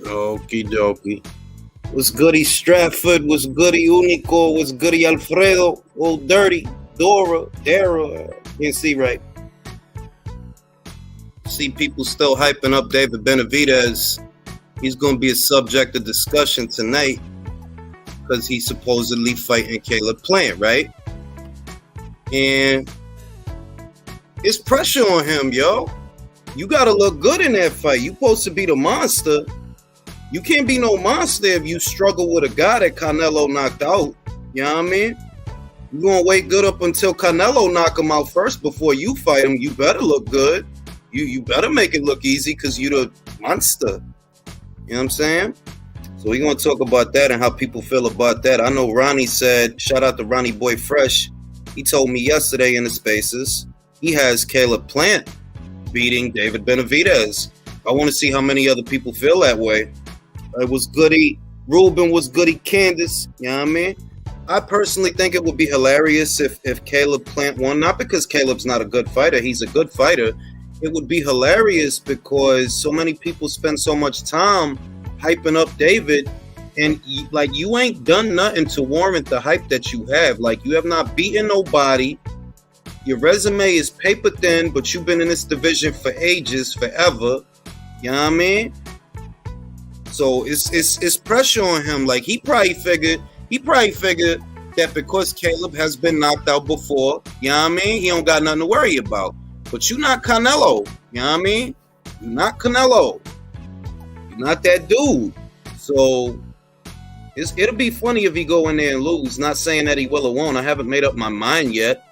Okie dokie. What's goody Stratford? What's goody Unico? What's goody Alfredo? Old Dirty, Dara. Can't see right. See people still hyping up David Benavidez. He's going to be a subject of discussion tonight because he's supposedly fighting Caleb Plant, right? And it's pressure on him, yo. You got to look good in that fight. You supposed to be the monster. You can't be no monster if you struggle with a guy that Canelo knocked out. You know what I mean? You're going to wait good up until Canelo knock him out first before you fight him. You better look good. You better make it look easy because you the monster. You know what I'm saying? So we're going to talk about that and how people feel about that. I know Ronnie said, shout out to Ronnie Boy Fresh. He told me yesterday in the Spaces, he has Caleb Plant beating David Benavidez. I want to see how many other people feel that way. It was goody Ruben, was goody Candace. You know what I mean? I personally think it would be hilarious if Caleb Plant won. Not because Caleb's not a good fighter. He's a good fighter. It would be hilarious because so many people spend so much time hyping up David, and you ain't done nothing to warrant the hype that you have. Like, you have not beaten nobody. Your resume is paper thin, but you've been in this division for ages, forever. You know what I mean? So it's pressure on him. Like, he probably figured that because Caleb has been knocked out before, you know what I mean? He don't got nothing to worry about. But you're not Canelo, you know what I mean? You're not Canelo. You're not that dude. So it'll be funny if he go in there and lose. Not saying that he will or won't. I haven't made up my mind yet.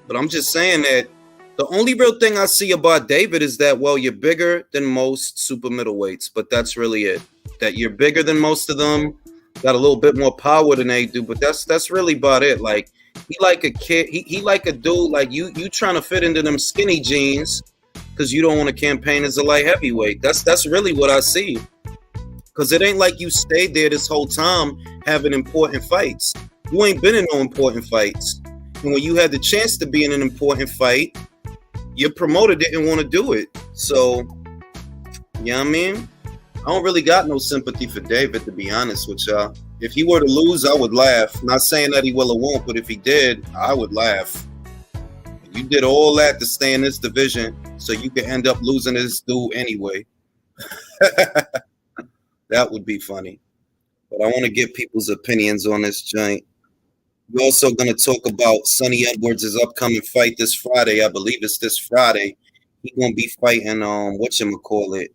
But I'm just saying that the only real thing I see about David is that, well, you're bigger than most super middleweights, but that's really it. That you're bigger than most of them, got a little bit more power than they do, but that's really about it. Like, he like a kid, he like a dude, like you trying to fit into them skinny jeans because you don't want to campaign as a light heavyweight. That's really what I see. Because it ain't like you stayed there this whole time having important fights. You ain't been in no important fights. And when you had the chance to be in an important fight, your promoter didn't want to do it. So, you know what I mean? I don't really got no sympathy for David, to be honest with y'all. If he were to lose, I would laugh. Not saying that he will or won't, but if he did, I would laugh. You did all that to stay in this division so you could end up losing this dude anyway. That would be funny. But I want to get people's opinions on this joint. We're also going to talk about Sonny Edwards' upcoming fight this Friday. I believe it's this Friday. He's going to be fighting, whatchamacallit.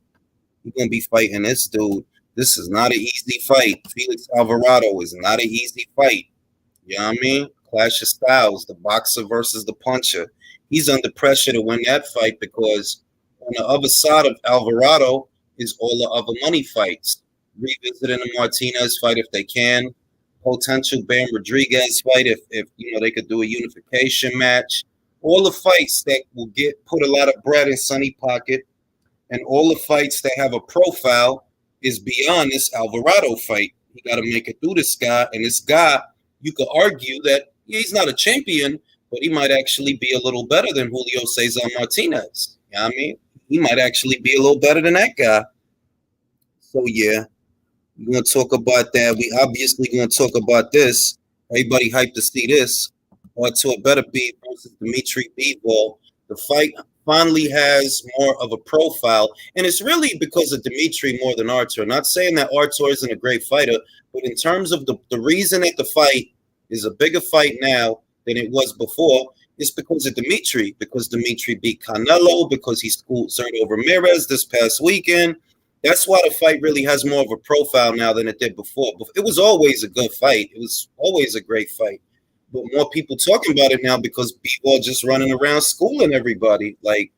He's going to be fighting this dude. This is not an easy fight. Felix Alvarado is not an easy fight. You know what I mean? Clash of styles, the boxer versus the puncher. He's under pressure to win that fight because on the other side of Alvarado is all the other money fights. Revisiting the Martinez fight if they can. Potential Bam Rodriguez fight if they could do a unification match. All the fights that will put a lot of bread in Sonny pocket, and all the fights that have a profile is beyond this Alvarado fight. You got to make it through this guy, and this guy, you could argue that he's not a champion, but he might actually be a little better than Julio Cesar Martinez. You know what I mean? He might actually be a little better than that guy. So yeah. We're going to talk about that. We obviously going to talk about this. Everybody hyped to see this. Artur Beterbiev versus Dimitri Bivol. The fight finally has more of a profile. And it's really because of Dimitri more than Artur. Not saying that Artur isn't a great fighter, but in terms of the reason that the fight is a bigger fight now than it was before, it's because of Dimitri. Because Dimitri beat Canelo, because he schooled Zerto Ramirez this past weekend. That's why the fight really has more of a profile now than it did before. It was always a good fight. It was always a great fight. But more people talking about it now because Bivol just running around schooling everybody. Like,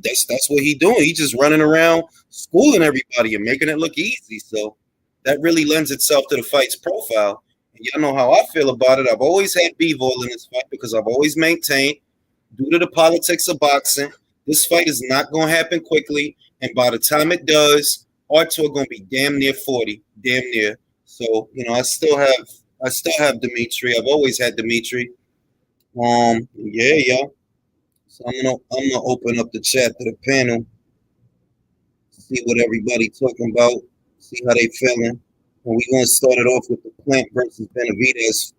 that's what he doing. He just running around schooling everybody and making it look easy. So that really lends itself to the fight's profile. And y'all know how I feel about it. I've always had Bivol in this fight because I've always maintained, due to the politics of boxing, this fight is not going to happen quickly. And by the time it does, Artur going to be damn near 40, damn near. So, I still have Dimitri. I've always had Dimitri. Yeah. So I'm gonna open up the chat to the panel, see what everybody talking about. See how they feeling. And we're going to start it off with the Plant versus Benavidez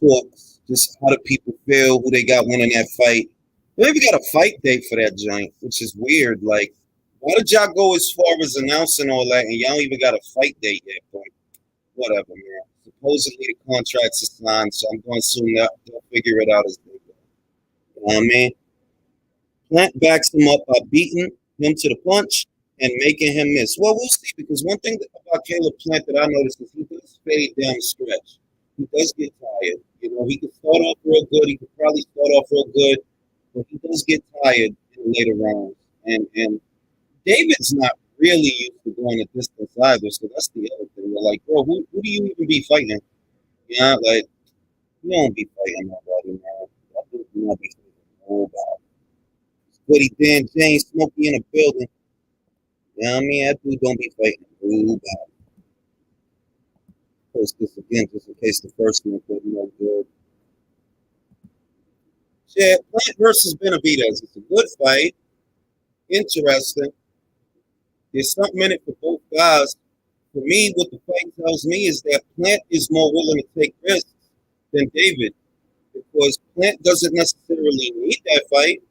talks. Just how do people feel, who they got winning that fight. We even got a fight date for that joint, which is weird. Like, why did y'all go as far as announcing all that and y'all don't even got a fight date yet? But whatever, man. Supposedly the contracts are signed, so I'm going to assume that they'll figure it out as they go. You know what I mean? Plant backs him up by beating him to the punch and making him miss. Well, we'll see, because one thing about Caleb Plant that I noticed is he does fade down the stretch. He does get tired. You know, he could start off real good. He could probably start off real good, but he does get tired in the later rounds. And David's not really used to going the distance either, so that's the other thing. We're like, bro, who do you even be fighting? Yeah, like, you don't be fighting nobody, man. You don't be fighting nobody. Goody Dan James, Smokey in the building. You know what I mean? That dude don't be fighting nobody. Post this again just in case the first one wasn't no good. Yeah, Plant versus Benavidez. It's a good fight. Interesting. There's something in it for both guys. For me, what the fight tells me is that Plant is more willing to take risks than David, because Plant doesn't necessarily need that fight.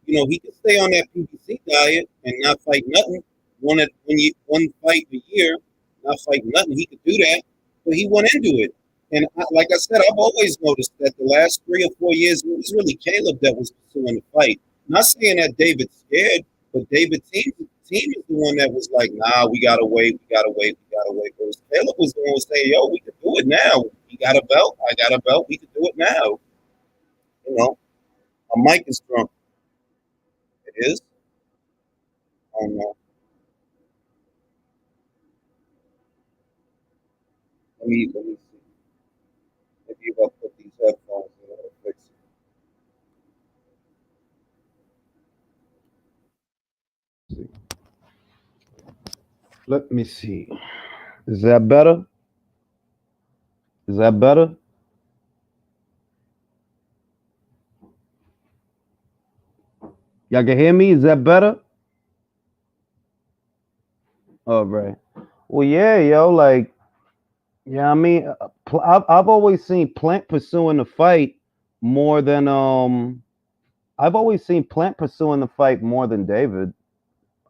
You know, he can stay on that PBC diet and not fight nothing. One fight a year, not fight nothing. He could do that, but he went into it. And like I said, I've always noticed that the last 3 or 4 years, it was really Caleb that was pursuing the fight. Not saying that David's scared, but David's team is the one that was like, nah, we gotta wait. Whereas Caleb was the one who was saying, yo, we can do it now. He got a belt, I got a belt, we can do it now. You know, my mic is drunk. It is? I don't know. Let me see. Maybe if I put these headphones in, it'll fix it. Let me see. Is that better? Is that better? Y'all can hear me? Is that better? All right. Well, yeah, yo, like, yeah, I mean, I've always seen Plant pursuing the fight more than I've always seen Plant pursuing the fight more than David.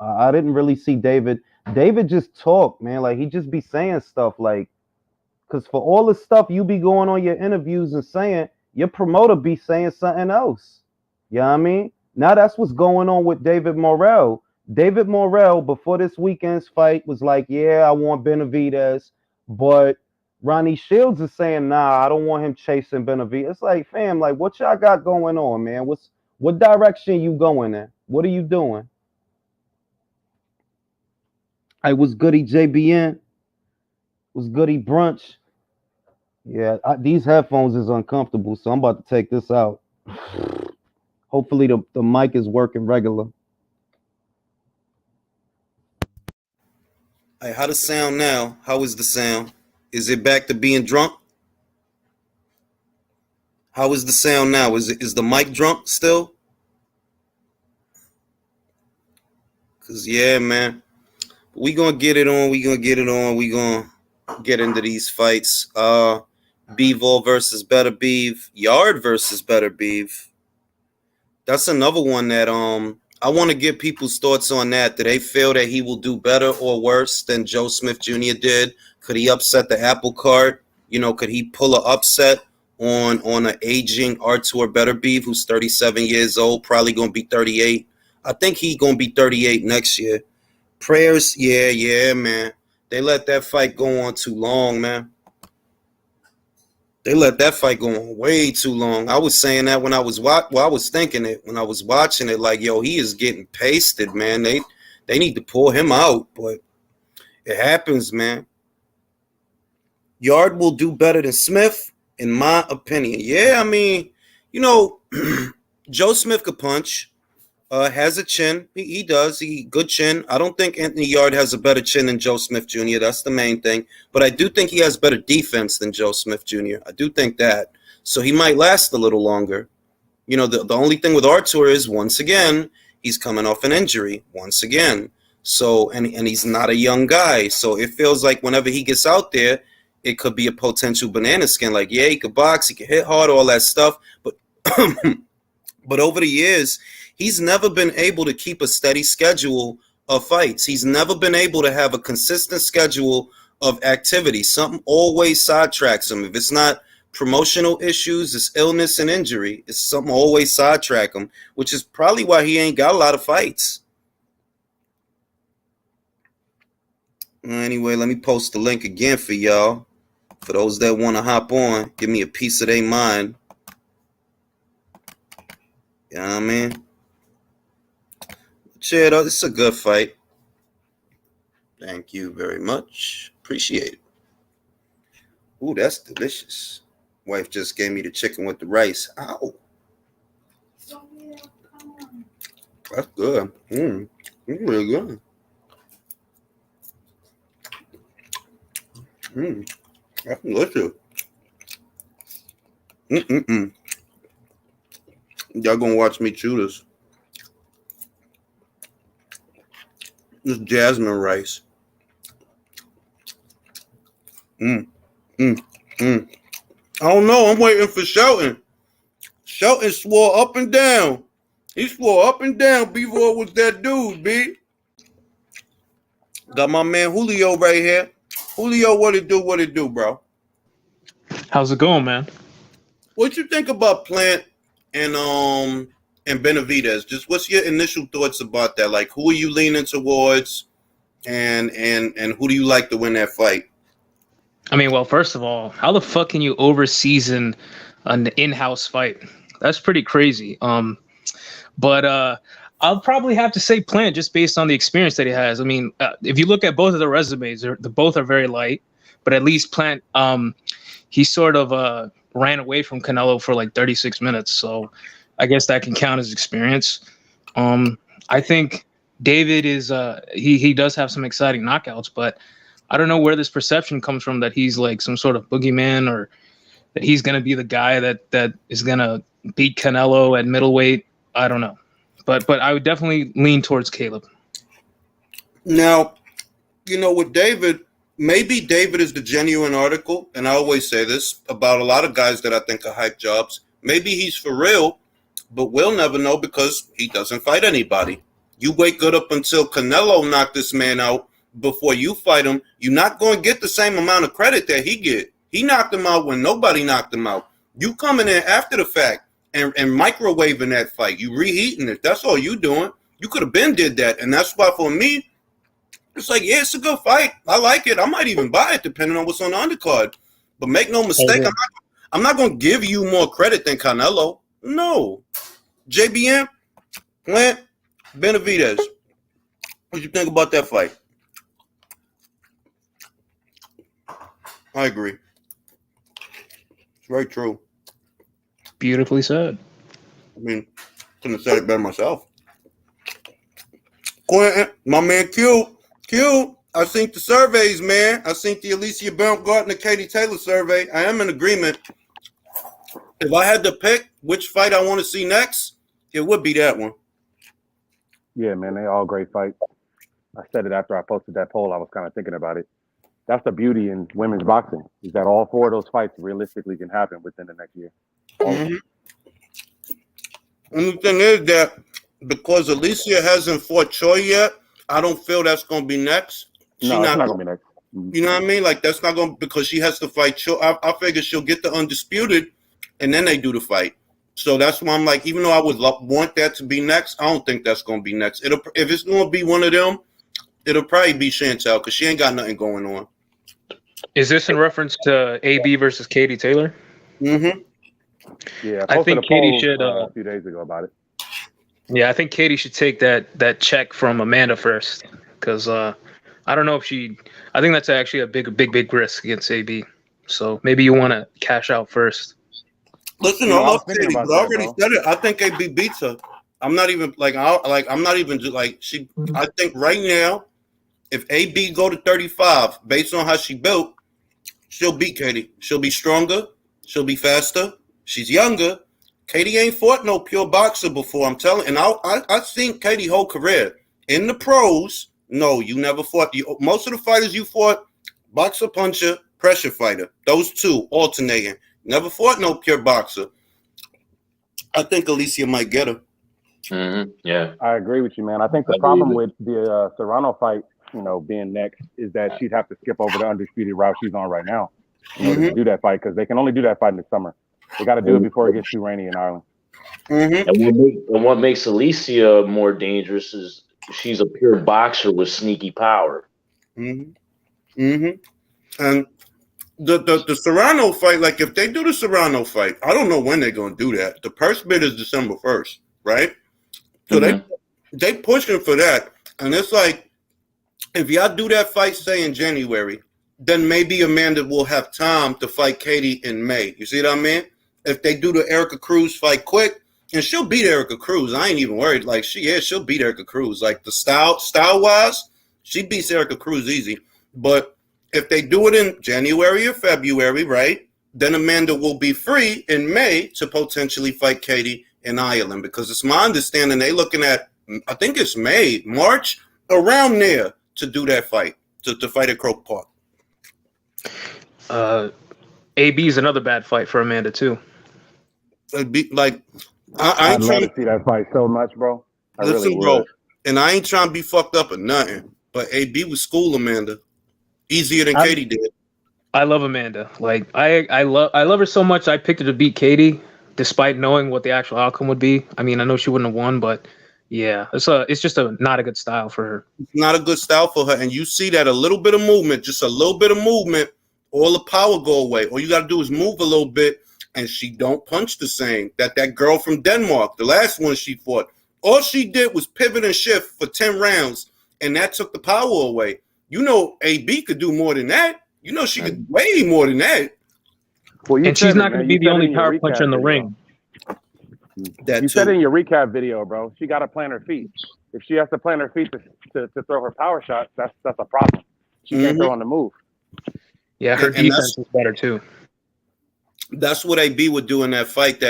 I didn't really see David. David just talk, man. Like, he just be saying stuff like, because for all the stuff you be going on your interviews and saying, your promoter be saying something else. You know what I mean? Now that's what's going on with David Morrell. David Morrell, before this weekend's fight, was like, yeah, I want Benavidez. But Ronnie Shields is saying, nah, I don't want him chasing Benavidez. It's like, fam, like, what y'all got going on, man? What direction you going in? What are you doing? I was goody JBN. Was goody brunch. Yeah, these headphones is uncomfortable, so I'm about to take this out. Hopefully the mic is working regular. Hey, how the sound now? How is the sound? Is it back to being drunk? How is the sound now? Is the mic drunk still? Cause yeah, man, we gonna get it on. We gonna get into these fights. Bivol versus Beterbiev. Yarde versus Beterbiev. That's another one that I want to get people's thoughts on that. Do they feel that he will do better or worse than Joe Smith Jr. did? Could he upset the apple cart? You know, could he pull an upset on an aging Artur Beterbiev, who's 37 years old, probably gonna be 38? I think he's gonna be 38 next year. Prayers, yeah, man. They let that fight go on too long, man. They let that fight go on way too long. I was saying that when I was I was thinking it when I was watching it, like, yo, he is getting pasted, man. They need to pull him out, but it happens, man. Yarde will do better than Smith, in my opinion. Yeah, I mean, you know, Joe Smith could punch. Has a chin. He does. He good chin. I don't think Anthony Yarde has a better chin than Joe Smith Jr. That's the main thing. But I do think he has better defense than Joe Smith Jr. I do think that. So he might last a little longer. You know, the only thing with Artur is, once again, he's coming off an injury. Once again. So, and he's not a young guy. So it feels like whenever he gets out there, it could be a potential banana skin. Like, yeah, he could box, he could hit hard, all that stuff. But but over the years, he's never been able to keep a steady schedule of fights. He's never been able to have a consistent schedule of activity. Something always sidetracks him. If it's not promotional issues, it's illness and injury. It's something always sidetrack him, which is probably why he ain't got a lot of fights. Anyway, let me post the link again for y'all. For those that want to hop on, give me a piece of their mind. You know what I mean? Shit, it's a good fight. Thank you very much. Appreciate it. Ooh, that's delicious. Wife just gave me the chicken with the rice. Ow. That's good. It's really good. That's delicious. Y'all gonna watch me chew this. This jasmine rice. I don't know. I'm waiting for Shelton. Shelton swore up and down. He swore up and down Bivol was that dude, B. Got my man Julio right here. Julio, what it do, bro? How's it going, man? What you think about Plant and Benavidez? Just what's your initial thoughts about that? Like, who are you leaning towards, and who do you like to win that fight? I mean, well, first of all, how the fuck can you overseason an in-house fight? That's pretty crazy. But I'll probably have to say Plant just based on the experience that he has. I mean, if you look at both of the resumes, both are very light, but at least Plant, he sort of ran away from Canelo for like 36 minutes. So I guess that can count as experience. I think David is he does have some exciting knockouts, but I don't know where this perception comes from that he's like some sort of boogeyman or that he's going to be the guy that is going to beat Canelo at middleweight. I don't know. But I would definitely lean towards Caleb. Now, with David, maybe David is the genuine article, and I always say this about a lot of guys that I think are hype jobs. Maybe he's for real, but we'll never know because he doesn't fight anybody. You wait good up until Canelo knocked this man out before you fight him. You're not going to get the same amount of credit that he get. He knocked him out when nobody knocked him out. You coming in after the fact and microwaving that fight. You reheating it. That's all you doing. You could have been did that. And that's why for me, it's like, yeah, it's a good fight. I like it. I might even buy it depending on what's on the undercard. But make no mistake, I'm not going to give you more credit than Canelo. No. JBM, Plant, Benavidez. What you think about that fight? I agree. It's very true. Beautifully said. I mean, couldn't have said it better myself. Quentin, my man Q, I seen the surveys, man. I seen the Alicia Baumgartner, Katie Taylor survey. I am in agreement. If I had to pick which fight I want to see next, it would be that one. Yeah, man, they all great fights. I said it after I posted that poll. I was kind of thinking about it. That's the beauty in women's boxing, is that all four of those fights realistically can happen within the next year. Mm-hmm. And the thing is that because Alicia hasn't fought Choi yet, I don't feel that's going to be next. It's not going to be next. You know what I mean? Like, that's not going to, because she has to fight Choi. I figure she'll get the undisputed, and then they do the fight. So that's why I'm like, even though I would want that to be next, I don't think that's going to be next. If it's going to be one of them, it'll probably be Chantel because she ain't got nothing going on. Is this in reference to AB versus Katie Taylor? Mm-hmm. Yeah, I think Katie should a few days ago about it. Yeah, I think Katie should take that check from Amanda first because I don't know if she. I think that's actually a big risk against AB. So maybe you want to cash out first. Listen, I love Katie, but I already said it. I think AB beats her. I'm not even I'm not even she. I think right now, if AB go to 35, based on how she built, she'll beat Katie. She'll be stronger. She'll be faster. She's younger. Katie ain't fought no pure boxer before. I'm telling, and I've seen Katie whole career in the pros No, you never fought. Most of the fighters you fought, boxer, puncher, pressure fighter. Those two alternating. Never fought no pure boxer. I think Alicia might get her. Mm-hmm. Yeah, I agree with you, man. I think the problem with the Serrano fight, being next, is that she'd have to skip over the undisputed route she's on right now in order to do that fight, because they can only do that fight in the summer. They got to do it before it gets too rainy in Ireland. And what makes Alicia more dangerous is she's a pure boxer with sneaky power. And the Serrano fight, like if they do the Serrano fight, I don't know when they're gonna do that. The purse bid is December 1st, right? So they pushing for that, and it's like if y'all do that fight, say in January, then maybe Amanda will have time to fight Katie in May. You see what I mean? If they do the Erica Cruz fight quick, and she'll beat Erica Cruz, I ain't even worried. Like she'll beat Erica Cruz. Like the style wise, she beats Erica Cruz easy. But if they do it in January or February, right, then Amanda will be free in May to potentially fight Katie in Ireland, because it's my understanding they looking at, I think it's March, around there to do that fight, to fight at Croke Park. AB is another bad fight for Amanda too. It'd be like I I'd love to see that fight so much, bro. Listen, bro, and I ain't trying to be fucked up or nothing, but AB was school Amanda easier than Katie did. I love Amanda. Like I love her so much. I picked her to beat Katie, despite knowing what the actual outcome would be. I mean, I know she wouldn't have won, but yeah, it's just not a good style for her. It's not a good style for her, and you see that a little bit of movement, just a little bit of movement, all the power go away. All you got to do is move a little bit, and she don't punch the same. That girl from Denmark, the last one she fought, all she did was pivot and shift for 10 rounds, and that took the power away. You know, AB could do more than that. You know, she could way more than that. Well, and she's not going to be the only power puncher in the ring. You said in your recap video, bro, she got to plant her feet. If she has to plant her feet to throw her power shots, that's a problem. She can't throw on the move. Yeah, her defense is better too. That's what AB would do in that fight.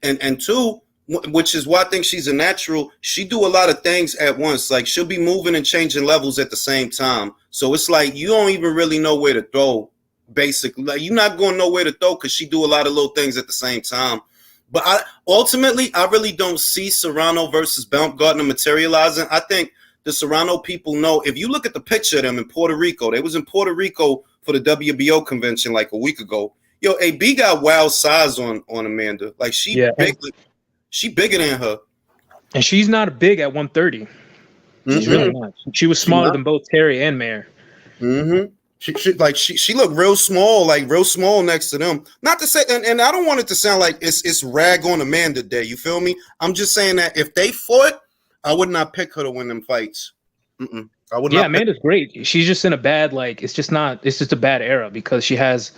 And two, which is why I think she's a natural. She do a lot of things at once. Like she'll be moving and changing levels at the same time. So it's like you don't even really know where to throw. Basically, like you're not going nowhere to throw because she do a lot of little things at the same time. But I really don't see Serrano versus Baumgartner materializing. I think the Serrano people know. If you look at the picture of them in Puerto Rico, they was in Puerto Rico for the WBO convention like a week ago. Yo, AB got wild size on Amanda. Like she bigger than her. And she's not big at 130. She's really not. She was smaller than both Terry and Mayer. She looked real small next to them. Not to say, and I don't want it to sound like it's rag on Amanda Day. You feel me? I'm just saying that if they fought, I would not pick her to win them fights. I would not. Yeah, Amanda's great. She's just in a bad it's just a bad era because she has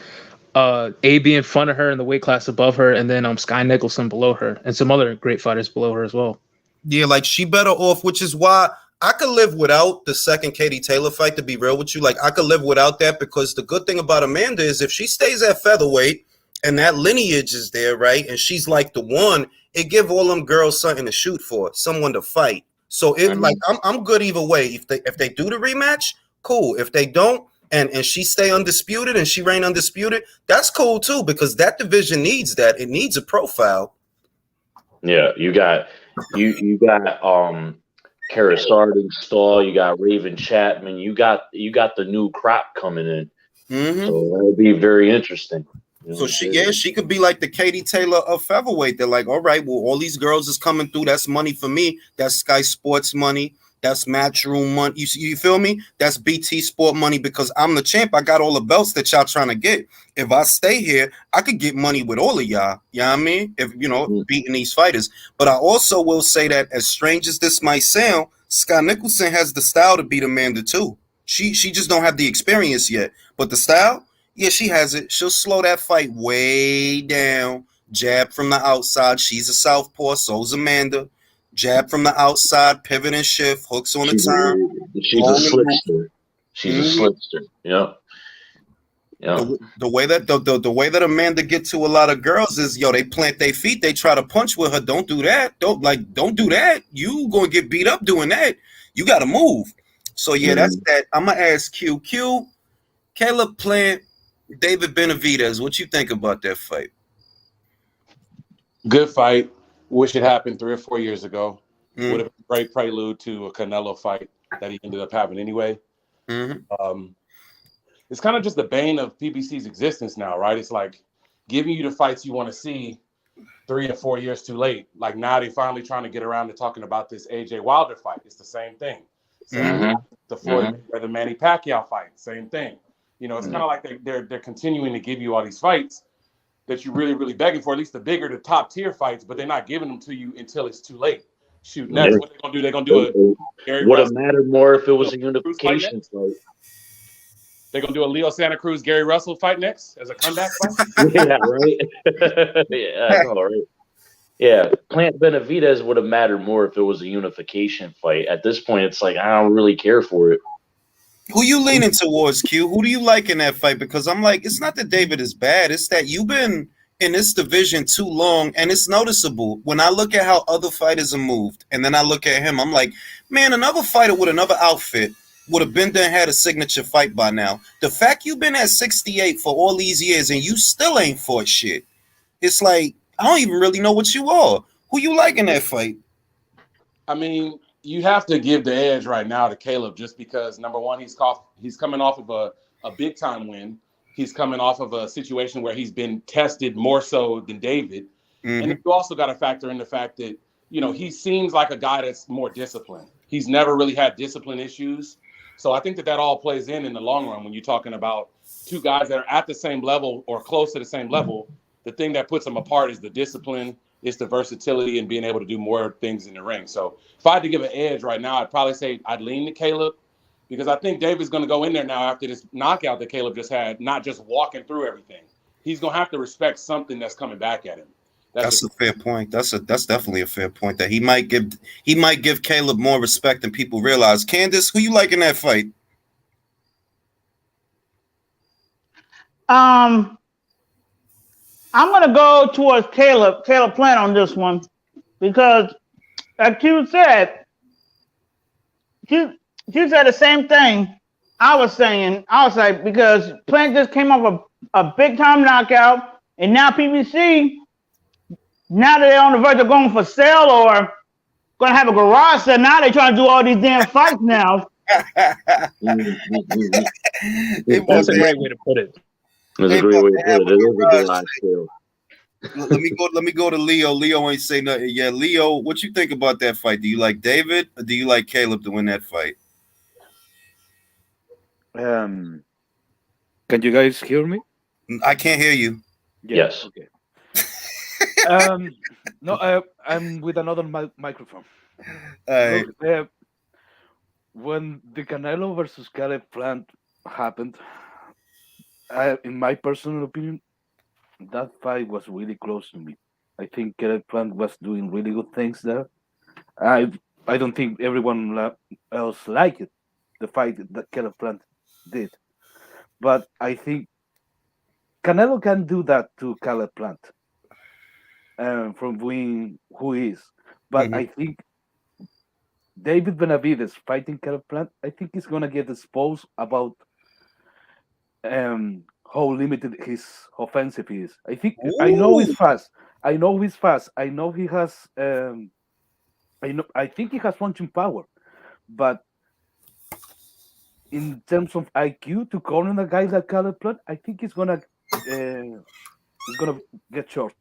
AB in front of her in the weight class above her, and then Sky Nicholson below her, and some other great fighters below her as well. Yeah, like she better off, which is why I could live without the second Katie Taylor fight, to be real with you. Like I could live without that, because the good thing about Amanda is if she stays at featherweight and that lineage is there, right, and she's like the one, it give all them girls something to shoot for, someone to fight. So I'm good either way. If they do the rematch, cool. If they don't, and she stay undisputed and she reign undisputed, that's cool too, because that division needs that. It needs a profile. Yeah, you got Kara Sardin Stall, you got Raven Chapman, you got the new crop coming in. So that'll be very interesting. So she could be like the Katie Taylor of featherweight. They're like, all right, well, all these girls is coming through. That's money for me. That's Sky Sports money. That's Matchroom money. You feel me? That's BT Sport money, because I'm the champ. I got all the belts that y'all trying to get. If I stay here, I could get money with all of y'all. You know what I mean? If beating these fighters. But I also will say that, as strange as this might sound, Sky Nicholson has the style to beat Amanda too. She just don't have the experience yet. But the style, yeah, she has it. She'll slow that fight way down. Jab from the outside. She's a southpaw. So's Amanda. Jab from the outside, pivot and shift, hooks on the turn. She's a slipster. She's a slipster. Yeah. The way that Amanda get to a lot of girls is, they plant their feet, they try to punch with her. Don't do that. Don't do that. You gonna get beat up doing that. You gotta move. So yeah, that's that. I'm gonna ask Q. Caleb Plant, David Benavidez. What you think about that fight? Good fight. Wish it happened 3 or 4 years ago. Would have been a great prelude to a Canelo fight that he ended up having anyway. It's kind of just the bane of PBC's existence now, right? It's like giving you the fights you want to see 3 or 4 years too late. Like now they finally trying to get around to talking about this AJ Wilder fight. It's the same thing. The Floyd Mayweather Manny Pacquiao fight, same thing. You know, it's kind of like they're continuing to give you all these fights that you're really, really begging for, at least the bigger, the top tier fights, but they're not giving them to you until it's too late. Shoot, next, what they gonna do? They're gonna do a would have mattered more if it was a unification fight. They're gonna do a Leo Santa Cruz Gary Russell fight next as a comeback fight. Yeah, right. Yeah, I know, right. Yeah, Plant Benavidez would have mattered more if it was a unification fight. At this point, it's like I don't really care for it. Who you leaning towards, Q? Who do you like in that fight? Because I'm like, it's not that David is bad. It's that you've been in this division too long, and it's noticeable. When I look at how other fighters are moved, and then I look at him, I'm like, man, another fighter with another outfit would have been there and had a signature fight by now. The fact you've been at 68 for all these years and you still ain't fought shit, it's like, I don't even really know what you are. Who you like in that fight? I mean, you have to give the edge right now to Caleb just because, number one, he's coming off of a big-time win. He's coming off of a situation where he's been tested more so than David. And you also got to factor in the fact that, you know, he seems like a guy that's more disciplined. He's never really had discipline issues. So I think that all plays in the long run when you're talking about two guys that are at the same level or close to the same level. The thing that puts them apart is the discipline, it's the versatility and being able to do more things in the ring. So if I had to give an edge right now, I'd probably say I'd lean to Caleb because I think David's going to go in there now after this knockout that Caleb just had, not just walking through everything. He's going to have to respect something that's coming back at him. That's a fair point. That's definitely a fair point that he might give Caleb more respect than people realize. Candace, who you like in that fight? I'm gonna go towards Caleb Plant on this one because, like you said, you said the same thing I was saying. I was like, because Plant just came off a big time knockout, and now PBC, now that they're on the verge of going for sale or gonna have a garage sale, now they're trying to do all these damn fights now. That's a great way to put it. That's a great way to put it. It is a garage sale. Let me go to Leo. Leo ain't say nothing yet. Leo, what you think about that fight? Do you like David or do you like Caleb to win that fight? Can you guys hear me? I can't hear you. Yes. Okay. No, I'm with another microphone. Look, when the Canelo versus Caleb Plant happened, in my personal opinion, that fight was really close to me. I think Caleb Plant was doing really good things there. I don't think everyone else liked it, the fight that Caleb Plant did. But I think Canelo can do that to Caleb Plant from being who he is. But I think David Benavidez fighting Caleb Plant, I think he's going to get exposed about how limited his offensive is. I think I know he's fast. I know he has I think he has punching power. But in terms of IQ to corner a guy like Caleb Plant, I think he's gonna get short.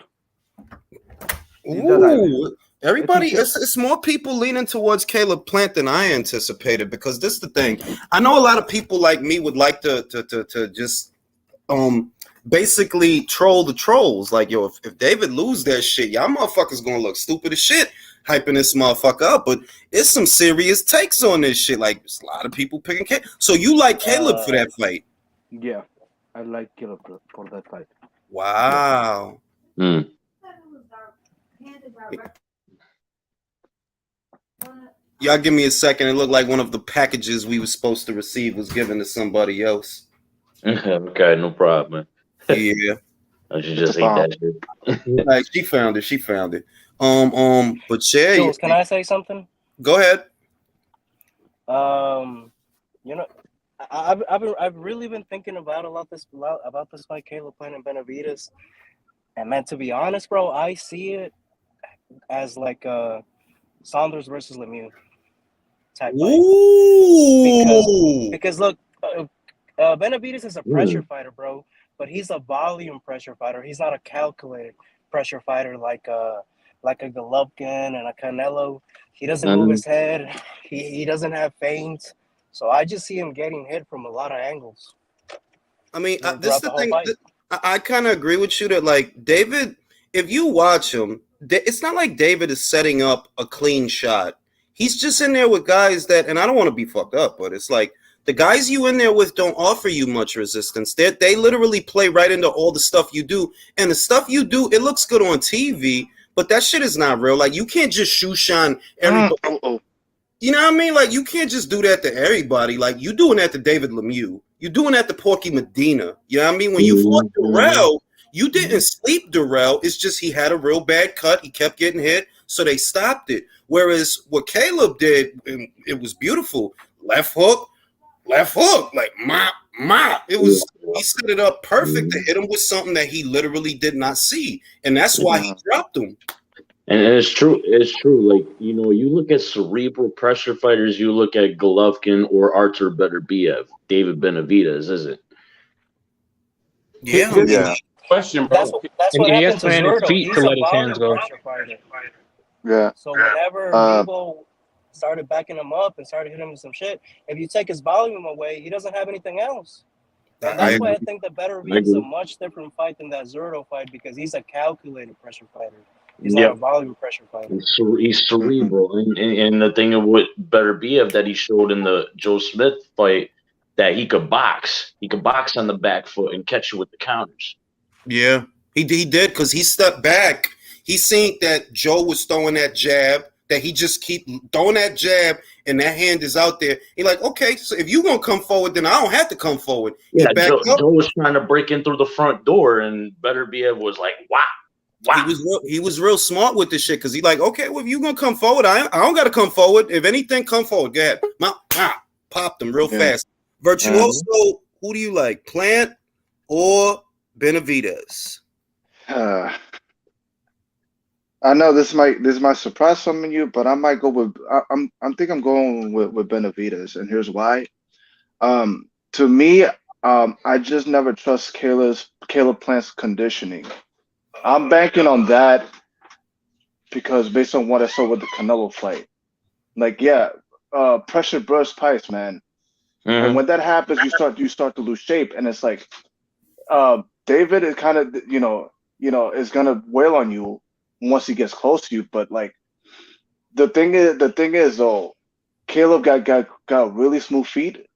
Everybody, it's more people leaning towards Caleb Plant than I anticipated because this is the thing. I know a lot of people like me would like to just basically troll the trolls. Like, yo, if David lose that shit, y'all motherfuckers gonna look stupid as shit hyping this motherfucker up. But it's some serious takes on this shit. Like, there's a lot of people picking Caleb. So you like Caleb for that fight? Yeah, I like Caleb for that fight. Wow. Yeah. Y'all give me a second. It looked like one of the packages we were supposed to receive was given to somebody else. Okay, no problem. Yeah. I should just eat that shit. Like, she found it. But yeah. Jules, can I say something? Go ahead. You know, I've really been thinking about this fight, Caleb Plant and Benavidez. And man, to be honest, bro, I see it as like Saunders versus Lemieux type fight. Because look, Benavidez is a pressure fighter, bro, but he's a volume pressure fighter. He's not a calculated pressure fighter like a Golovkin and a Canelo. He doesn't move his head. He doesn't have feints. So I just see him getting hit from a lot of angles. I mean, this is the thing. I kind of agree with you that, like, David, if you watch him, it's not like David is setting up a clean shot. He's just in there with guys that, and I don't want to be fucked up, but it's like the guys you in there with don't offer you much resistance. They literally play right into all the stuff you do. And the stuff you do, it looks good on TV, but that shit is not real. Like, you can't just shoe shine everybody. You know what I mean? Like, you can't just do that to everybody. Like, you doing that to David Lemieux. You doing that to Porky Medina. You know what I mean? When you fought Morrell, you didn't sleep Morrell. It's just he had a real bad cut. He kept getting hit, so they stopped it. Whereas what Caleb did, it was beautiful. Left hook, like ma. It was he set it up perfect to hit him with something that he literally did not see, and that's why he dropped him. And it's true. It's true. Like, you know, you look at cerebral pressure fighters, you look at Golovkin or Artur Beterbiev, David Benavidez, is it? Yeah. Question, bro. That's what happened to Zurdo. He's to let his hands go. Yeah. So whenever Bivol started backing him up and started hitting him with some shit, if you take his volume away, he doesn't have anything else. And that's why I think the Beterbiev is a much different fight than that Zurdo fight, because he's a calculated pressure fighter. He's not a volume pressure fighter. He's cerebral. And the thing with Beterbiev that he showed in the Joe Smith fight, that he could box. He could box on the back foot and catch you with the counters. Yeah, he did, because he stepped back. He seen that Joe was throwing that jab, that he just keep throwing that jab, and that hand is out there. He's like, okay, so if you're going to come forward, then I don't have to come forward. Yeah, Joe was trying to break in through the front door, and Beterbiev was like, wow. He was real smart with this shit, because he's like, okay, well, if you're going to come forward, I don't got to come forward. If anything, come forward. Go ahead. Popped him real fast. Virtuoso, who do you like, Plant or Benavidez? I know this might surprise some of you, but I might go with I'm going with Benavidez, and here's why. To me, I just never trust Caleb Plant's conditioning. I'm banking on that because based on what I saw with the Canelo fight, like pressure bursts pipes, man. And when that happens, you start to lose shape, and it's like David is kind of is gonna wail on you once he gets close to you. But like the thing is though, Caleb got really smooth feet,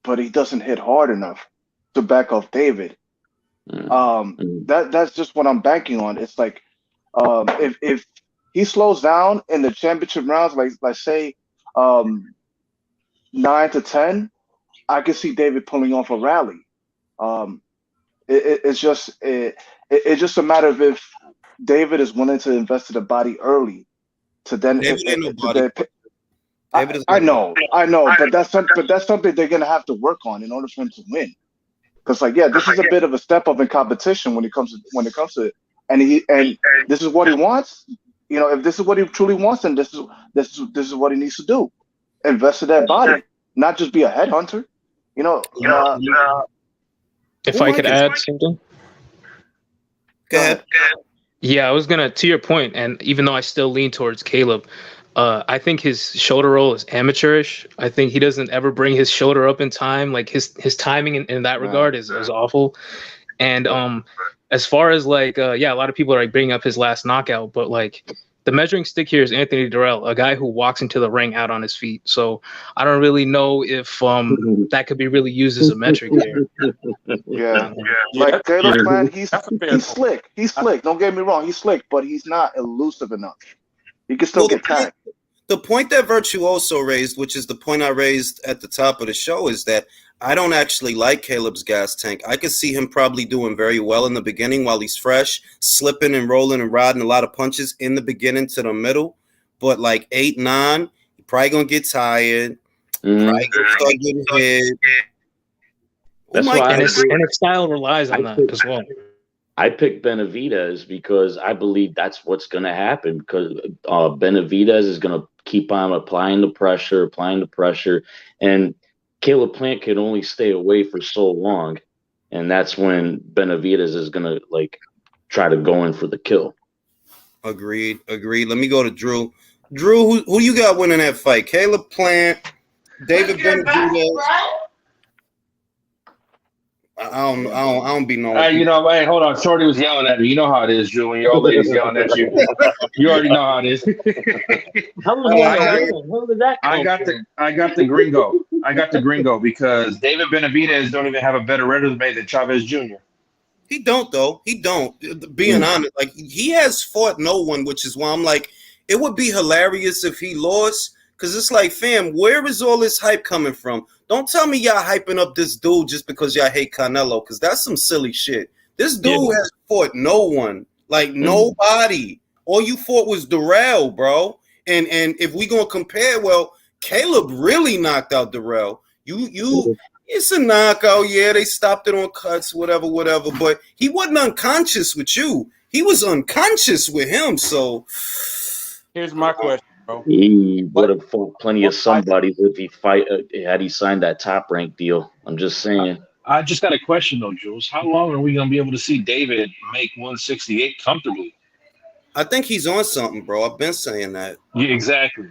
but he doesn't hit hard enough to back off David. That's just what I'm banking on. It's like if he slows down in the championship rounds, like say 9-10, I can see David pulling off a rally. It's just a matter of if David is willing to invest in the body early to then. I know, but that's something they're gonna have to work on in order for him to win. Because this is a bit of a step up in competition when it comes to it, and this is what he wants. You know, if this is what he truly wants, then this is what he needs to do. Invest in that body, not just be a headhunter. You know. If I could add something. Go ahead. Yeah, I was to your point, and even though I still lean towards Caleb, I think his shoulder roll is amateurish. I think he doesn't ever bring his shoulder up in time. Like his timing in that regard is awful. And as far as a lot of people are bringing up his last knockout, but the measuring stick here is Anthony Durrell, a guy who walks into the ring out on his feet. So I don't really know if that could be really used as a metric here. Like Caleb Plant, he's slick. He's slick. Don't get me wrong, he's slick, but he's not elusive enough. He can still get tagged. The point that Virtuoso raised, which is the point I raised at the top of the show, is that I don't actually like Caleb's gas tank. I could see him probably doing very well in the beginning while he's fresh, slipping and rolling and riding a lot of punches in the beginning to the middle. But 8-9, he probably going to get tired. Right, start getting hit. That's why and his style relies on that as well. I picked Benavidez because I believe that's what's going to happen, because Benavidez is going to keep on applying the pressure, and Caleb Plant can only stay away for so long, and that's when Benavidez is going to like try to go in for the kill. Agreed. Let me go to Drew. Drew, who you got winning that fight? Caleb Plant, David Benavidez. I don't be knowing. You know, hey, hold on. Shorty was yelling at me. You know how it is, Drew. When your old lady's yelling at you, you already know how it is. I got the gringo. I got the gringo because David Benavidez don't even have a better resume than Chavez Jr. He don't though. He don't. Being honest, like he has fought no one, which is why I'm like, it would be hilarious if he lost. Because it's like, fam, where is all this hype coming from? Don't tell me y'all hyping up this dude just because y'all hate Canelo, because that's some silly shit. This dude has fought no one. Like, nobody. All you fought was Darrell, bro. And if we going to compare, well, Caleb really knocked out Darrell. It's a knockout. Yeah, they stopped it on cuts, whatever. But he wasn't unconscious with you. He was unconscious with him, so... Here's my question. He would have fought plenty of somebody if he had he signed that Top Rank deal. I'm just saying. I just got a question though, Jules. How long are we gonna be able to see David make 168 comfortably? I think he's on something, bro. I've been saying that. Yeah, exactly.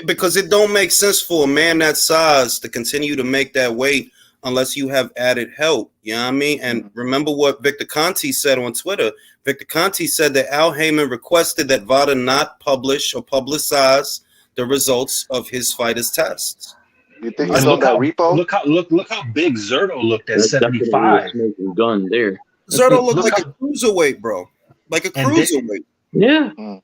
Because it don't make sense for a man that size to continue to make that weight unless you have added help. You know what I mean? And remember what Victor Conte said on Twitter. Victor Conte said that Al Heyman requested that VADA not publish or publicize the results of his fighters' tests. You think he's on that repo? Look how big Zerto looked at 75. Gun there. Zerto looked like a cruiserweight, bro. Like a cruiserweight. Yeah. And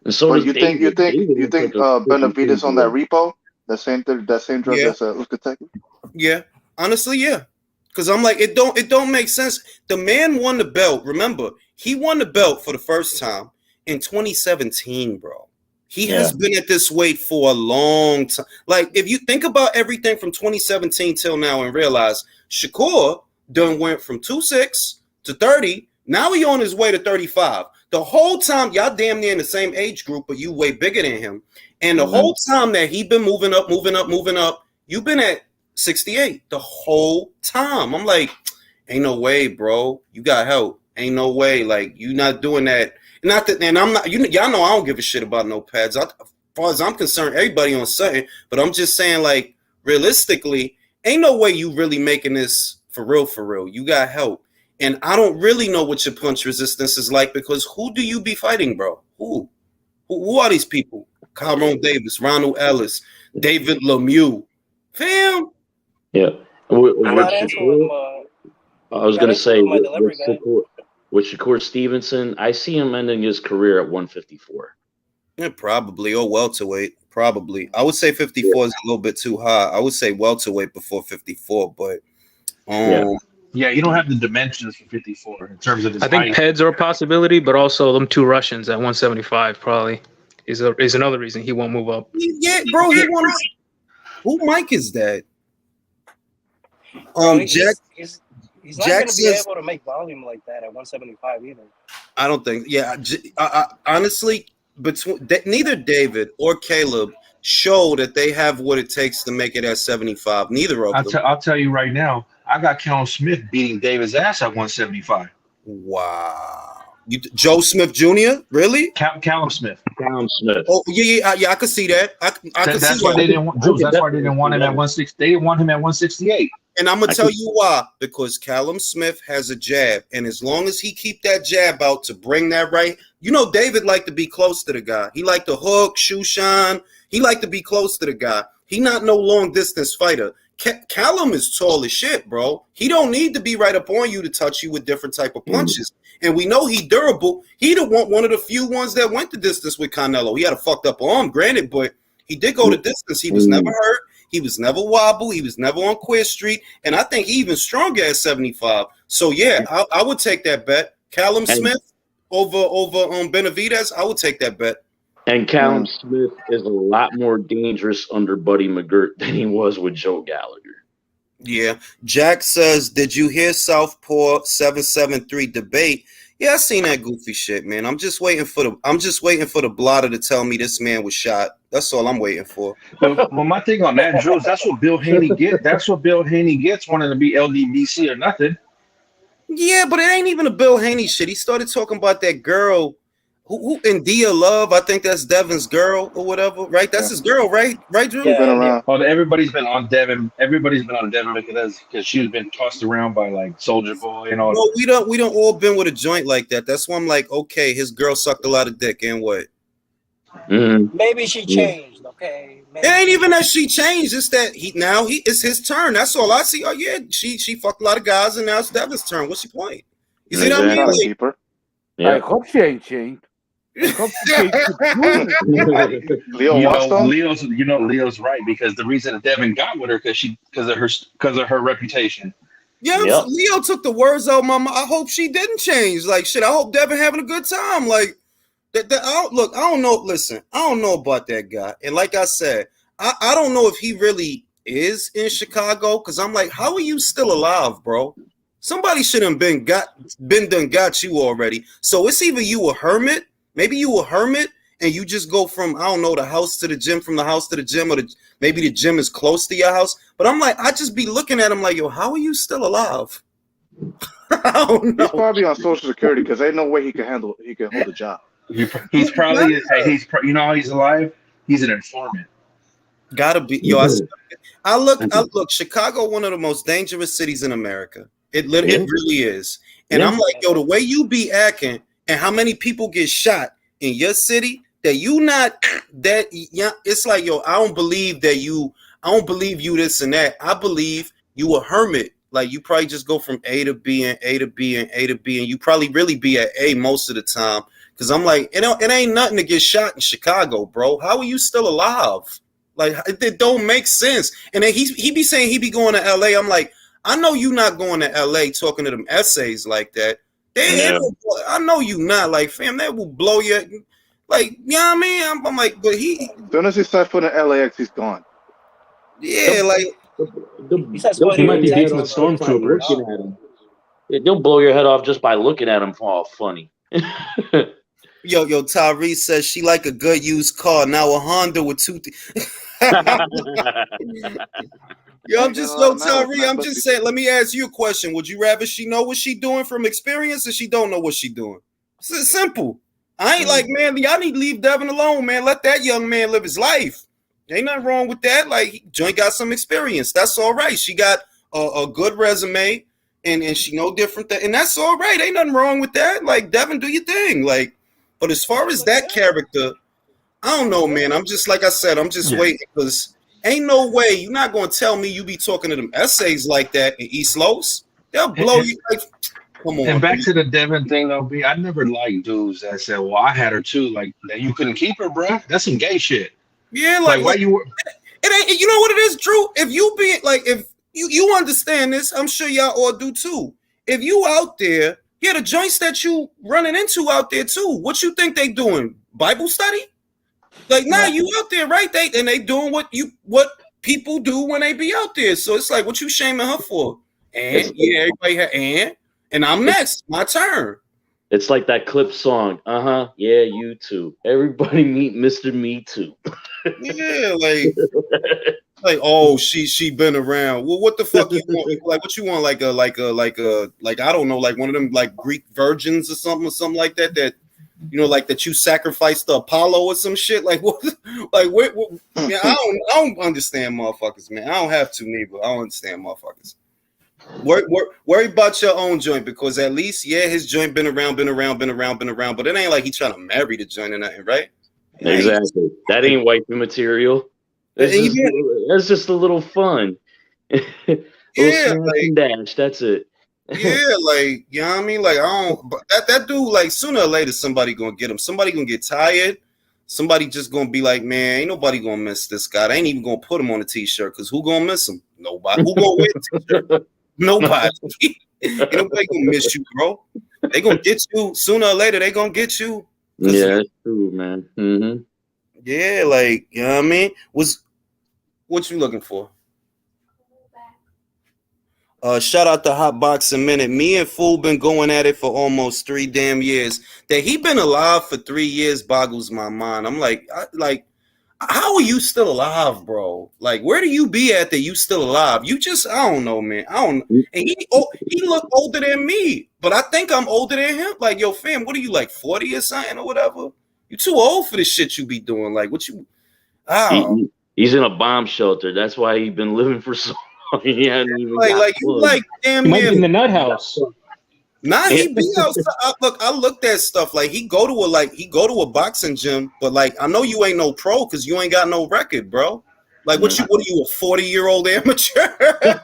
so you think Benavidez on that repo? That same drug that's Uzcatecan? Yeah. Honestly, yeah. Because I'm like, it don't make sense. The man won the belt. Remember, he won the belt for the first time in 2017, bro. He has been at this weight for a long time. Like, if you think about everything from 2017 till now and realize Shakur done went from 26 to 30. Now he on his way to 35. The whole time, y'all damn near in the same age group, but you way bigger than him. And the whole time that he been moving up, you've been at 68 the whole time. I'm like, ain't no way, bro. You got help. Ain't no way. Like, you not doing that. Not that, and I'm not. Y'all know I don't give a shit about no pads. As far as I'm concerned, everybody on something. But I'm just saying, like, realistically, ain't no way you really making this for real. You got help, and I don't really know what your punch resistance is like, because who do you be fighting, bro? Who are these people? Tyrone Davis, Ronald Ellis, David Lemieux, fam. Yeah. I was going to say, with Shakur Stevenson, I see him ending his career at 154. Yeah, probably, or welterweight. Probably. I would say 54 is a little bit too high. I would say welterweight before 54, but yeah, you don't have the dimensions for 54 in terms of his height. I think heads are a possibility, but also them two Russians at 175 probably is another reason he won't move up. Yeah, bro, he wants. Who Mike is that? He's not going to be able to make volume like that at 175 either. I don't think. Yeah, honestly, neither David or Caleb show that they have what it takes to make it at 75. Neither of them. I'll tell you right now, I got Callum Smith beating David's ass at 175. Wow. Joe Smith Jr. Really? Callum Smith. Oh yeah. I could see that. That's why they didn't want Jules. That's why they didn't want him at 160. They didn't want him at 168. And I'm gonna tell you why. Because Callum Smith has a jab, and as long as he keep that jab out to bring that right, David liked to be close to the guy. He liked to hook, shoe shine. He liked to be close to the guy. He not no long distance fighter. Callum is tall as shit, bro. He don't need to be right up on you to touch you with different type of punches. And we know he durable. He one of the few ones that went the distance with Canelo. He had a fucked up arm, granted, but he did go the distance. He was never hurt. He was never wobble. He was never on Queer Street. And I think he even stronger at 75. So, yeah, I would take that bet. Callum Smith over Benavidez, I would take that bet. And Callum Smith is a lot more dangerous under Buddy McGirt than he was with Joe Gallagher. Yeah. Jack says, did you hear Southpaw 773 debate? Yeah, I seen that goofy shit, man. I'm just waiting for the blotter to tell me this man was shot. That's all I'm waiting for. Well, my thing on that, Jules, that's what Bill Haney gets. That's what Bill Haney gets, wanting to be LDBC or nothing. Yeah, but it ain't even a Bill Haney shit. He started talking about that girl who in Dia Love. I think that's Devin's girl or whatever, right? That's his girl, right? Right, Drew? Been around. Oh, everybody's been on Devin. Everybody's been on Devin because she's been tossed around by like Soldier Boy and all. No, we don't all been with a joint like that. That's why I'm like, okay, his girl sucked a lot of dick, and what? Maybe she changed. Okay. Maybe. It ain't even that she changed. It's that it's his turn. That's all I see. Oh yeah, she fucked a lot of guys, and now it's Devin's turn. What's your point? You see what I mean? Like, I hope she ain't changed. Leo's right, because the reason that Devin got with her because of her reputation. Yeah, Leo took the words out of my mouth. I hope she didn't change. Like shit, I hope Devin having a good time. Like I don't know. Listen, I don't know about that guy. And like I said, I don't know if he really is in Chicago, because I'm like, how are you still alive, bro? Somebody should have been got you already. So it's either you a hermit. Maybe you a hermit and you just go from, I don't know, the house to the gym, from the house to the gym, or maybe the gym is close to your house. But I'm like, I just be looking at him like, yo, how are you still alive? I don't know. He's probably on Social Security because ain't no way he can hold a job. He's probably, you know how he's alive? He's an informant. Gotta be. Yo, I look, Chicago, one of the most dangerous cities in America. It really is. And I'm like, yo, the way you be acting, and how many people get shot in your city that you not that, yeah, it's like, yo, I don't believe you this and that. I believe you a hermit. Like you probably just go from A to B and A to B and A to B, and you probably really be at A most of the time. Cause I'm like, it ain't nothing to get shot in Chicago, bro. How are you still alive? Like it don't make sense. And then he be saying he be going to LA. I'm like, I know you not going to LA talking to them essays like that. I know you not, like, fam, that will blow your, like, you know what I mean? I'm like, but as soon as he starts putting LAX, he's gone. Yeah, like he might be beefing with stormtroopers. They'll blow your head off just by looking at him for all funny. Yo, Tyrese says she like a good used car. Now a Honda with two. Yo, I'm just saying, let me ask you a question. Would you rather she know what she doing from experience, or she don't know what she doing? It's simple. I ain't like, man, y'all need to leave Devin alone, man. Let that young man live his life. Ain't nothing wrong with that. Like, Joint got some experience. That's all right. She got a good resume, and she know different things, and that's all right. Ain't nothing wrong with that. Like, Devin, do your thing. Like, but as far as that character, I don't know, man. I'm just, like I said, I'm just waiting, because ain't no way you're not going to tell me you be talking to them essays like that in East Los. They'll blow you. Like, come on. And back to the Devin thing, though, B, I never liked dudes that said, well, I had her too. Like, that you couldn't keep her, bro. That's some gay shit. Yeah, like why you were. It ain't, you know what it is, Drew? If you be like, if you understand this, I'm sure y'all all do too. If you out there, the joints that you running into out there too, what you think they doing? Bible study? Like, nah, you out there, right? They doing what people do when they be out there. So it's like, what you shaming her for? And everybody and I'm next, my turn. It's like that clip song. Yeah, you too. Everybody meet Mr. Me Too. Yeah, like oh, she been around. Well, what the fuck you want? Like, what you want? Like I don't know, like one of them like Greek virgins or something like that. That, you know, like that you sacrificed to Apollo or some shit. Like what? Like what? Yeah, I don't understand motherfuckers, man. I don't have to neither. I don't understand motherfuckers. Worry about your own joint, because at least his joint been around, but it ain't like he trying to marry the joint or nothing, right? Exactly. That ain't wifey material. That's just a little fun. Dash. That's it. Yeah, like, you know what I mean? Like, I don't. But that dude, like, sooner or later, somebody gonna get him. Somebody gonna get tired. Somebody just gonna be like, man, ain't nobody gonna miss this guy. They ain't even gonna put him on a t-shirt, because who gonna miss him? Nobody. Who gonna wear a t-shirt? Nobody. Ain't nobody gonna miss you, bro. They gonna get you sooner or later. They gonna get you. Yeah, that's true, man. Mm-hmm. Yeah, like, you know what I mean? What you looking for? Shout out to Hot Boxing Minute. Me and Fool been going at it for almost 3 damn years. That he been alive for 3 years boggles my mind. I'm like, how are you still alive, bro? Like, where do you be at that you still alive? You just, I don't know, man. I don't. And he look older than me, but I think I'm older than him. Like, yo, fam, what are you, like 40 or something or whatever? You too old for this shit you be doing. Like, what you? He's in a bomb shelter. That's why he's been living for so long. He hadn't even damn he might be in the nut house. Nah, he be outside. Look, I looked at stuff like he go to a boxing gym, but like I know you ain't no pro because you ain't got no record, bro. Like what are you, a 40-year-old amateur?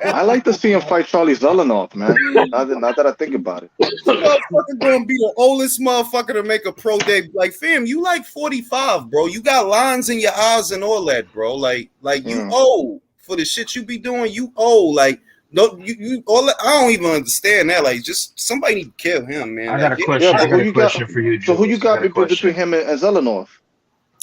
I like to see him fight Charlie Zelenoff, man. Not that I think about it. Motherfucker gonna be the oldest motherfucker to make a pro debut. Like, fam, you like 45, bro. You got lines in your eyes and all that, bro. Like you old for the shit you be doing. You old, like. No, you all. I don't even understand that. Like, just somebody need to kill him, man. I got a question. I got a question for you, Jules. So who you got between him and Zelenoff?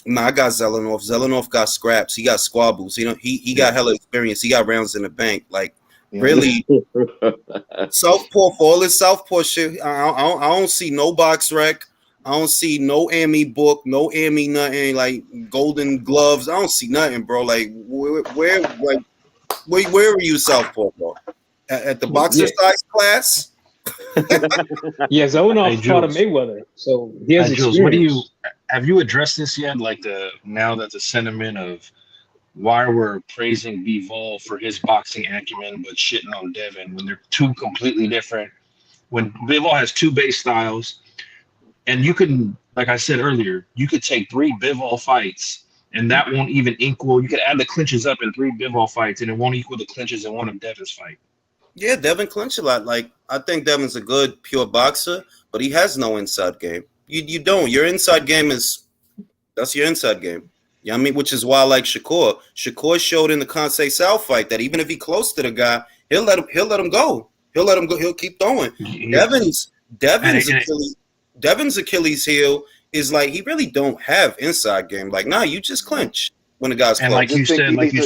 Nah, I got Zelenoff. Zelenoff got scraps. He got squabbles. He got hella experience. He got rounds in the bank. Like, really, southpaw for all this southpaw shit. I don't see no box rec. I don't see no AMI book, no AMI nothing. Like golden gloves. I don't see nothing, bro. Like where were you, southpaw, bro? At the boxer size class? Yeah, Zelenoff fought a Mayweather, so he has experience. Jules, have you addressed this yet? Like now that the sentiment of why we're praising Bivol for his boxing acumen, but shitting on Devin when they're two completely different. When Bivol has 2 base styles, and you can, like I said earlier, you could take 3 Bivol fights, and that won't even equal. You could add the clinches up in 3 Bivol fights, and it won't equal the clinches in one of Devin's fight. Yeah, Devin clinch a lot. Like, I think Devin's a good pure boxer, but he has no inside game. You don't. Your inside game that's your inside game. You know what I mean? Which is why I like Shakur. Shakur showed in the Kansai South fight that even if he close to the guy, he'll let him go. He'll let him go. He'll keep throwing. Yeah. Devin's Achilles heel is like he really don't have inside game. Like, nah, you just clinch when the guy's and close. Like you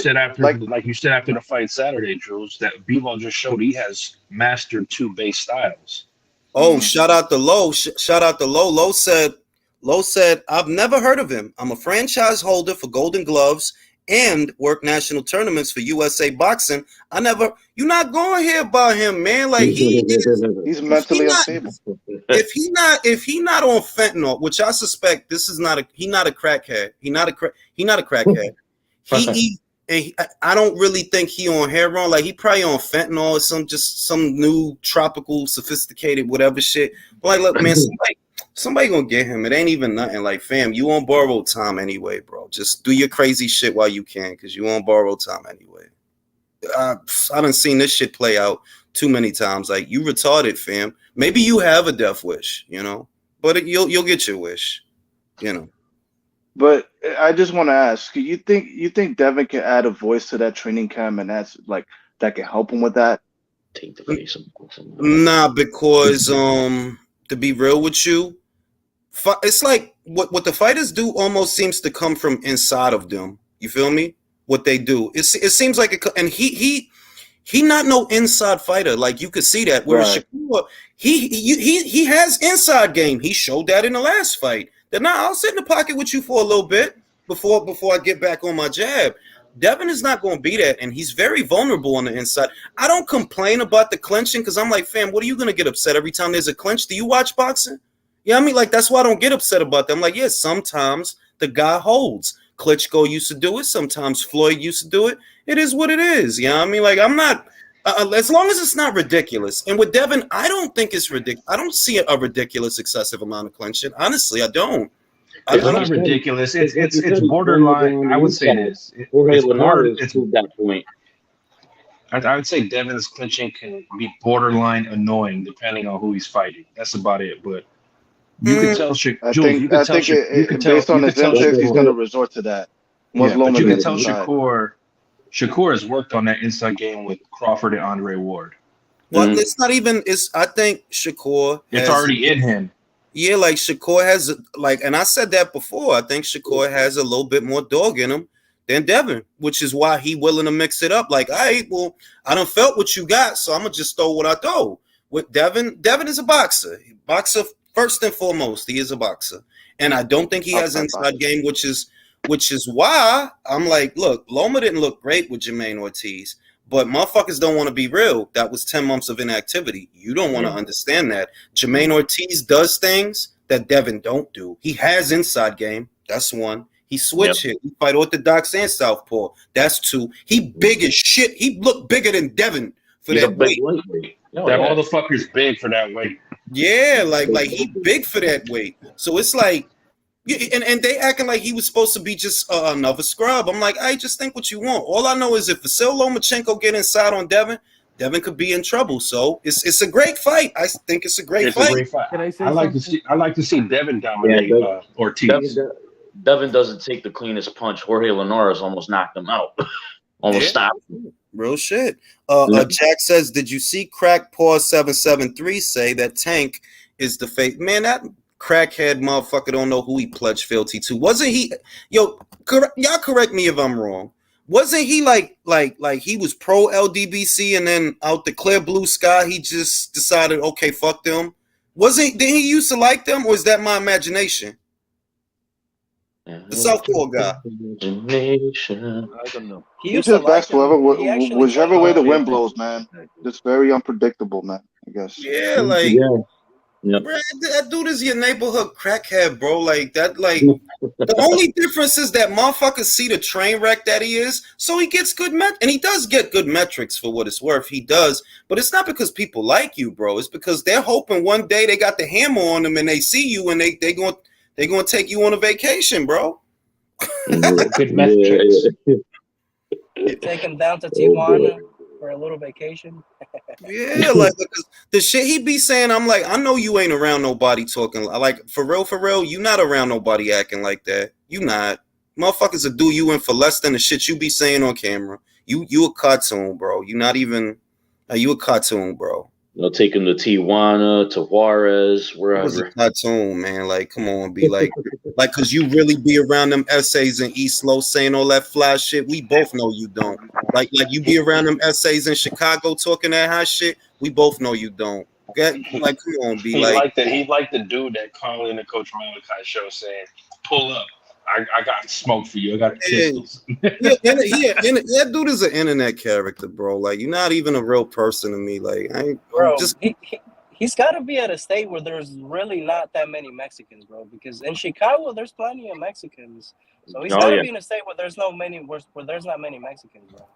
said after the fight Saturday, Jules, that Bivol just showed he has mastered 2 base styles. Oh, shout out to Lowe. Shout out to Lowe. Lowe said, I've never heard of him. I'm a franchise holder for Golden Gloves and work national tournaments for USA Boxing. You're not going to hear about him, man. Like he's mentally unstable. If he not on fentanyl, which I suspect he's not a crackhead. He not a crackhead. I don't really think he on heroin. Like he probably on fentanyl or some new tropical sophisticated whatever shit. But like, look, man, somebody gonna get him. It ain't even nothing. Like, fam, you on borrowed time anyway, bro. Just do your crazy shit while you can, because you on borrowed time anyway. I done seen this shit play out too many times. Like, you retarded, fam. Maybe you have a death wish, but you'll get your wish, But I just want to ask, you think Devin can add a voice to that training camp, and that can help him with that? Take the face of Nah, because to be real with you, it's like what the fighters do almost seems to come from inside of them. You feel me? What they do, it seems like and he not no inside fighter. Like you could see that. Whereas Shakur, he has inside game. He showed that in the last fight. That now I'll sit in the pocket with you for a little bit before I get back on my jab. Devin is not going to be that, and he's very vulnerable on the inside. I don't complain about the clinching because I'm like, fam, what are you going to get upset every time there's a clinch? Do you watch boxing? Yeah, I mean, like, that's why I don't get upset about that. I'm like, yeah, sometimes the guy holds. Klitschko used to do it. Sometimes Floyd used to do it. It is what it is. You know what I mean? Like, I'm not as long as it's not ridiculous. And with Devin, I don't think it's ridiculous. I don't see a ridiculous excessive amount of clinching. Honestly, I don't. It's not ridiculous. It's borderline. I would say it is. It's to that point. I would say Devin's clinching can be borderline annoying depending on who he's fighting. That's about it. But you can tell, Jules. Based on his instincts, he's going to resort to that. Yeah, but you can tell Shakur has worked on that inside game with Crawford and Andre Ward. Well, it's not even. I think Shakur. It's already in him. Yeah, like Shakur has and I said that before. I think Shakur has a little bit more dog in him than Devin, which is why he willing to mix it up. Like, all right, well, I done felt what you got, so I'm gonna just throw what I throw. With Devin is a boxer. Boxer first and foremost, he is a boxer. And I don't think he has inside game, which is why I'm like, look, Loma didn't look great with Jermaine Ortiz. But motherfuckers don't want to be real. That was 10 months of inactivity. You don't want to understand that. Jermaine Ortiz does things that Devin don't do. He has inside game. That's one. He switch it. He fight orthodox and southpaw. That's two. He big as shit. He looked bigger than Devin for that weight. That motherfucker's big for that weight. Yeah, like he big for that weight. So it's like, and they acting like he was supposed to be just another scrub. I'm like, I just think what you want. All I know is if Vasil Lomachenko get inside on Devin could be in trouble. So it's a great fight. I think it's a great fight. A great fight. Can I say I like to see Devin dominate Ortiz. Devin doesn't take the cleanest punch. Jorge Linares almost knocked him out. Stopped him. Real shit. Jack says, did you see Crack Paw 773 say that Tank is the fake? Man, that crackhead motherfucker don't know who he pledged fealty to. Wasn't he? Yo, y'all correct me if I'm wrong. Wasn't he like he was pro LDBC and then out the clear blue sky he just decided, okay, fuck them? Didn't he used to like them, or is that my imagination? The Southpaw guy. I don't know. He's just best whichever way the wind blows, man. It's very unpredictable, man. I guess. Yeah, like. Yep. Bro, that dude is your neighborhood crackhead, bro. Like that, the only difference is that motherfuckers see the train wreck that he is, so he gets good and he does get good metrics for what it's worth. He does, but it's not because people like you, bro. It's because they're hoping one day they got the hammer on them and they see you and they gonna take you on a vacation, bro. Good metrics. Take him down to Tijuana for a little vacation. Yeah, like the shit he be saying, I'm like, I know you ain't around nobody talking like for real, you not around nobody acting like that. You not. Motherfuckers will do you in for less than the shit you be saying on camera. You a cartoon, bro. You not even you a cartoon, bro. They'll take him to Tijuana, to Juarez, wherever. It was a cartoon, man. Like, come on, be like, cause you really be around them essays in East Los saying all that fly shit. We both know you don't. Like you be around them essays in Chicago talking that high shit. We both know you don't. Like, come on, be like. He like the dude that called in the Coach Malachi show saying, "Pull up. I got smoke for you. I got pistols." That dude is an internet character, bro. Like, you're not even a real person to me. Like, he's got to be at a state where there's really not that many Mexicans, bro. Because in Chicago, there's plenty of Mexicans. So he's got to be in a state where there's not many Mexicans, bro.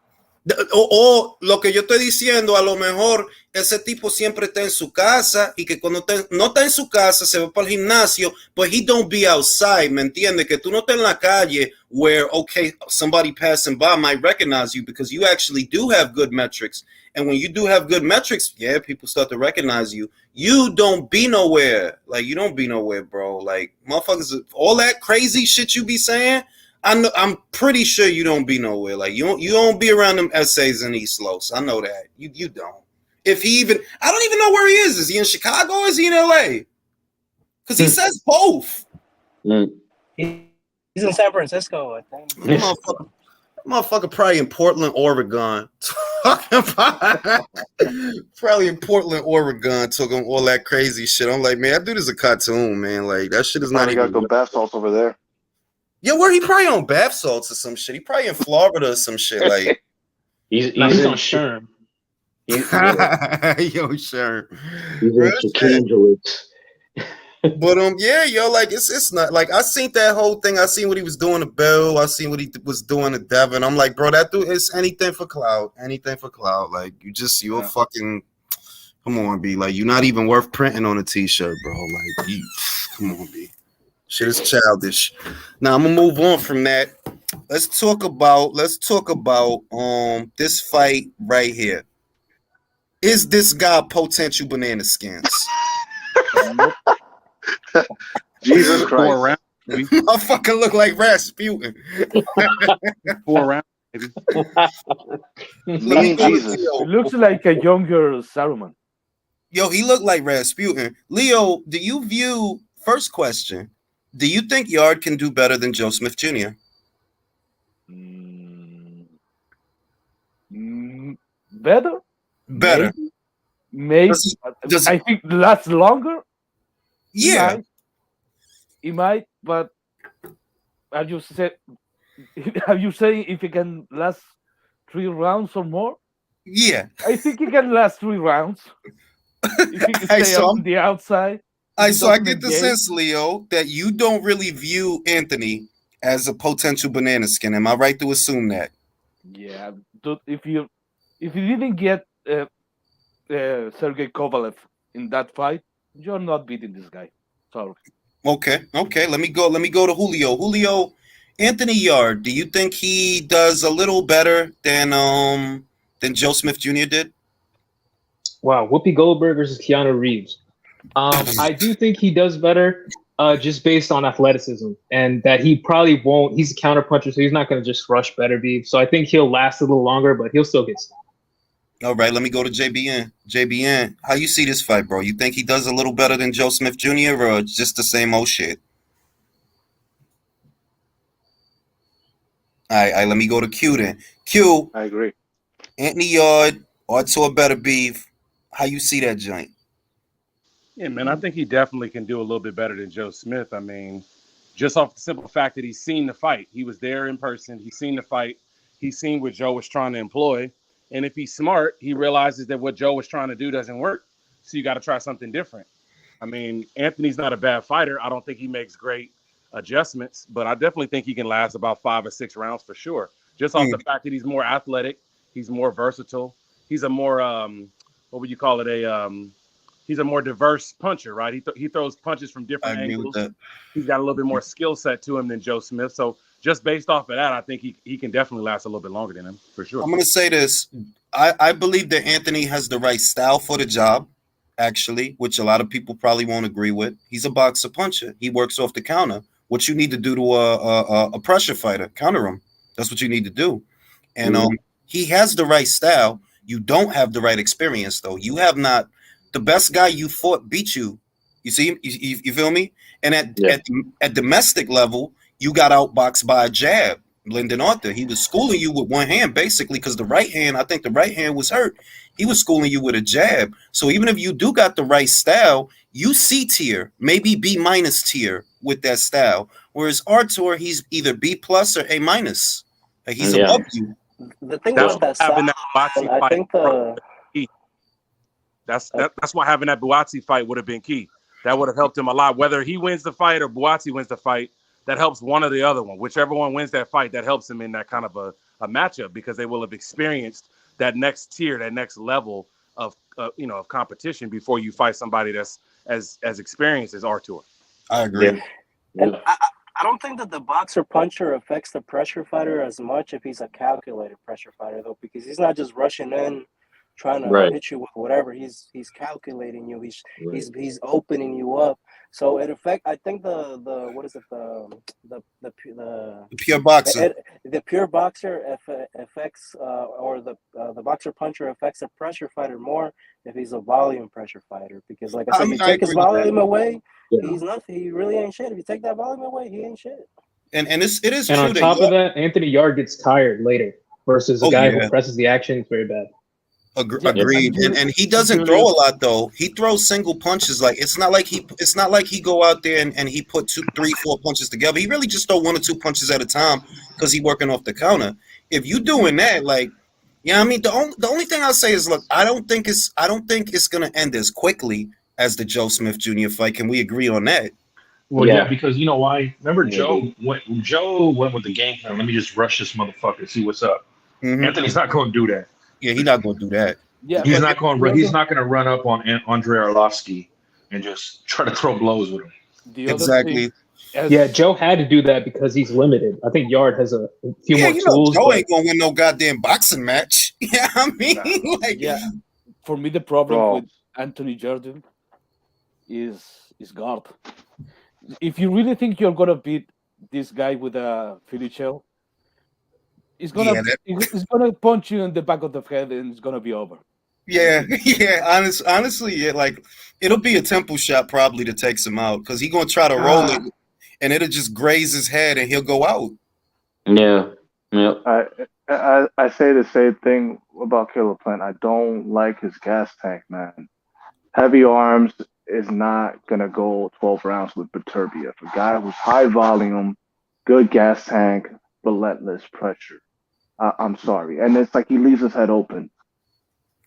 O lo que yo estoy diciendo, a lo mejor ese tipo siempre está en su casa y que cuando no está en su casa se va para el gimnasio, but he don't be outside, ¿me entiendes? Que tú no estás en la calle where, okay, somebody passing by might recognize you because you actually do have good metrics. And when you do have good metrics, yeah, people start to recognize you. You don't be nowhere. Like, you don't be nowhere, bro. Like, motherfuckers, all that crazy shit you be saying, I'm pretty sure you don't be nowhere. Like, you don't be around them essays in East Los. I know that. You don't. If he even, I don't even know where he is. Is he in Chicago or is he in LA? Because he says both. He's in San Francisco, I think. Motherfucker probably in Portland, Oregon. Probably in Portland, Oregon, talking all that crazy shit. I'm like, man, that dude is a cartoon, man. Like, that shit is not even. Got good bath salts over there. Yeah, where he probably on bath salts or some shit. He probably in Florida or some shit. Like, he's on Sherm. Yo, Sherm. He's in Chicangelis. But yeah, yo, like it's not like I seen that whole thing. I seen what he was doing to Bill. I seen what he was doing to Devin. I'm like, bro, that dude is anything for clout. Anything for clout. Like, you're fucking. Come on, B. Like, you're not even worth printing on a t-shirt, bro. Like, come on, B. Shit is childish. Now I'm gonna move on from that. Let's talk about this fight right here. Is this guy potential banana skins? Jesus Christ. 4 rounds. I fucking look like Rasputin. 4 rounds, baby. Jesus. It looks like a younger Saruman. Yo, he looked like Rasputin. Leo, do you view first question: do you think Yarde can do better than Joe Smith Jr.? Better? Better. Maybe. I think lasts longer. Yeah. He might, but are you saying if he can last 3 rounds or more? Yeah. I think he can last 3 rounds. If he can stay on the outside. So I get the sense, Leo, that you don't really view Anthony as a potential banana skin. Am I right to assume that? Yeah. If you didn't get Sergey Kovalev in that fight, you're not beating this guy. Sorry. Okay. Let me go to Julio. Julio, Anthony Yarde, do you think he does a little better than Joe Smith Jr. did? Wow, Whoopi Goldberg versus Keanu Reeves. I do think he does better, just based on athleticism, and that he probably won't. He's a counterpuncher, so he's not going to just rush Beterbiev. So I think he'll last a little longer, but he'll still get stopped. All right, let me go to JBN. JBN, how you see this fight, bro? You think he does a little better than Joe Smith Jr. or just the same old shit? All right, let me go to Q then. Q. I agree. Anthony Yarde, Artur Beterbiev. How you see that joint? Yeah, man, I think he definitely can do a little bit better than Joe Smith. I mean, just off the simple fact that he's seen the fight. He was there in person. He's seen the fight. He's seen what Joe was trying to employ. And if he's smart, he realizes that what Joe was trying to do doesn't work. So you got to try something different. I mean, Anthony's not a bad fighter. I don't think he makes great adjustments, but I definitely think he can last about 5 or 6 rounds for sure. Just off the fact that he's more athletic. He's more versatile. He's a more, what would you call it? He's a more diverse puncher, right? He throws punches from different angles. He's got a little bit more skill set to him than Joe Smith. So just based off of that, I think he can definitely last a little bit longer than him, for sure. I'm going to say this. I believe that Anthony has the right style for the job, actually, which a lot of people probably won't agree with. He's a boxer puncher. He works off the counter. What you need to do to a pressure fighter, counter him. That's what you need to do. And he has the right style. You don't have the right experience, though. You have not. The best guy you fought beat you. You see, you feel me? And at domestic level, you got outboxed by a jab. Lyndon Arthur, he was schooling you with one hand, basically, because the right hand, I think the right hand was hurt. He was schooling you with a jab. So even if you do got the right style, you C tier, maybe B minus tier with that style. Whereas Artur, he's either B plus or A minus. Like he's above you. The thing about that style, I think that's why having that Buatsi fight would have been key. That would have helped him a lot. Whether he wins the fight or Buatsi wins the fight, that helps one or the other one. Whichever one wins that fight, that helps him in that kind of a matchup, because they will have experienced that next tier, that next level of of competition before you fight somebody that's as experienced as Artur. I agree. Yeah. And I don't think that the boxer puncher affects the pressure fighter as much if he's a calculated pressure fighter, though, because he's not just rushing in trying to hit you with whatever. He's calculating you. He's opening you up. So it affects. I think the pure boxer. The pure boxer affects or the boxer puncher affects a pressure fighter more if he's a volume pressure fighter, because like I said, if you take his volume away, he's nothing. He really ain't shit. If you take that volume away, he ain't shit. And it is and true. And on top of that, Anthony Yarde gets tired later versus a guy who presses the action. It's very bad. Agreed. And he doesn't throw a lot though. He throws single punches. Like it's not like he go out there and he put 2, 3, 4 punches together. He really just throw 1 or 2 punches at a time because he working off the counter. If you doing that, like, I mean, the only thing I'll say is, look, I don't think it's gonna end as quickly as the Joe Smith Jr. fight. Can we agree on that? Well, yeah, because you know why? Remember, Joe went with the game plan. Let me just rush this motherfucker, see what's up. Anthony's not going to do that. Yeah, he's not going to do that. Yeah, he's not going to run up on Andrei Arlovsky and just try to throw blows with him. Exactly. Joe had to do that because he's limited. I think Yarde has a few more tools. Joe ain't going to win no goddamn boxing match. Yeah, I mean, For me, the problem with Anthony Yarde is guard. If you really think you're gonna beat this guy with a Philly shell, he's gonna punch you in the back of the head and it's gonna be over. Yeah. Honestly, yeah. Like it'll be a temple shot probably that takes him out because he's gonna try to roll it, and it'll just graze his head, and he'll go out. Yeah. I say the same thing about Caleb Plant. I don't like his gas tank, man. Heavy arms is not gonna go 12 rounds with Beterbiev, a guy who's high volume, good gas tank, relentless pressure. I'm sorry, and it's like he leaves his head open.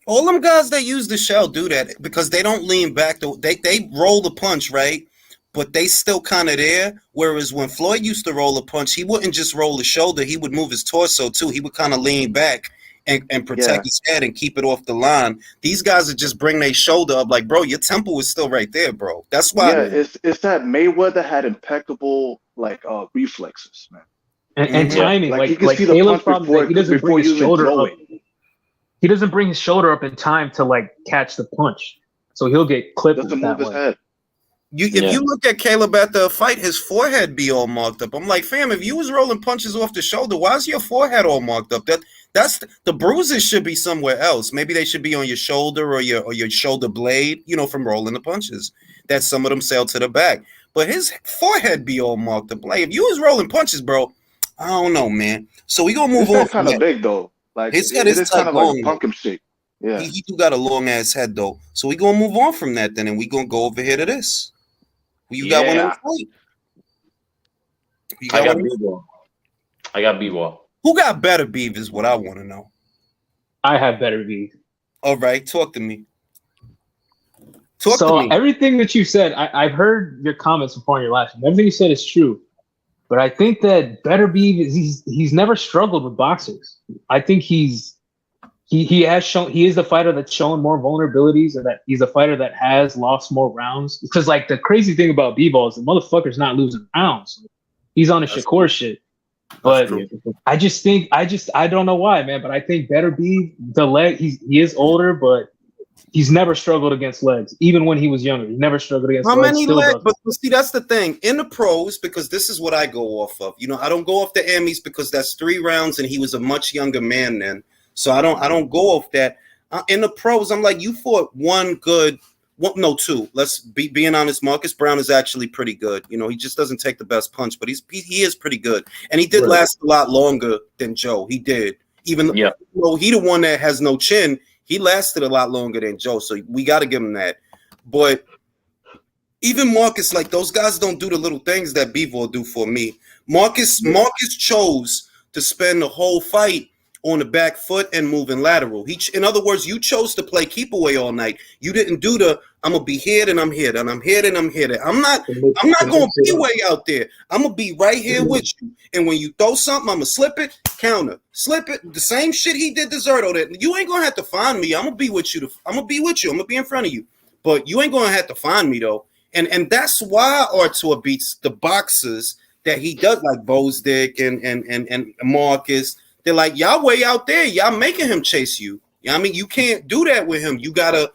All them guys that use the shell do that because they don't lean back. They roll the punch, right? But they still kind of there. Whereas when Floyd used to roll a punch, he wouldn't just roll the shoulder. He would move his torso too. He would kind of lean back and protect his head and keep it off the line. These guys would just bring their shoulder up like, bro, your temple is still right there, bro. That's why. Yeah, it's that Mayweather had impeccable reflexes, man. And timing. Like you can like see the Caleb's punch problem is that he doesn't bring his shoulder up. it. He doesn't bring his shoulder up in time to like catch the punch. So he'll get clipped. Doesn't move his head. If you look at Caleb at the fight, his forehead be all marked up. I'm like, fam, if you was rolling punches off the shoulder, why is your forehead all marked up? That's the bruises should be somewhere else. Maybe they should be on your shoulder or your shoulder blade, from rolling the punches. That some of them sail to the back. But his forehead be all marked up. Like if you was rolling punches, bro, I don't know, man. So we gonna move on. Kind of big though. Like his head is kind of like pumpkin shape. Yeah, he do got a long ass head though. So we gonna move on from that then, and we gonna go over here to this. You got one in the fight. I got Bivol. I got Bivol. Who got Beterbiev is what I want to know. I have Beterbiev. All right, talk to me. Everything that you said, I've heard your comments before on your last one. Everything you said is true. But I think that Beterbiev he's never struggled with boxers. I think he has shown he is the fighter that's shown more vulnerabilities, and that he's a fighter that has lost more rounds. Because like the crazy thing about Bivol is the motherfucker's not losing rounds. He's on a Shakur shit. But I don't know why, man. But I think Beterbiev, the leg, he is older, but he's never struggled against legs. Even when he was younger, he never struggled against legs. How many legs? But see, that's the thing. In the pros, because this is what I go off of. I don't go off the Emmys because that's 3 rounds, and he was a much younger man then. So I don't go off that. In the pros, I'm like, you fought 2. Let's being honest. Marcus Brown is actually pretty good. He just doesn't take the best punch, but he is pretty good, and he did last a lot longer than Joe. He did, even though he the one that has no chin. He lasted a lot longer than Joe, so we got to give him that. But even Marcus, like those guys don't do the little things that Bivol do for me. Marcus chose to spend the whole fight on the back foot and moving lateral. In other words, you chose to play keep away all night. You didn't do I'm gonna be here and I'm here and I'm here and I'm here. I'm not gonna be way out there. I'm gonna be right here with you. And when you throw something, I'm gonna slip it, counter, slip it. The same shit he did to Zerto. That you ain't gonna have to find me. I'm gonna be with you. I'm gonna be with you. I'm gonna be in front of you. But you ain't gonna have to find me though. And that's why Artur beats the boxers that he does, like Bozdik and Marcus. They're like, y'all way out there. Y'all making him chase you. I mean, you can't do that with him. You gotta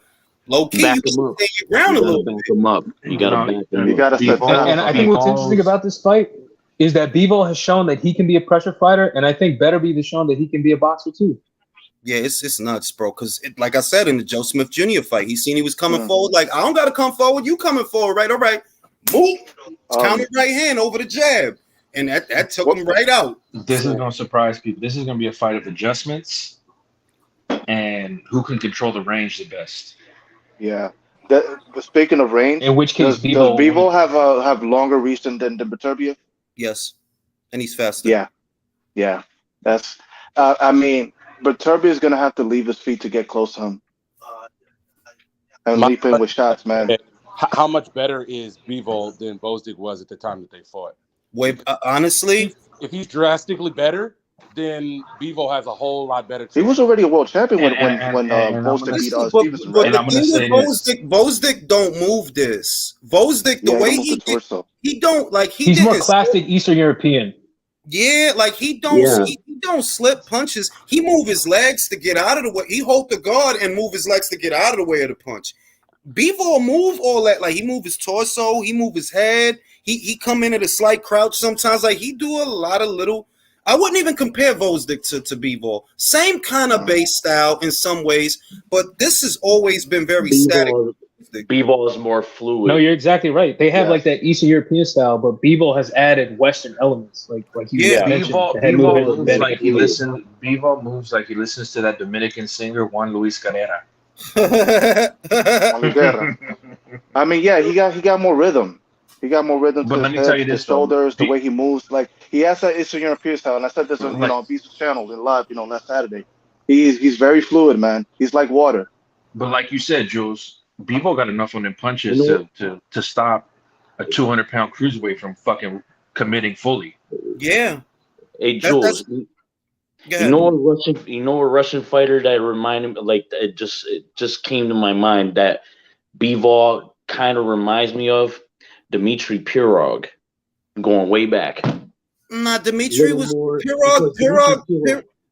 low key. Back you him up. Stay your ground a little back bit. him up. You gotta back him up. You gotta step down. And I think what's interesting about this fight is that Bivol has shown that he can be a pressure fighter, and I think Beterbiev has shown that he can be a boxer too. Yeah, it's nuts, bro. Because like I said in the Joe Smith Jr. fight, he was coming forward. Like, I don't gotta come forward. You coming forward, right? All right, move. Counter right hand over the jab. And that took him right out. This is going to surprise people. This is going to be a fight of adjustments and who can control the range the best. Yeah. Speaking of range, in which case, does Bivol have longer reach than Beterbiev? Yes, and he's faster. Yeah. That's. I mean, Beterbiev is going to have to leave his feet to get close to him and leap in with shots, man. How much better is Bivol than Bozdik was at the time that they fought? Wait, honestly, if he's drastically better, then Bivol has a whole lot better chance. He was already a world champion when Bozdik beat Stevenson. But the thing with Bozdik don't move this. Bozdik, the way he don't like he's more classic Eastern European. Yeah, like he don't slip punches. He move his legs to get out of the way. He hold the guard and move his legs to get out of the way of the punch. Bivol move all that, like he move his torso, he move his head. He come in at a slight crouch sometimes. Like he do a lot of little. I wouldn't even compare Vosdick to Bivol. Same kind of base style in some ways, but this has always been very static. Bivol is more fluid. No, you're exactly right. They have like that Eastern European style, but Bivol has added Western elements, like you mentioned. Bivol moves like he listens. Bivol moves like he listens to that Dominican singer Juan Luis Carrera. I mean, yeah, he got more rhythm. He got more rhythm to his head, his shoulders, the way he moves. Like he has that Eastern European style, and I said this on on Beast's channel in live, last Saturday. He's very fluid, man. He's like water. But like you said, Jules, Bivol got enough on them punches to stop a 200-pound cruiserweight from fucking committing fully. Yeah. Hey Jules, you know a Russian fighter that reminded me, like it just came to my mind that Bivol kind of reminds me of Dmitry Pirog, going way back. Nah, Dmitry was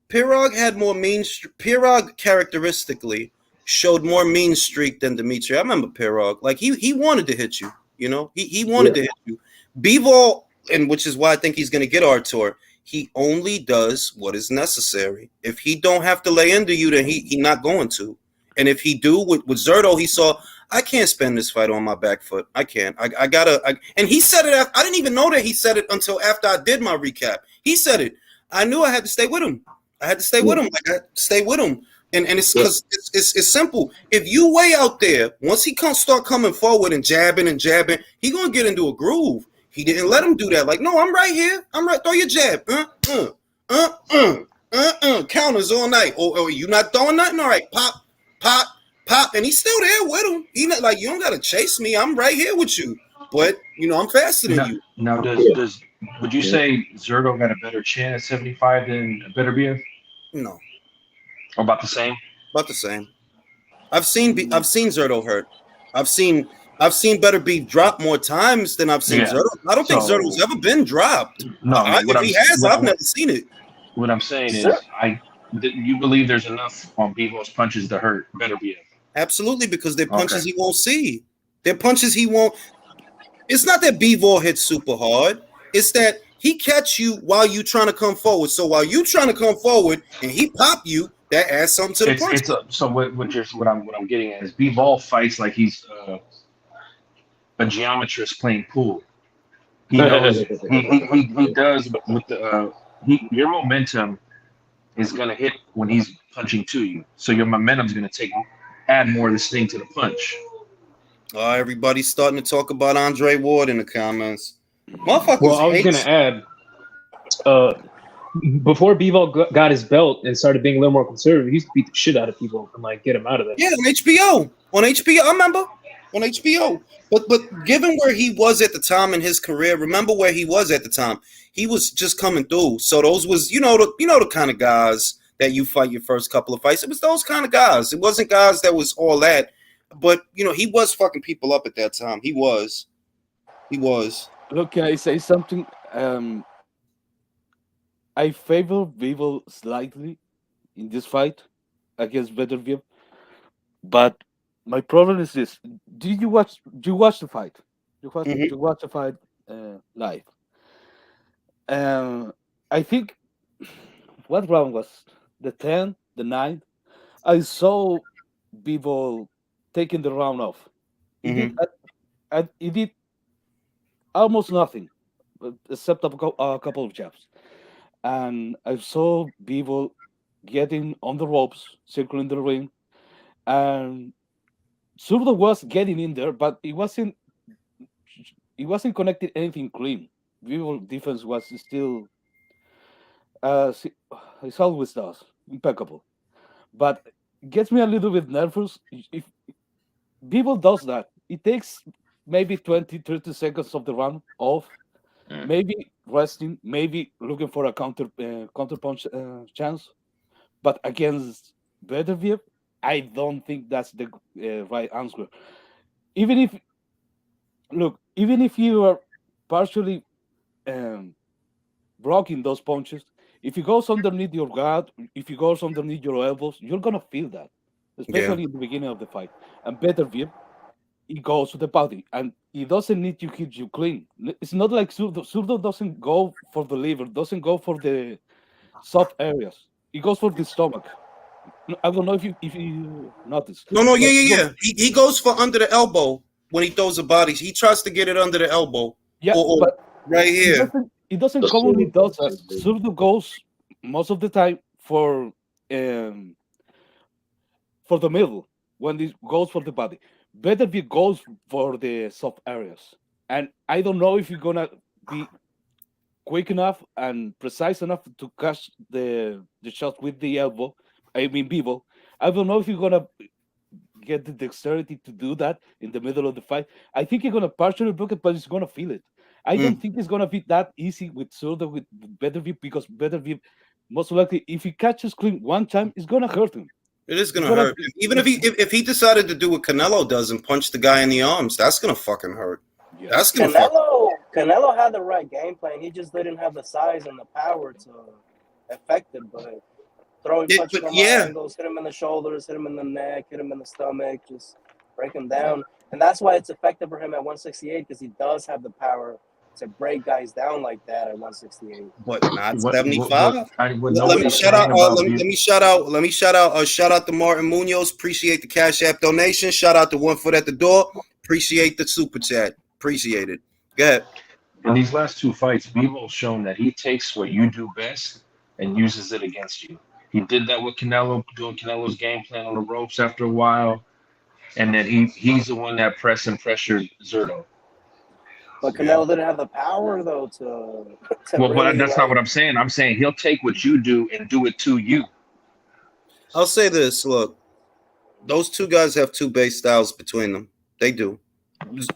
Pirog had more mean. Pirog characteristically showed more mean streak than Dmitry. I remember Pirog. Like he wanted to hit you. He wanted to hit you. Bivol, and which is why I think he's going to get Artur. He only does what is necessary. If he don't have to lay into you, then he not going to. And if he do with Zerto, he saw, I can't spend this fight on my back foot. I can't. I gotta. And he said it. I didn't even know that he said it until after I did my recap. He said it. I knew I had to stay with him. I had to stay with him. Like I had to stay with him. And it's because it's simple. If you way out there, once he start coming forward and jabbing, he gonna get into a groove. He didn't let him do that. Like, no, I'm right here. I'm right. Throw your jab. Counters all night. Or you not throwing nothing? All right. Pop. And he's still there with him. He not like, you don't gotta chase me. I'm right here with you. But I'm faster than you. Now, would you say Zerto got a better chin at 75 than Beterbiev? No. About the same. About the same. I've seen Zerto hurt. I've seen Beterbiev drop more times than I've seen Zerto. I don't think Zerto's ever been dropped. No, if he has, I've never seen it. What I'm saying is, you believe there's enough on Bivol's punches to hurt Beterbiev? Absolutely, because they're punches he won't see. They're punches he won't. It's not that Bivol hits super hard. It's that he catch you while you trying to come forward. So while you trying to come forward and he pop you, that adds something to the punch. So what I'm getting at is Bivol fights like he's a geometrist playing pool. He knows he does with the your momentum is gonna hit when he's punching to you. So your momentum's gonna add more of this thing to the punch. Everybody's starting to talk about Andre Ward in the comments. Motherfuckers. Well, I was gonna add, before Bivol got his belt and started being a little more conservative, he used to beat the shit out of people and like get him out of there. Yeah, on HBO. I remember on HBO. But given where he was at the time in his career, remember where he was at the time. He was just coming through. So those was the kind of guys that you fight your first couple of fights. It was those kind of guys. It wasn't guys that was all that. But he was fucking people up at that time. He was. Look, can I say something? I favor Bivol slightly in this fight against Beterbiev, but my problem is this: do you watch the fight? You watch the fight live. I think what round was the 10th, the 9th? I saw Bivol taking the round off. He did almost nothing except a couple of jabs. And I saw Bivol getting on the ropes, circling the ring, and Zurdo was getting in there, but he wasn't connecting anything clean. Bivol defense was still, it always does, impeccable. But it gets me a little bit nervous. If Bivol does that, it takes maybe 20, 30 seconds of the round off, maybe resting, maybe looking for a counter punch chance. But against Beterbiev, I don't think that's the right answer. Even if you are partially blocking those punches, if he goes underneath your guard, if he goes underneath your elbows, you're gonna feel that, especially in the beginning of the fight. And Beterbiev, he goes to the body, and he doesn't need to hit you clean. It's not like Zurdo. Zurdo doesn't go for the liver, doesn't go for the soft areas. He goes for the stomach. I don't know if you notice. No, yeah. He goes for under the elbow when he throws the bodies. He tries to get it under the elbow. Yeah, or but right here. It doesn't commonly does that. Zurdo goes most of the time for the middle when he goes for the body. Beterbiev goes for the soft areas, and I don't know if you're gonna be quick enough and precise enough to catch the shot with the elbow. I mean, Bivol. I don't know if you're gonna get the dexterity to do that in the middle of the fight. I think you're gonna partially block it, but he's gonna feel it. I don't think it's gonna be that easy with Zurdo with Beterbiev, because Beterbiev most likely, if he catches clean one time, it's gonna hurt him. It is gonna hurt. Even if he decided to do what Canelo does and punch the guy in the arms, that's gonna fucking hurt. Yeah. That's gonna Canelo had the right game plan. He just didn't have the size and the power to affect it. But throwing punches from angles, hit him in the shoulders, hit him in the neck, hit him in the stomach, just break him down. And that's why it's effective for him at 168, because he does have the power to break guys down like that at 168. But not 75. Let me shout out. Shout out to Martin Munoz. Appreciate the Cash App donation. Shout out to One Foot at the Door. Appreciate the super chat. Appreciate it. Go ahead. In these last two fights, Bivol's shown that he takes what you do best and uses it against you. He did that with Canelo, doing Canelo's game plan on the ropes after a while, and then he's the one that pressed and pressured Zurdo. But Canelo didn't have the power, though, to well, really that's not what I'm saying. I'm saying he'll take what you do and do it to you. I'll say this. Look, those two guys have two base styles between them. They do.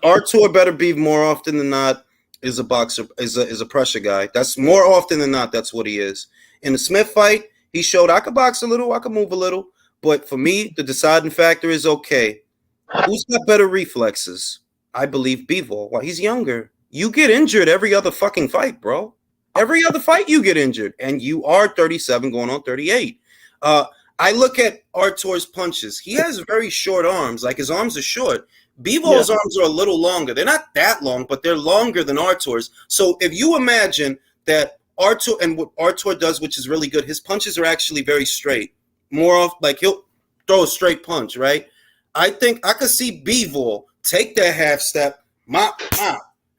Artur Beterbiev more often than not is a boxer, is a pressure guy. That's more often than not, that's what he is. In the Smith fight, he showed I could box a little, I could move a little. But for me, the deciding factor is, okay, who's got better reflexes? I believe Bivol. Well, he's younger. You get injured every other fucking fight, bro. Every other fight you get injured. And you are 37 going on 38. I look at Artur's punches. He has very short arms. Like, his arms are short. Bivol's arms are a little longer. They're not that long, but they're longer than Artur's. So if you imagine that Artur, and what Artur does, which is really good, his punches are actually very straight. More off, like, he'll throw a straight punch, right? I think I could see Bivol take that half step, mop,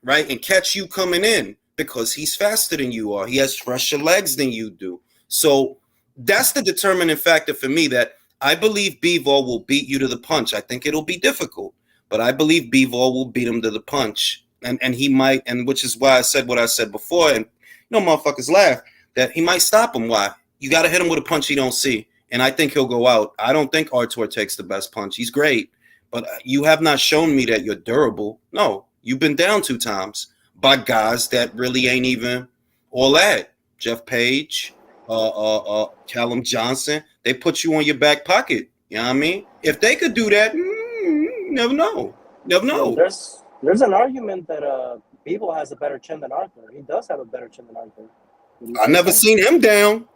right, and catch you coming in because he's faster than you are. He has fresher legs than you do. So that's the determining factor for me, that I believe Bivol will beat you to the punch. I think it'll be difficult, but I believe Bivol will beat him to the punch. And he might, and which is why I said what I said before, and motherfuckers laugh, that he might stop him. Why? You got to hit him with a punch he don't see. And I think he'll go out. I don't think Artur takes the best punch. He's great. But you have not shown me that you're durable. No, you've been down 2 times by guys that really ain't even all that. Jeff Page, Callum Johnson, they put you on your back pocket. You know what I mean? If they could do that, never know. Never know. There's an argument that Bivol has a better chin than Artur. He does have a better chin than Artur. I never seen him down.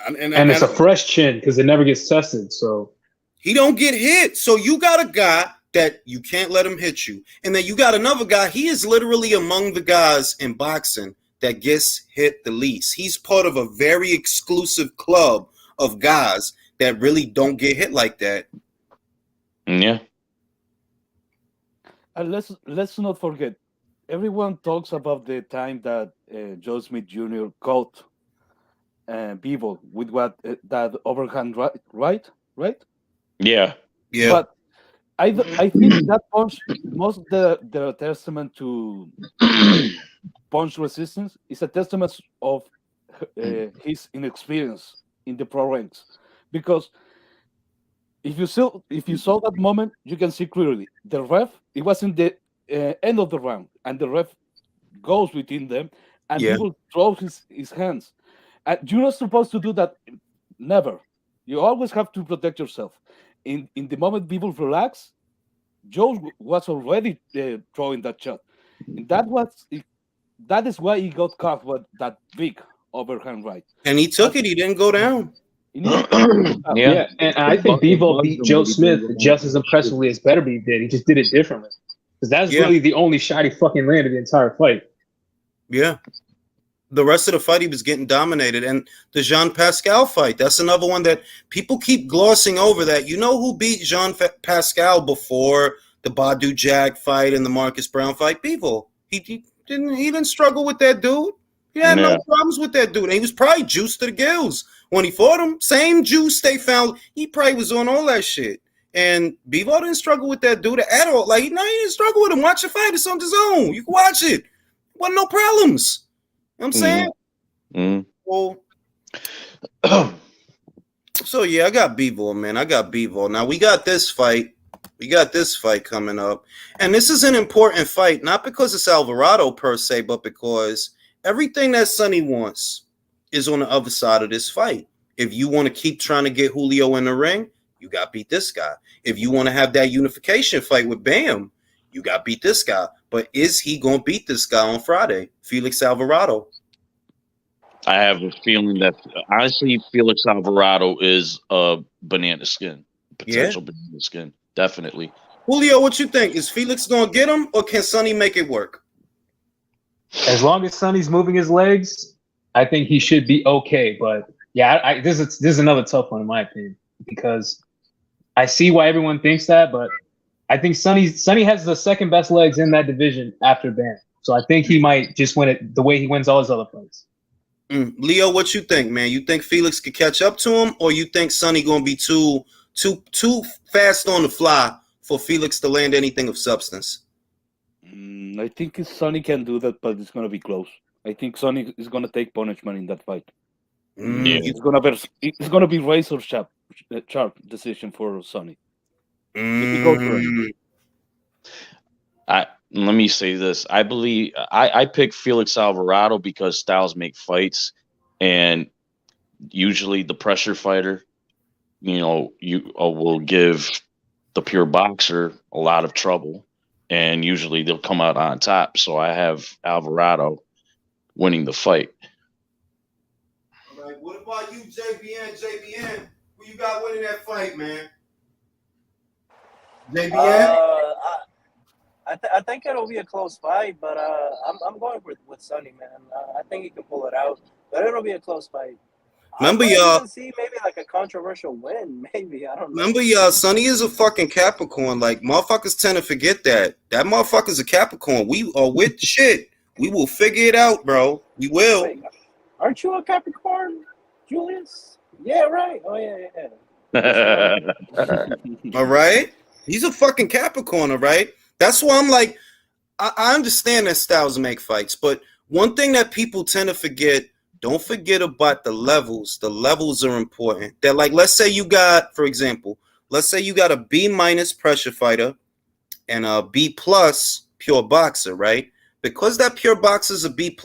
And it's a fresh chin because it never gets tested. So he don't get hit. So you got a guy that you can't let him hit you. And then you got another guy. He is literally among the guys in boxing that gets hit the least. He's part of a very exclusive club of guys that really don't get hit like that. Yeah. And let's not forget, everyone talks about the time that Joe Smith Jr. caught Bivol with what that overhand right? Yeah. But I think that punch, most of the testament to punch resistance is a testament of his inexperience in the pro ranks. Because if you saw that moment, you can see clearly the ref. It was in the end of the round, and the ref goes within them, and Bivol throws his hands. And you're not supposed to do that. Never. You always have to protect yourself. In the moment Bivol relax, Joe was already throwing that shot. And that is why he got caught with that big overhand right. And he took it. He didn't go down. Yeah, and I think Bivol beat Joe Smith just as impressively as Beterbiev did. He just did it differently. Because that's really the only shot he fucking landed the entire fight. Yeah. the rest of the fight, he was getting dominated. And the Jean Pascal fight, that's another one that people keep glossing over. That you know who beat Jean Pascal before the Badu Jag fight and the Marcus Brown fight? Bivol. He didn't struggle with that dude. He had no problems with that dude. And he was probably juiced to the gills when he fought him. Same juice they found. He probably was on all that shit. And Bivol didn't struggle with that dude at all. Like, no, he didn't struggle with him. Watch the fight. It's on his own. You can watch it. Wasn't no problems. You know what I'm saying? Well, so, yeah, I got Bivol, man. I got Bivol. Now, we got this fight. We got this fight coming up. And this is an important fight, not because it's Alvarado per se, but because everything that Sonny wants is on the other side of this fight. If you want to keep trying to get Julio in the ring, you got to beat this guy. If you want to have that unification fight with Bam, you got to beat this guy. But is he going to beat this guy on Friday? Felix Alvarado. I have a feeling that, honestly, Felix Alvarado is a banana skin. Potential banana skin. Definitely. Julio, what you think? Is Felix going to get him, or can Sonny make it work? As long as Sonny's moving his legs, I think he should be okay. But, yeah, this is another tough one, in my opinion, because I see why everyone thinks that, but I think Sonny has the second best legs in that division after Bam. So I think he might just win it the way he wins all his other fights. Leo, what you think, man? You think Felix could catch up to him, or you think Sonny going to be too fast on the fly for Felix to land anything of substance? I think Sonny can do that, but it's going to be close. I think Sonny is going to take punishment in that fight. It's going to be razor sharp decision for Sonny. Let me say this. I believe I picked Felix Alvarado because styles make fights, and usually the pressure fighter, you will give the pure boxer a lot of trouble, and usually they'll come out on top. So I have Alvarado winning the fight. All right. What about you, JBN? Who you got winning that fight, man? JBN? I think it'll be a close fight, but I'm going with Sonny, man. I think he can pull it out, but it'll be a close fight. Remember, y'all. See maybe like a controversial win, maybe. I don't know. Remember, y'all. Sonny is a fucking Capricorn. Like, motherfuckers tend to forget that. That motherfucker's a Capricorn. We are with shit. We will figure it out, bro. We will. Wait, aren't you a Capricorn, Julius? Yeah, right. Oh yeah. All right. He's a fucking Capricorn, all right? That's why I'm like, I understand that styles make fights, but one thing that people tend to forget, don't forget about the levels. The levels are important. That, like, let's say you got, for example, let's say you got a B- pressure fighter and a B+ pure boxer, right? Because that pure boxer is a B+,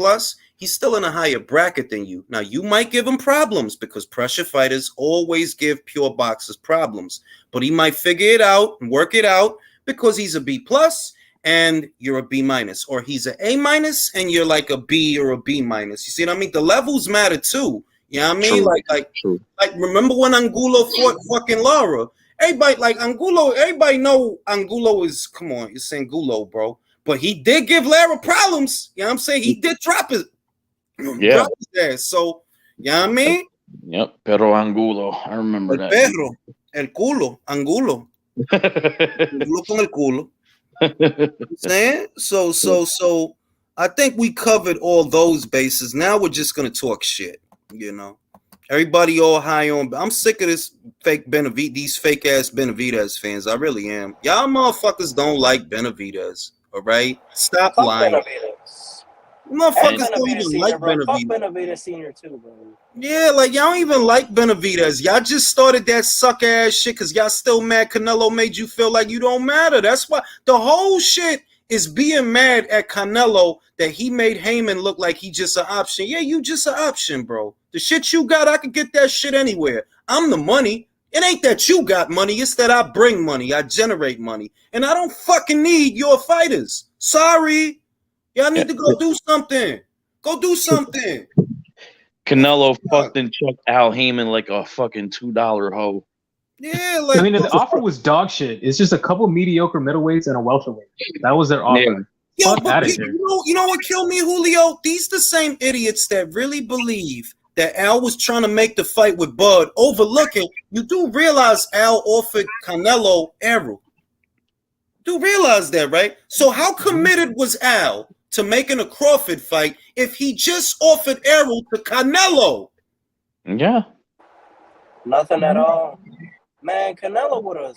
he's still in a higher bracket than you. Now, you might give him problems because pressure fighters always give pure boxers problems, but he might figure it out and work it out because he's a B+ and you're a B-, or he's an A- and you're like a B or a B-. You see what I mean? The levels matter too. You know what I mean? True. Like remember when Angulo fought fucking Lara? Everybody like Angulo, everybody know Angulo is, come on, it's Angulo, bro. But he did give Lara problems. You know what I'm saying? He did drop it. Yeah. There. So, you know what I mean? Yep. Pero Angulo. I remember that. Perro. El culo. Angulo. Angulo con el culo. You know what I'm saying? So I think we covered all those bases. Now we're just gonna talk shit, you know. Everybody all high on. I'm sick of this fake Benavidez, these fake ass Benavidez fans. I really am. Y'all motherfuckers don't like Benavidez. All right, stop lying. Benavidez. Motherfuckers don't even like Benavidez. Fuck Benavidez. Benavidez Senior too, bro. Yeah, like y'all don't even like Benavidez. Y'all just started that suck ass shit because y'all still mad Canelo made you feel like you don't matter. That's why the whole shit is being mad at Canelo that he made Heyman look like he just an option. Yeah, you just an option, bro. The shit you got, I could get that shit anywhere. I'm the money. It ain't that you got money. It's that I bring money. I generate money. And I don't fucking need your fighters. Sorry. Y'all need to go do something. Go do something. Canelo fucking chucked Al Heyman like a fucking $2 hoe. Yeah, like the offer was dog shit. It's just a couple mediocre middleweights and a welterweight. That was their offer. Yeah. Yo, Fuck but outta you here. you know what killed me, Julio? These the same idiots that really believe that Al was trying to make the fight with Bud, overlooking. You do realize Al offered Canelo Errol. Do realize that, right? So how committed was Al to making a Crawford fight if he just offered Errol to Canelo? Yeah. Nothing at all. Man, Canelo would have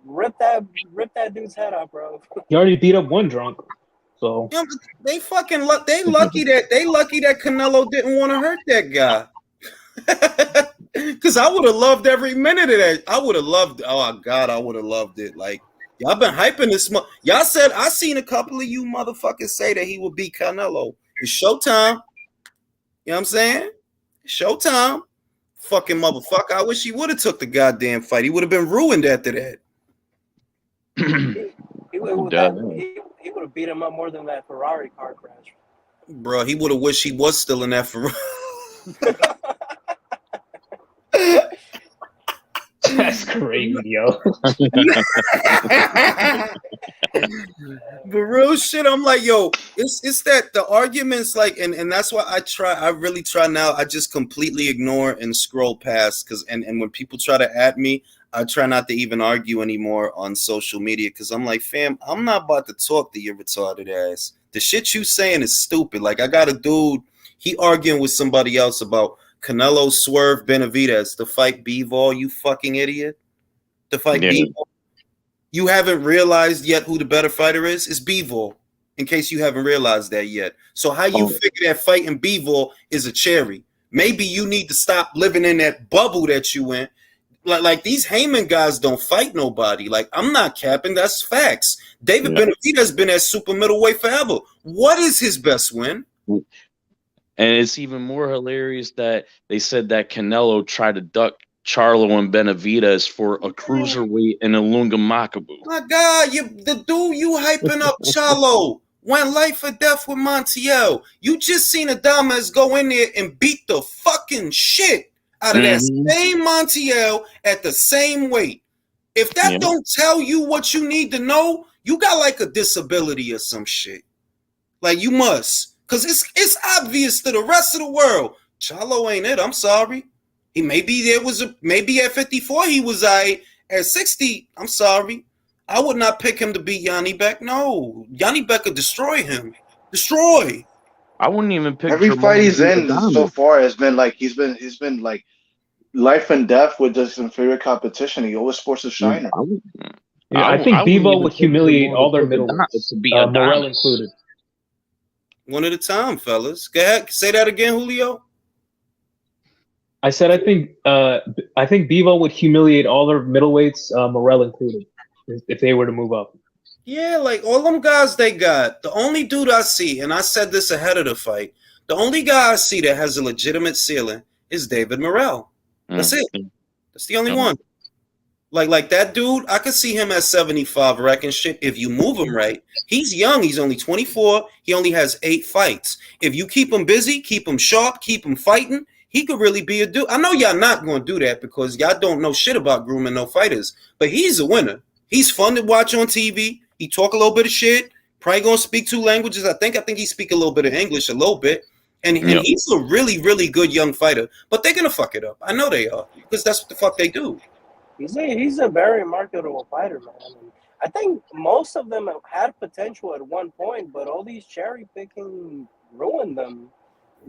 ripped that dude's head off, bro. He already beat up one drunk. So You know, they fucking they lucky that Canelo didn't want to hurt that guy. Because I would have loved every minute of that. I would have loved. Oh God, I would have loved it. Like y'all been hyping this. Y'all said I seen a couple of you motherfuckers say that he would beat Canelo. It's showtime. You know what I'm saying? Showtime. Fucking motherfucker. I wish he would have took the goddamn fight. He would have been ruined after that. He would have beat him up more than that Ferrari car crash. Bro, he would have wished he was still in that Ferrari. that's crazy, yo. But real shit, I'm like, yo, it's that the arguments like, and that's why I really try now. I just completely ignore and scroll past and when people try to at me, I try not to even argue anymore on social media because I'm like, fam, I'm not about to talk to your retarded ass. The shit you saying is stupid. Like I got a dude, he arguing with somebody else about Canelo swerve Benavidez to fight Bivol, you fucking idiot. To fight Bivol. You haven't realized yet who the better fighter is? It's Bivol, in case you haven't realized that yet. So how you figure that fighting Bivol is a cherry? Maybe you need to stop living in that bubble that you in. Like these Heyman guys don't fight nobody. Like I'm not capping, that's facts. David Benavidez has been at super middleweight forever. What is his best win? And it's even more hilarious that they said that Canelo tried to duck Charlo and Benavidez for a cruiserweight and a Lunga Makabu. My God, the dude you hyping up Charlo went life or death with Montiel. You just seen Adames go in there and beat the fucking shit out of that same Montiel at the same weight. If that don't tell you what you need to know, you got like a disability or some shit. Like you must. Because it's obvious to the rest of the world. Charlo ain't it. I'm sorry. He maybe at 54 he was at 60. I'm sorry. I would not pick him to beat Yanni Beck. No. Yanni Beck would destroy him. Destroy. I wouldn't even pick every fight he's in so far has been like he's been like life and death with just inferior competition. He always sports a shiner. I think Bivol would humiliate all their middleweights, Morrell included. One at a time, fellas. Go ahead. Say that again, Julio. I said I think Bivol would humiliate all their middleweights, Morrell included, if they were to move up. Yeah, like all them guys they got. The only dude I see, and I said this ahead of the fight, the only guy I see that has a legitimate ceiling is David Morrell. That's it. That's the only one. Like that dude, I could see him at 75 wrecking shit if you move him right. He's young. He's only 24. He only has 8 fights. If you keep him busy, keep him sharp, keep him fighting, he could really be a dude. I know y'all not going to do that because y'all don't know shit about grooming no fighters, but he's a winner. He's fun to watch on TV. He talk a little bit of shit. Probably going to speak 2 languages. I think he speak a little bit of English, a little bit. And he's a really, really good young fighter. But they're going to fuck it up. I know they are because that's what the fuck they do. He's a very marketable fighter, man. And I think most of them had potential at one point, but all these cherry picking ruined them.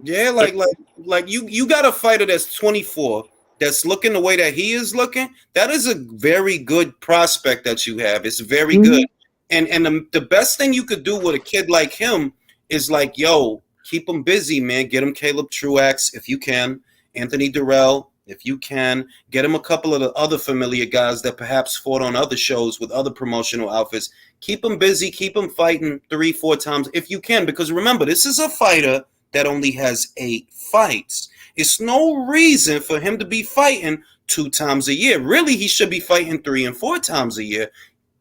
Yeah, like you got a fighter that's 24 that's looking the way that he is looking. That is a very good prospect that you have. It's very good. And the best thing you could do with a kid like him is like, yo, keep him busy, man. Get him Caleb Truax if you can, Anthony Durrell. If you can, get him a couple of the other familiar guys that perhaps fought on other shows with other promotional outfits. Keep him busy. Keep him fighting 3-4 times if you can. Because remember, this is a fighter that only has 8 fights. It's no reason for him to be fighting 2 times a year. Really, he should be fighting 3 and 4 times a year.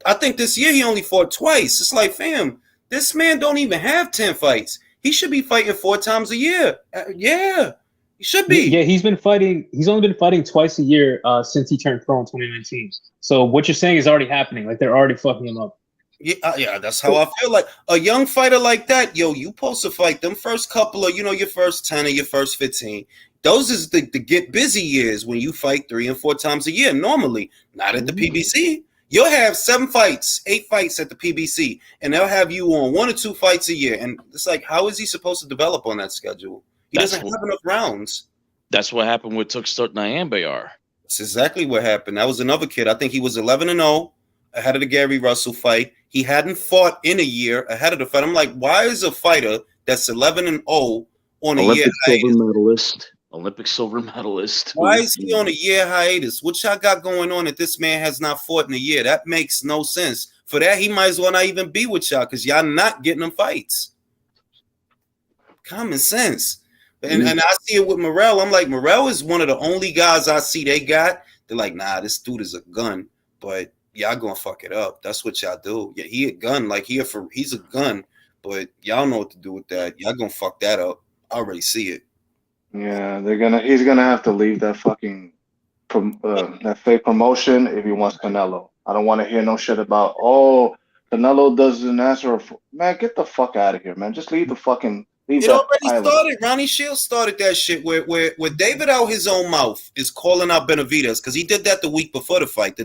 I think this year he only fought twice. It's like, fam, this man don't even have 10 fights. He should be fighting 4 times a year. Yeah. He should be. Yeah, he's only been fighting twice a year since he turned pro in 2019. So what you're saying is already happening. Like they're already fucking him up. Yeah, that's how I feel. Like a young fighter like that, yo, you supposed to fight them first couple of, your first 10 or your first 15. Those is the get busy years when you fight 3 and 4 times a year. Normally, not at the PBC. You'll have 7 fights, 8 fights at the PBC, and they'll have you on 1 or 2 fights a year. And it's like, how is he supposed to develop on that schedule? He doesn't have enough rounds. That's what happened with Tawks Nyambayar. That's exactly what happened. That was another kid. I think he was 11-0 ahead of the Gary Russell fight. He hadn't fought in a year ahead of the fight. I'm like, why is a fighter that's 11-0 on a year hiatus? Olympic silver medalist. Why is he on a year hiatus? What y'all got going on that this man has not fought in a year? That makes no sense. For that, he might as well not even be with y'all because y'all not getting him fights. Common sense. And I see it with Morrell. I'm like, Morrell is one of the only guys I see they got. They're like, nah, this dude is a gun. But y'all gonna fuck it up. That's what y'all do. Yeah, he a gun. Like he's a gun. But y'all know what to do with that. Y'all gonna fuck that up. I already see it. Yeah, he's gonna have to leave that fucking that fake promotion if he wants Canelo. I don't want to hear no shit about Canelo doesn't answer. Man, get the fuck out of here, man. Just leave the fucking. It already started. Ronnie Shields started that shit where David out his own mouth is calling out Benavidez because he did that the week before the fight.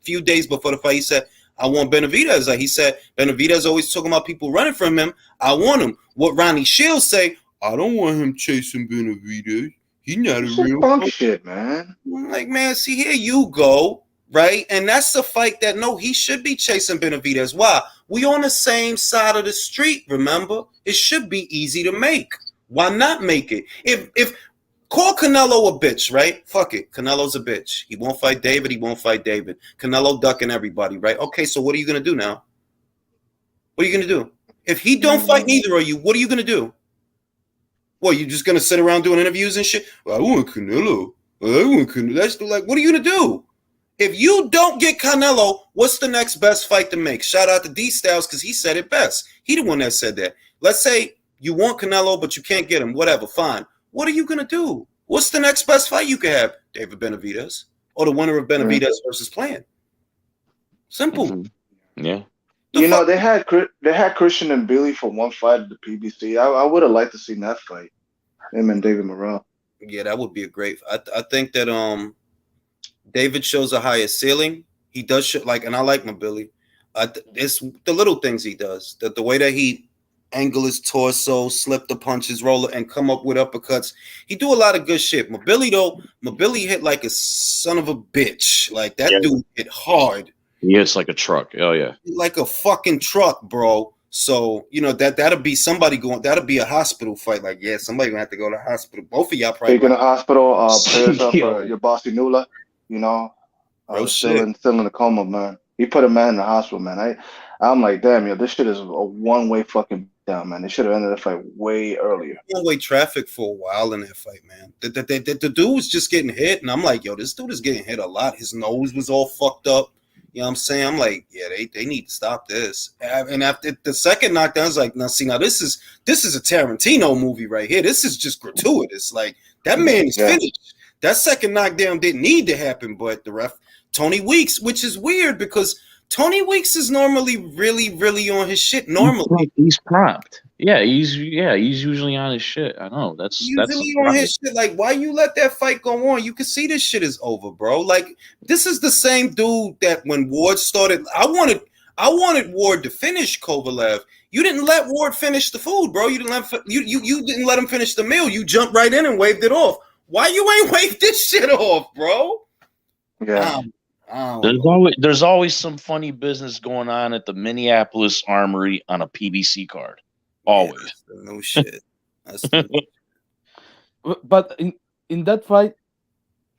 Few days before the fight, he said, I want Benavidez. Like he said, Benavidez always talking about people running from him. I want him. What Ronnie Shields say, I don't want him chasing Benavidez. He's not a real punk shit, man. I'm like, man, see, here you go. Right? And that's the fight that, no, he should be chasing Benavidez. Why? We on the same side of the street, remember? It should be easy to make. Why not make it? If call Canelo a bitch, right? Fuck it. Canelo's a bitch. He won't fight David. He won't fight David. Canelo ducking everybody, right? Okay, so what are you going to do now? What are you going to do? If he don't fight neither of you, what are you going to do? What, you just going to sit around doing interviews and shit? Well, I want Canelo. That's like, what are you going to do? If you don't get Canelo, what's the next best fight to make? Shout out to D Styles because he said it best. He the one that said that. Let's say you want Canelo, but you can't get him. Whatever, fine. What are you going to do? What's the next best fight you could have? David Benavidez or the winner of Benavidez versus Plant. Simple. Mm-hmm. Yeah. They had Christian and Billy for one fight at the PBC. I would have liked to see that fight. Him and David Morrell. Yeah, that would be a great. I think that David shows a higher ceiling. He does and I like my Billy. It's the little things he does. The way that he angle his torso, slip the punches, roll it, and come up with uppercuts. He do a lot of good shit. My Billy hit like a son of a bitch. Like that dude hit hard. He hits like a truck. Oh yeah. Like a fucking truck, bro. So, that'll be somebody going, that'll be a hospital fight. Like, yeah, somebody gonna have to go to the hospital. Both of y'all probably. Speaking of hospital, prayers up for your bossy Nula, still in the coma, man. He put a man in the hospital, man. I'm like, damn, this shit is a one-way fucking down, man. They should have ended the fight way earlier. One-way traffic for a while in that fight, man. The dude was just getting hit, and I'm like, yo, this dude is getting hit a lot. His nose was all fucked up. You know what I'm saying? I'm like, yeah, they need to stop this. And after the second knockdown, I was like, now this is a Tarantino movie right here. This is just gratuitous. Like, that man is finished. That second knockdown didn't need to happen, but the ref, Tony Weeks, which is weird because Tony Weeks is normally really, really on his shit. Normally, he's prompt. Yeah, he's usually on his shit. I know that's on his shit. Like, why you let that fight go on? You can see this shit is over, bro. Like, this is the same dude that when Ward started, I wanted Ward to finish Kovalev. You didn't let Ward finish the food, bro. You didn't let him finish the meal. You jumped right in and waved it off. Why you ain't waved this shit off, bro? Yeah. There's always some funny business going on at the Minneapolis Armory on a PBC card. Always. Yeah, no shit. But in that fight,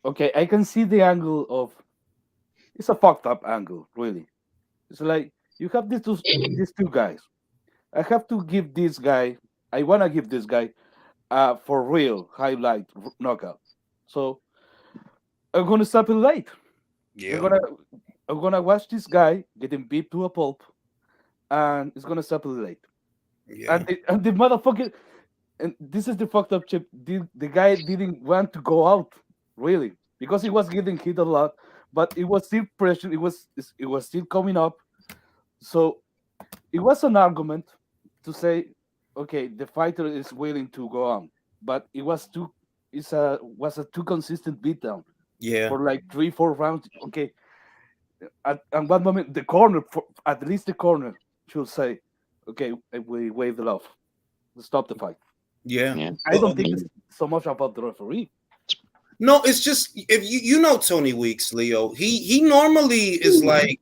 okay, I can see the angle of it's a fucked up angle, really. It's like you have these two guys. I have to give this guy. I wanna give this guy for real highlight knockout. So I'm gonna stop it late. Yeah. I'm gonna watch this guy getting beat to a pulp, and it's gonna stop it late. Yeah. And the motherfucker, and this is the fucked up chip. The guy didn't want to go out really because he was getting hit a lot, but it was still pressure. It was still coming up. So it was an argument to say, okay, the fighter is willing to go on, but it was too too consistent beatdown. Yeah. For like 3-4 rounds. Okay. At one moment, the corner, at least the corner, should say, okay, we wave it off. Stop the fight. Yeah. I don't think it's so much about the referee. No, it's just if you know Tony Weeks, Leo. He normally is like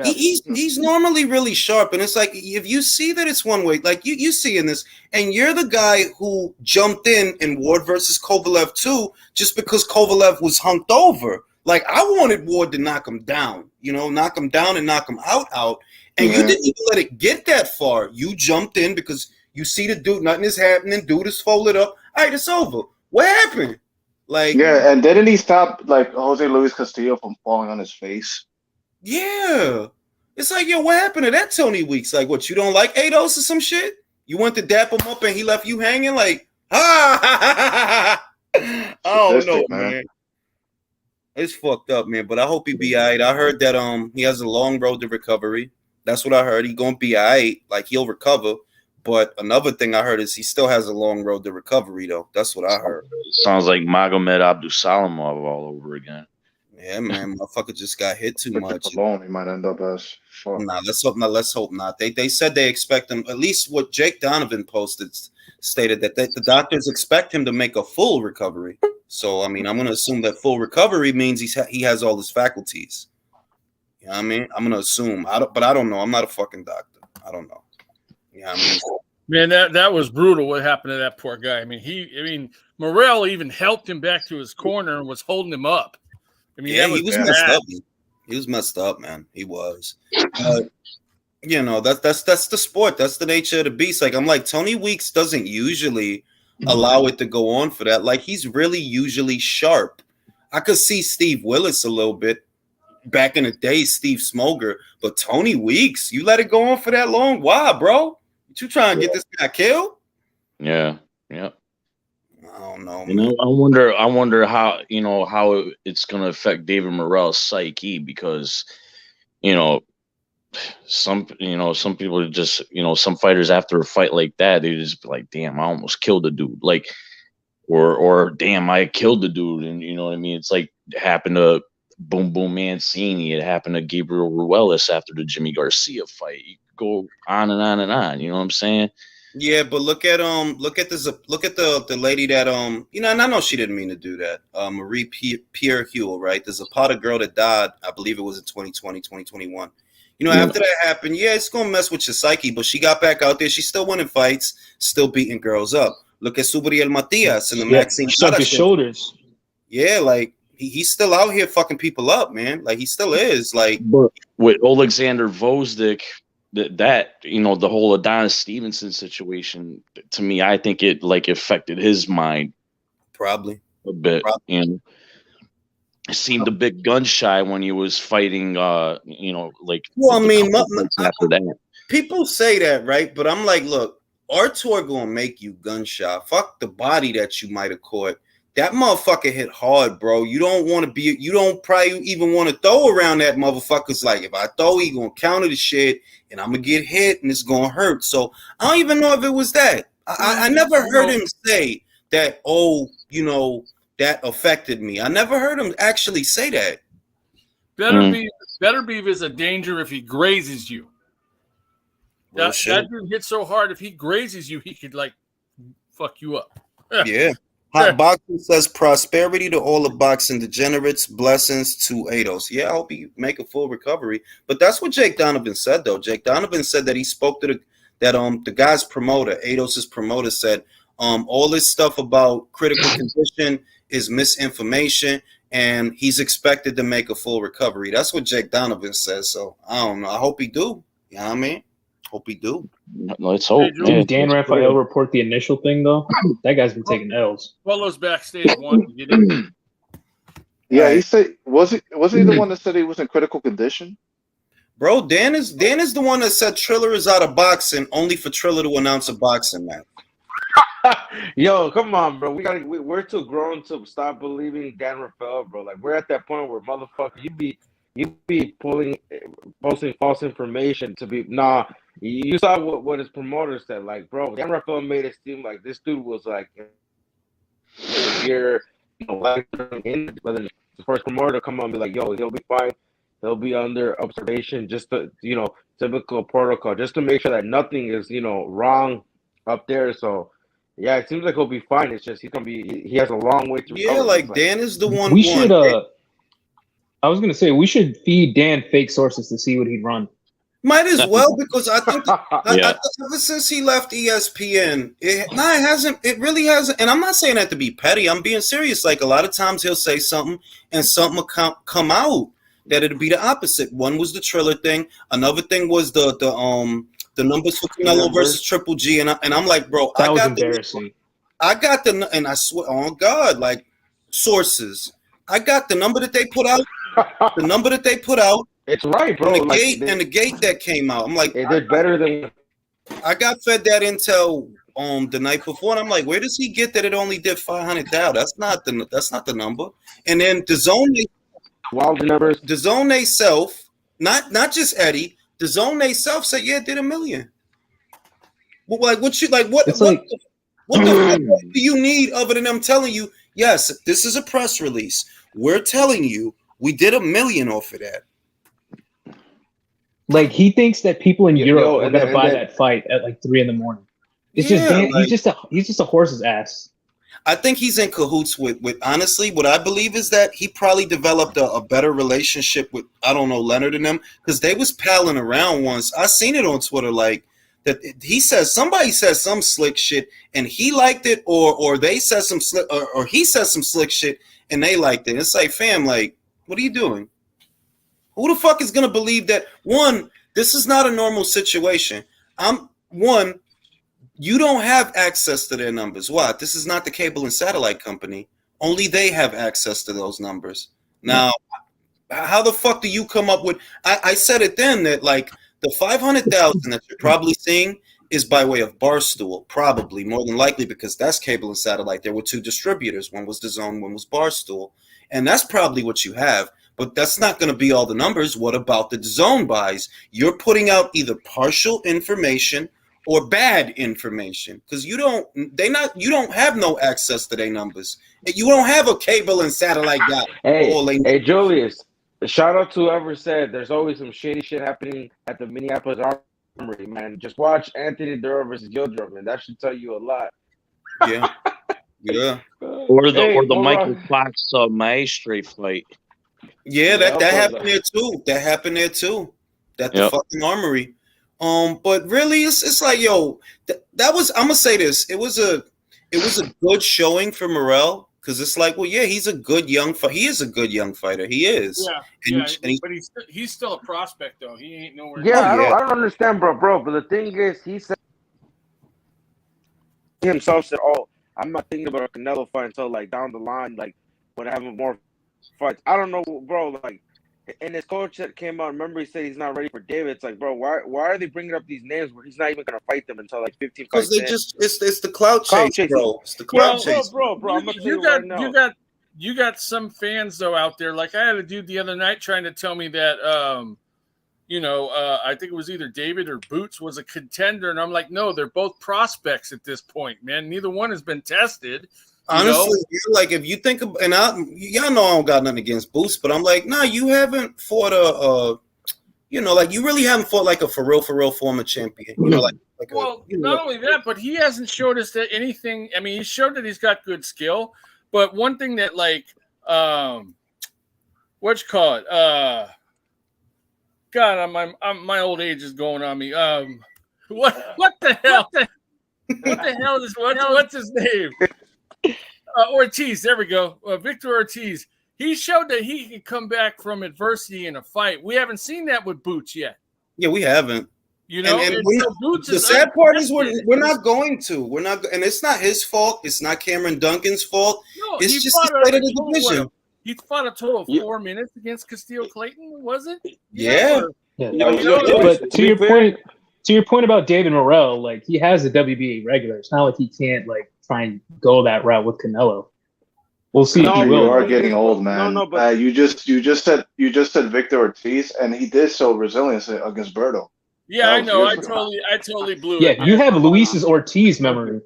he's normally really sharp, and it's like if you see that it's one way, like you see in this, and you're the guy who jumped in Ward versus Kovalev too, just because Kovalev was hunked over. Like I wanted Ward to knock him down, knock him down and knock him out, and you didn't even let it get that far. You jumped in because you see the dude, nothing is happening, dude is folded up. All right, it's over. What happened? Like and didn't he stop like Jose Luis Castillo from falling on his face? Yeah. It's like, yo, what happened to that Tony Weeks? Like, what, you don't like Ados or some shit? You went to dap him up and he left you hanging? Like, I don't know, man. It's fucked up, man. But I hope he be all right. I heard that he has a long road to recovery. That's what I heard. He gonna be all right. Like, he'll recover. But another thing I heard is he still has a long road to recovery, though. That's what I heard. Sounds like Magomed Abdusalamov all over again. Yeah, man, motherfucker just got hit too much. Alone, he might end up as fuck. Nah, let's hope not. They said they expect him. At least what Jake Donovan posted stated that the doctors expect him to make a full recovery. So I mean, I'm gonna assume that full recovery means he has all his faculties. You know what I mean? I'm gonna assume. I don't know. I'm not a fucking doctor. I don't know. Yeah, I mean, man, that was brutal. What happened to that poor guy? I mean, Morrell even helped him back to his corner and was holding him up. I mean, yeah, he was messed up. He was messed up, man. He was. That's the sport. That's the nature of the beast. Like I'm like Tony Weeks doesn't usually allow it to go on for that. Like he's really usually sharp. I could see Steve Willis a little bit back in the day, Steve Smoger, but Tony Weeks, you let it go on for that long? Why, bro? You trying to get this guy killed? Yeah. I don't know. I wonder how how it's gonna affect David Morrell's psyche because some people just some fighters after a fight like that they just be like, damn, I almost killed the dude, like or damn, I killed the dude, and you know what I mean. It's like it happened to Boom Boom Mancini. It happened to Gabriel Ruelas after the Jimmy Garcia fight. You go on and on and on. You know what I'm saying? Yeah, but look at the lady that and I know she didn't mean to do that. Marie Pierre Huel, right? There's a Potter girl that died, I believe it was in 2020, 2021. After that happened, it's gonna mess with your psyche, but she got back out there, she's still winning fights, still beating girls up. Look at Subriel Matias and the Maxine Shut his shoulders. Yeah, like he's still out here fucking people up, man. Like he still is. Like but with Alexander Vosdik, that the whole Adonis Stevenson situation, to me, I think it like affected his mind probably a bit. And it seemed a bit gun shy when he was fighting. Like well, I mean, after that, people say that, right? But I'm like, look, Artur gonna make you gun shy. Fuck the body that you might have caught. That motherfucker hit hard, bro. You don't want to be. You don't probably even want to throw around that motherfucker's like, if I throw, he gonna counter the shit, and I'm gonna get hit, and it's gonna hurt. So I don't even know if it was that. I never heard him say that. Oh, that affected me. I never heard him actually say that. Beterbiev is a danger if he grazes you. That dude hits so hard. If he grazes you, he could like fuck you up. Yeah. Hot Boxing says prosperity to all the boxing degenerates, blessings to Ados. Yeah, I hope he make a full recovery. But that's what Jake Donovan said, though. Jake Donovan said that he spoke to the guy's promoter, Ados's promoter, said all this stuff about critical condition is misinformation, and he's expected to make a full recovery. That's what Jake Donovan says. So I don't know. I hope he do. You know what I mean? Hope he do. Let's hope. Didn't Dan Raphael report the initial thing though? That guy's been taking L's. Follows backstage wanting to get in. Yeah, he said was he the one that said he was in critical condition? Bro, Dan is the one that said Triller is out of boxing only for Triller to announce a boxing match. Yo, come on, bro. We're too grown to stop believing Dan Raphael, bro. Like we're at that point where motherfucker, you be posting false information to be You saw what his promoter said. Like, bro, Dan Rafael made it seem like this dude was like here, whether the first promoter to come on and be like, yo, he'll be fine. He'll be under observation, just to, typical protocol, just to make sure that nothing is, wrong up there. So, yeah, it seems like he'll be fine. It's just he has a long way to recover. Yeah, like Dan is the one. We should. I was gonna say we should feed Dan fake sources to see what he'd run. Might as well, because I think ever since he left ESPN, it really hasn't. And I'm not saying that to be petty. I'm being serious. Like, a lot of times he'll say something and something will come out that it'll be the opposite. One was the Triller thing. Another thing was the numbers for Canelo versus Triple G. And I'm like, bro, that was embarrassing. And I swear on God, like, sources. I got the number that they put out. The number that they put out. It's right, bro. And the gate that came out. I'm like, it did better than. I got fed that intel the night before, and I'm like, where does he get that it only did 500,000? That's not the number. And then the zone they self, not just Eddie, the zone they self said, yeah, it did 1 million. Well, like, what the fuck do you need other than them telling you, yes, this is a press release. We're telling you we did 1 million off of that. Like, he thinks that people in Europe are gonna buy that fight at like 3 a.m. It's he's just a horse's ass. I think he's in cahoots with honestly, what I believe is that he probably developed a better relationship with, I don't know, Leonard and them, because they was palling around once. I seen it on Twitter, like, that somebody said some slick shit and he liked it, or they said some slick, or he said some slick shit and they liked it. It's like, fam, like, what are you doing? Who the fuck is going to believe that? One, this is not a normal situation. You don't have access to their numbers. Why? This is not the cable and satellite company. Only they have access to those numbers. Now, how the fuck do you come up with? I said it then that, like, the 500,000 that you're probably seeing is by way of Barstool, probably, more than likely, because that's cable and satellite. There were 2 distributors. One was DAZN, one was Barstool. And that's probably what you have. But that's not going to be all the numbers. What about the DAZN buys? You're putting out either partial information or bad information, because you don't have no access to their numbers. You don't have a cable and satellite guy. Hey, Julius, shout out to whoever said there's always some shady shit happening at the Minneapolis Armory, man. Just watch Anthony Dura versus Yildirim, man. That should tell you a lot. Yeah. Yeah. Or the Michael Fox Maestri fight. Yeah, that happened there too. That happened there too. That the fucking Armory. But really, it's like, yo, that was. I'm gonna say this. It was a good showing for Morrell, because it's like, well, yeah, he's a good young fighter. He is a good young fighter. He is. Yeah, but he's still a prospect though. He ain't nowhere. Yeah, I don't understand, bro. But the thing is, he said himself said, "Oh, I'm not thinking about a Canelo fight until like down the line, like when having more fights." I don't know, bro. Like, and his coach that came out, remember, he said he's not ready for David. It's like, bro, why are they bringing up these names where he's not even gonna fight them until like 15 fights? Because it's the clout chase, bro. It's the clout chase, bro. I'm gonna tell you right now. You got some fans though out there. Like, I had a dude the other night trying to tell me that I think it was either David or Boots was a contender, and I'm like, no, they're both prospects at this point, man. Neither one has been tested. Honestly, like, if you think of, and y'all know I don't got nothing against Boots, but I'm like, nah, you haven't fought like, you really haven't fought like a for real former champion. Not only that, but he hasn't showed us that anything. I mean, he showed that he's got good skill, but one thing that, like, what you call it? God, my old age is going on me. What the hell? What the hell is what's his name? Ortiz. There we go. Victor Ortiz. He showed that he could come back from adversity in a fight. We haven't seen that with Boots yet. Yeah, we haven't. And the sad part is we're not going to. We're not, and it's not his fault. It's not Cameron Duncan's fault. No, it's just the state of the division. He fought a total of 4 minutes against Castillo Clayton, was it? Yeah. But to your point about David Morrell, like, he has a WBA regular. It's not like he can't, like, try and go that route with Canelo. We'll see. You are getting old, man. But you just said Victor Ortiz, and he did show resilience against Berto. Yeah, I know. I totally blew it. Yeah, you have Luis's Ortiz memory.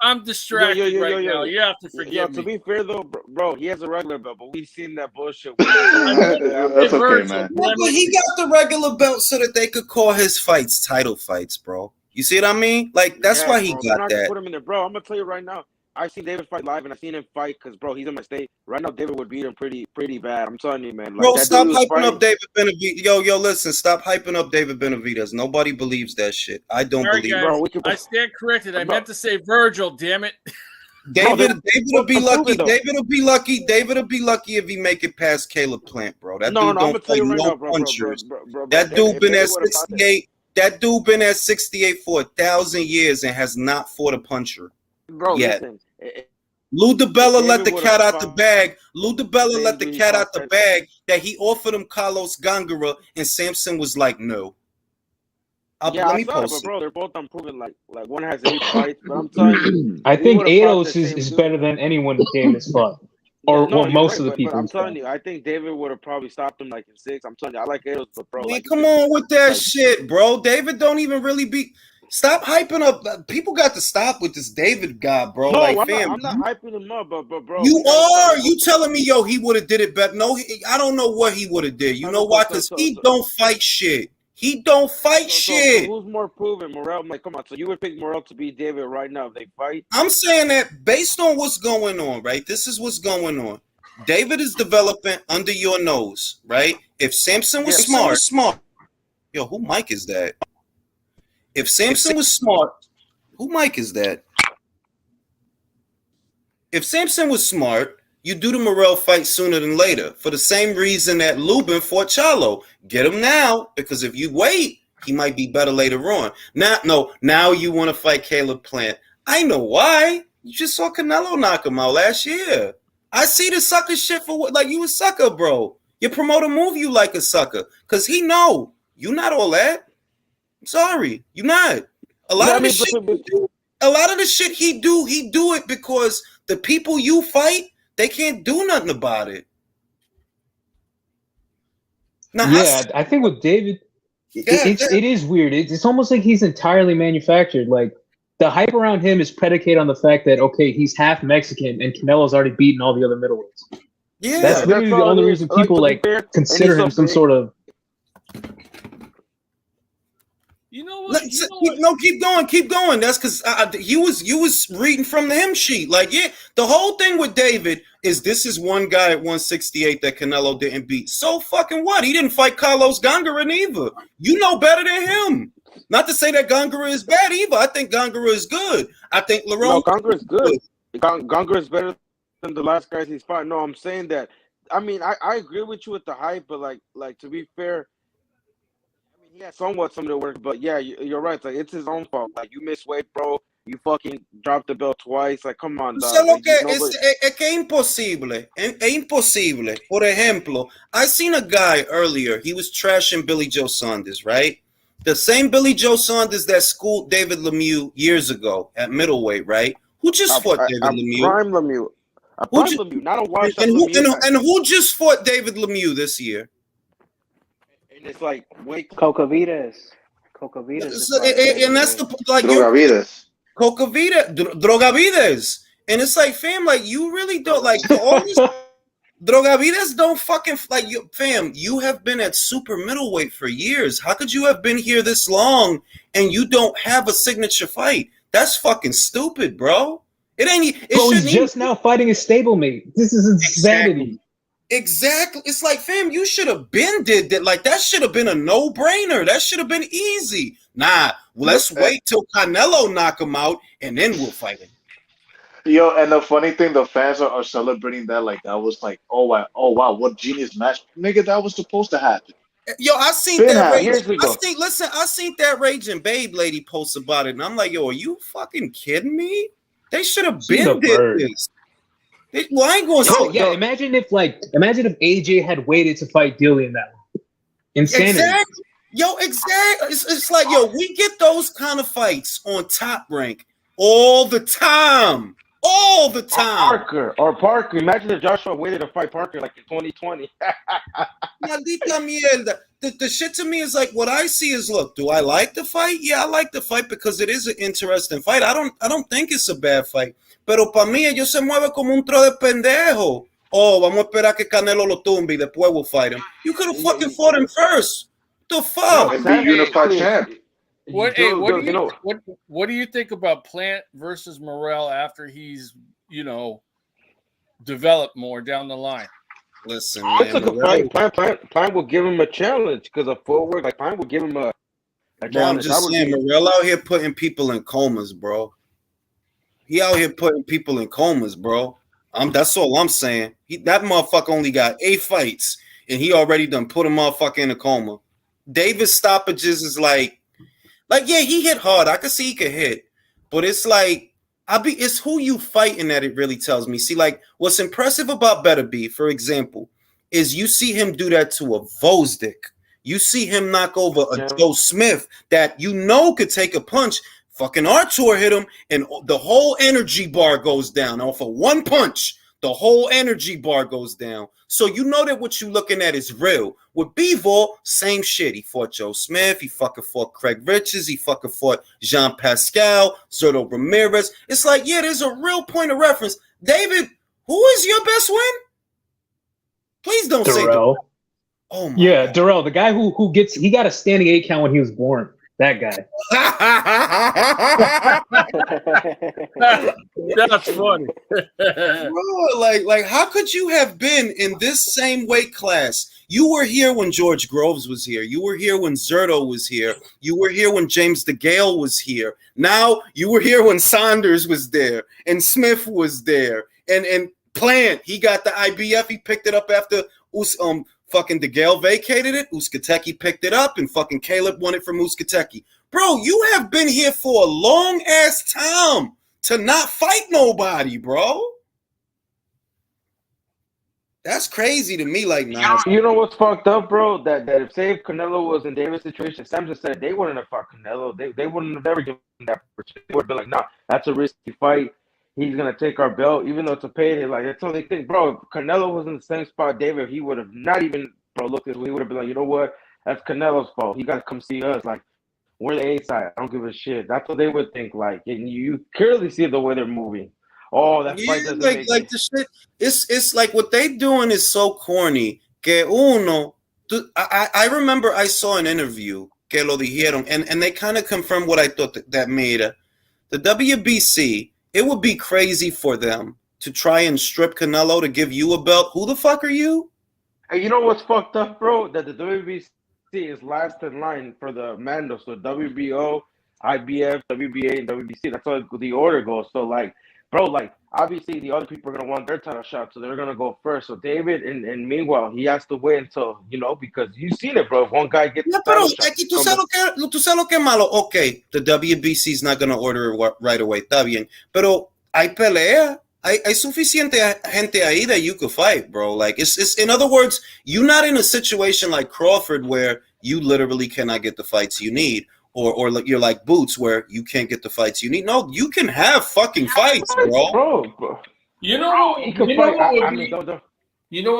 I'm distracted right now. You have to forgive me. To be fair though, bro, he has a regular belt, but we've seen that bullshit. That's okay, man. Well, but he got the regular belt so that they could call his fights title fights, bro. You see what I mean? Like that's why he got that. Put him in there, bro. I'm gonna tell you right now. I've seen David fight live, and I've seen him fight because, bro, he's in my state right now. David would beat him pretty bad. I'm telling you, man. Like, bro, stop hyping up David Benavidez. Yo, listen, stop hyping up David Benavidez. Nobody believes that shit. I don't believe it. Bro, I stand corrected. I meant to say Virgil. Damn it. David will be lucky. David will be lucky. David will be lucky if he make it past Caleb Plant, bro. That dude don't fight no punchers. That dude been at 68. That dude been at 68 for 1,000 years and has not fought a puncher. Bro, yet. Listen. Lou DiBella let the cat out the bag. Lou DiBella let the cat out the bag that he offered him Carlos Gongora, and Samson was like, no. Let me post it. Bro, they're both unproven. Like one has 8 fights, but I'm telling you, I think Ados is better than anyone David's fought, or most of the people. I'm telling you, I think David would have probably stopped him like in 6. I'm telling you, I like Ados, but bro, like, come on with that shit, bro. David don't even really be. Stop hyping up. People got to stop with this David guy, bro. No, like, I'm not hyping him up, but bro. You are. You telling me, yo, he would have did it better. No, I don't know what he would have did. You know why? Because he don't fight shit. He don't fight shit. So who's more proven? Morrell? I'm like, come on. So you would pick Morrell to beat David right now if they fight? I'm saying that based on what's going on, right? This is what's going on. David is developing under your nose, right? If Samson was smart. Yo, who mic is that? If Samson was smart, who mic is that? If Samson was smart, you do the Morrell fight sooner than later for the same reason that Lubin fought Charlo. Get him now, because if you wait, he might be better later on. Now you want to fight Caleb Plant. I know why. You just saw Canelo knock him out last year. I see the sucker shit for what, like, you a sucker, bro. Your promoter move you like a sucker, because he know you not all that. I'm sorry, you're not. A lot of the shit he do it because the people you fight, they can't do nothing about it. Now, I think with David, it is weird. It's almost like he's entirely manufactured. Like, the hype around him is predicated on the fact that, okay, he's half Mexican and Canelo's already beaten all the other middleweights. Yeah, that's literally the only reason people consider him some sort of. You know what? Keep going. That's because you was reading from the hymn sheet. Like, yeah, the whole thing with David is this is one guy at 168 that Canelo didn't beat. So fucking what? He didn't fight Carlos Gongora neither. You know better than him. Not to say that Gongora is bad either. I think Gongora is good. I think Lerone. No, Gongora is good. Gongora is better than the last guys he's fought. No, I'm saying that. I mean, I agree with you with the hype, but like to be fair. Yeah, somewhat some of the work, but yeah, you're right. Like, it's his own fault. Like, you miss weight, bro. You fucking dropped the belt twice. Like, come on, dog. Es que imposible. Es imposible. Por ejemplo, I seen a guy earlier. He was trashing Billy Joe Saunders, right? The same Billy Joe Saunders that schooled David Lemieux years ago at middleweight, right? Who just fought David Lemieux? Prime Lemieux. Lemieux, not a washed Lemieux. And who just fought David Lemieux this year? It's like Cocavides. And that's the like Drogavides. And it's like, fam, like, you really don't like all this. Drogavides don't fucking like you, fam. You have been at super middleweight for years. How could you have been here this long and you don't have a signature fight? That's fucking stupid, bro. It ain't. Bro, he's just now fighting his stablemate. This is insanity. Exactly. It's like, fam, you should have been did that. Like, that should have been a no-brainer. That should have been easy. Nah, let's wait till Canelo knock him out, and then we'll fight him. Yo, and the funny thing, the fans are celebrating that like that was like, oh wow, what genius match. Nigga, that was supposed to happen. Yo, I seen that rage. I seen that Raging Babe lady post about it, and I'm like, yo, are you fucking kidding me? They should have been did this. Well, I ain't going to say. Yeah, imagine if AJ had waited to fight Dillian that one. Insanity. Exactly. Yo, exactly. It's like, yo, we get those kind of fights on Top Rank all the time. All the time. Parker. Imagine if Joshua waited to fight Parker like in 2020. Maldita mierda. the shit to me is like what I see is, look, do I like the fight? Yeah, I like the fight because it is an interesting fight. I don't think it's a bad fight. Pero para mí ellos se mueven como un tro de pendejo. Oh, vamos a esperar que Canelo lo tumbe y después we'll fight him. You could have fucking fought him first. The fuck? And be unified champ. What do you think about Plant versus Morrell after he's, developed more down the line? Listen, It's a good fight. Plant will give him a challenge because of footwork. Like Plant will give him a bro, I'm challenge. just saying, Morrell out here putting people in comas, bro. He out here putting people in comas, bro. That's all I'm saying. That motherfucker only got 8 fights, and he already done put a motherfucker in a coma. Davis stoppages is like yeah, he hit hard. I could see he could hit, but it's like it's who you fighting that it really tells me. See, like what's impressive about Beterbiev, for example, is you see him do that to a Vosdick. You see him knock over a Joe Smith that could take a punch. Fucking Artur hit him, and the whole energy bar goes down. Off of one punch, the whole energy bar goes down. So you know that what you're looking at is real. With Bivol, same shit. He fought Joe Smith. He fucking fought Craig Richards. He fucking fought Jean Pascal, Zurdo Ramirez. It's like, yeah, there's a real point of reference. David, who is your best win? Please don't say Darrell. Oh my God. Darrell, the guy he got a standing 8 count when he was born. That guy. That's funny. Bro, like how could you have been in this same weight class? You were here when George Groves was here. You were here when Zurdo was here. You were here when James DeGale was here. Now you were here when Saunders was there and Smith was there. And Plant, he got the IBF. He picked it up after fucking DeGale vacated it. Uskateki picked it up, and fucking Caleb won it from Uskateki. Bro, you have been here for a long ass time to not fight nobody, bro. That's crazy to me. Like, nah. You know what's fucked up, bro? That if Canelo was in Davis' situation, Sam just said they wouldn't have fought Canelo. They wouldn't have ever given that opportunity. They would have been like, nah, that's a risky fight. He's gonna take our belt, even though it's a payday. Like that's all they think, bro. If Canelo was in the same spot, David, he would have not even, looked at. He would have been like, you know what? That's Canelo's fault. He got to come see us. Like we're the A side. I don't give a shit. That's what they would think. Like, and you clearly see the way they're moving. Oh, that fight doesn't make like the shit. It's like what they doing is so corny. I remember I saw an interview que lo dijeron, and they kind of confirmed what I thought that made the WBC. It would be crazy for them to try and strip Canelo to give you a belt. Who the fuck are you? Hey, you know what's fucked up, bro? That the WBC is last in line for the Mando. So WBO, IBF, WBA, and WBC. That's how the order goes. So, like, bro, like, obviously the other people are going to want their title shot, so they're going to go first. So David, and meanwhile, he has to wait until, because you've seen it, bro. If one guy gets the title shot. Tú sabes lo que es malo. Okay, the WBC is not going to order it right away. Está bien. Pero hay pelea. Hay suficiente gente ahí that you could fight, bro. Like, it's in other words, you're not in a situation like Crawford where you literally cannot get the fights you need. Or you're like Boots where you can't get the fights you need. No, you can have fucking fights, bro. You know what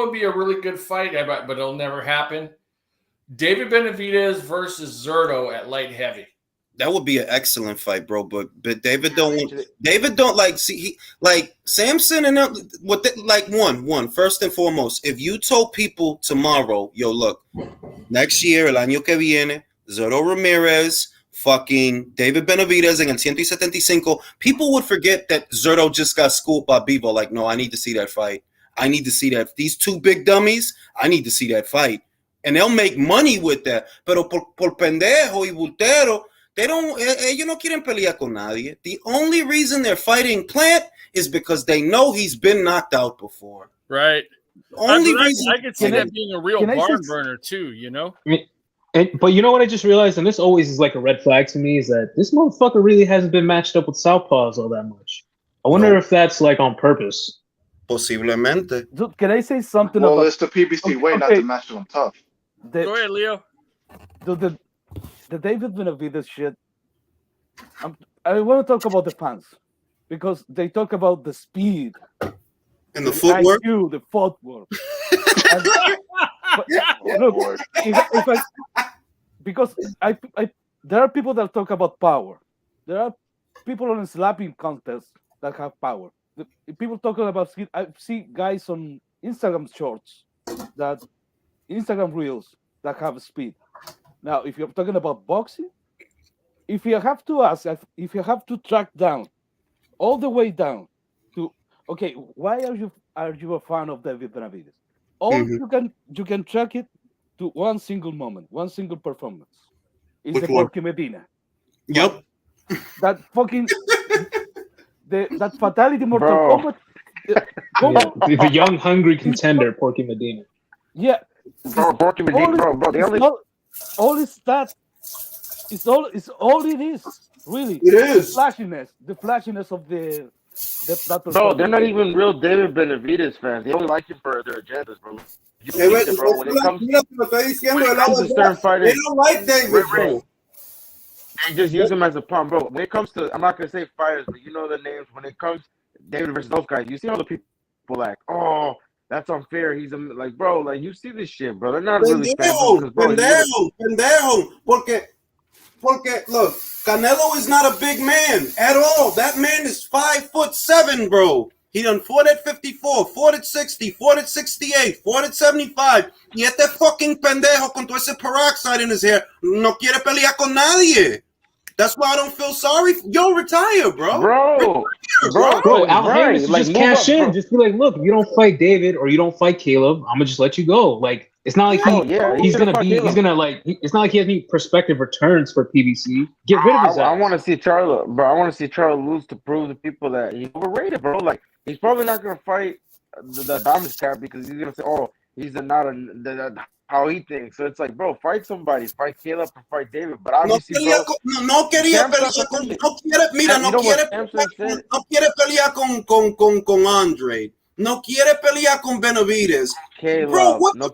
would be a really good fight, but it'll never happen? David Benavidez versus Zurdo at light heavy. That would be an excellent fight, bro. But David don't like see he like Samson and one first and foremost. If you told people tomorrow, yo, look, next year, el año que viene, Zurdo Ramirez, fucking David Benavidez en el 175, people would forget that Zurdo just got schooled by Bivol. Like, no, I need to see that fight. I need to see that. These two big dummies, I need to see that fight. And they'll make money with that. Pero por pendejo y bultero, ellos no quieren pelear con nadie. The only reason they're fighting Plant is because they know he's been knocked out before. Right. Only reason I could see that being a real barn burner too, But you know what I just realized, and this always is like a red flag to me, is that this motherfucker really hasn't been matched up with southpaws all that much. I wonder if that's like on purpose. Posiblemente. Dude, can I say something about... Well, it's the PBC way not to match them tough. Go ahead, Leo. The David Benavidez shit, I want to talk about the fans. Because they talk about the speed. And the footwork? IQ, the footwork. Look, because there are people that talk about power. There are people on a slapping contest that have power. People talking about speed. I see guys on Instagram shorts, that Instagram reels that have speed. Now, if you're talking about boxing, if you have to ask, if you have to track down all the way down to, okay, why are you a fan of David Benavidez? You can track it to one single moment, one single performance. It's the Porky Medina. Yep. That fucking that fatality Mortal Kombat. The young hungry contender, Porky Medina. Yeah. Bro, Porky Medina, bro. All is that. It's all it is. Really. It is. The flashiness of the that bro, they're not even real David Benavidez fans. They only like him for their agendas, bro. Bro. When it comes to certain fighters, they don't like David, bro. They just use him as a pawn, bro. When it comes to, I'm not gonna say fighters, but you know the names. When it comes to David versus those guys, you see all the people like, oh, that's unfair. He's like, bro, like you see this shit, bro. They're not really fans. Pendejo. Porque look, Canelo is not a big man at all. That man is 5'7", bro. He done fought at 54, fought at 60, fought at 68, fought at 75. Y este fucking pendejo con todo ese peroxide in his hair no quiere pelear con nadie. That's why I don't feel sorry. Yo, retire, bro. Bro, Al Hayes should just cash in. Just be like, look, if you don't fight David or you don't fight Caleb, I'm gonna just let you go. Like, it's not like it's not like he has any prospective returns for PBC. Get rid of his ass. I want to see Charlo, bro. I want to see Charlo lose to prove to people that he's overrated, bro. Like, he's probably not gonna fight the Dominus Cap because he's gonna say, oh, he's how he thinks. So it's like, bro, fight somebody, fight Caleb or fight David. But obviously, no quiere pelear con Andre. No quiere pelear con Benavidez. Caleb, bro, what's the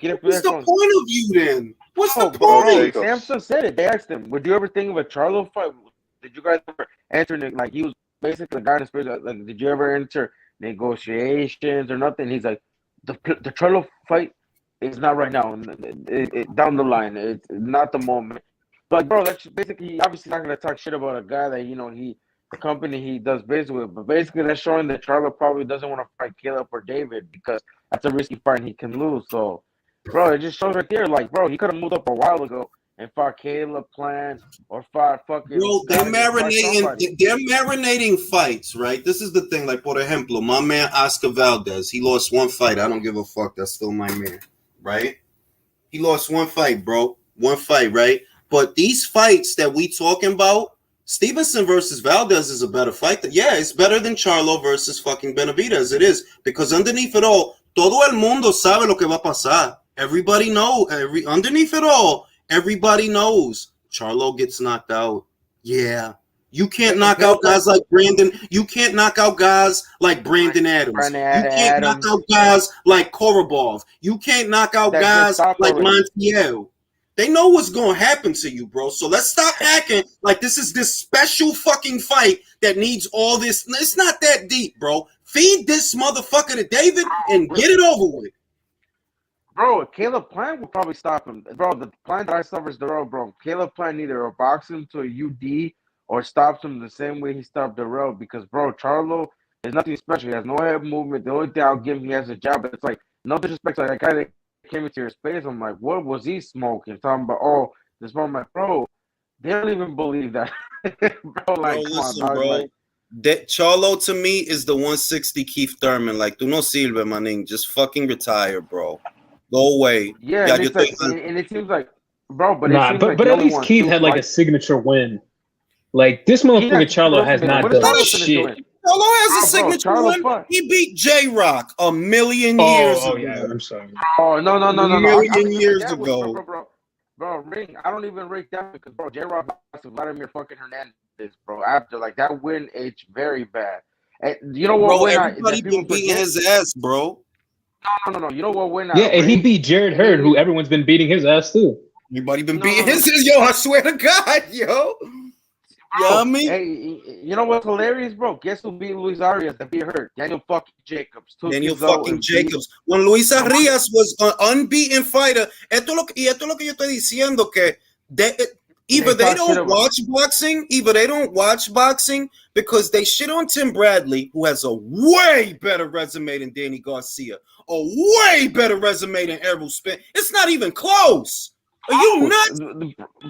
point of you then? What's the point? Samson said it. They asked him, would you ever think of a Charlo fight? Did you guys ever enter it? Like, he was basically the guy in the spirit. Like, did you ever enter negotiations or nothing? He's like, the Charlo fight is not right now. Down the line, it's not the moment. But bro, that's basically obviously not gonna talk shit about a guy that the company he does business with. But basically, that's showing that Charlo probably doesn't want to fight Caleb or David because that's a risky fight and he can lose. So, bro, it just shows right there. Like, bro, he could have moved up a while ago and fought Caleb Plant or fought fucking. Bro, they're marinating fights, right? This is the thing. Like, por ejemplo, my man Oscar Valdez, he lost one fight. I don't give a fuck. That's still my man. Right? He lost one fight, bro. One fight, right? But these fights that we talking about, Stevenson versus Valdez is a better fight. Yeah, it's better than Charlo versus fucking Benavidez. It is. Because underneath it all, todo el mundo sabe lo que va a pasar. Everybody know. Underneath it all, everybody knows. Charlo gets knocked out. Yeah. You can't knock out guys like Brandon. You can't knock out guys like Brandon Adams. You can't knock out guys like Korobov. You can't knock out guys like Montiel. They know what's going to happen to you, bro. So let's stop acting like this is this special fucking fight that needs all this. It's not that deep, bro. Feed this motherfucker to David and get it over with. Bro, Caleb Plant will probably stop him. Bro, the plan that I saw is the road, bro. Caleb Plant either box him to a UD or stops him the same way he stopped Darrell because, bro, Charlo is nothing special. He has no head movement. The only thing I'll give him, he has a jab. It's like, no disrespect to that guy that came into your space. I'm like, what was he smoking? Talking about, oh, this one, my bro. They don't even believe that. Bro, like, bro, listen, bro. Like, that Charlo to me is the 160 Keith Thurman. Like, tú no sirve, maning. Just fucking retire, bro. Go away. Yeah, and, it seems like, bro, but at least Keith had like a signature win. Like, this motherfucker Charlo has not done shit. Charlo has a signature win. He beat J-Rock a million years ago. Yeah, I'm sorry. Oh, no. A million years ago. Bro, Ring, I don't even rate that because, bro, J-Rock lost to Vladimir fucking Hernandez, bro. After, like, that win aged very bad. And you know what? Bro, everybody been beating his ass, bro. No. You know what win? Yeah, and he beat Jared Hurd, who everyone's been beating his ass, too. Everybody been beating his ass. Yo, I swear to God, yo. You know what I mean? Hey, you know what's hilarious, bro? Guess who beat Luis Arias that beat hurt? Daniel fucking Jacobs. Daniel fucking Jacobs. When Luis Arias was an unbeaten fighter, esto es lo que yo estoy diciendo, que either they don't watch boxing because they shit on Tim Bradley, who has a way better resume than Danny Garcia, a way better resume than Errol Spence. It's not even close. Are you nuts?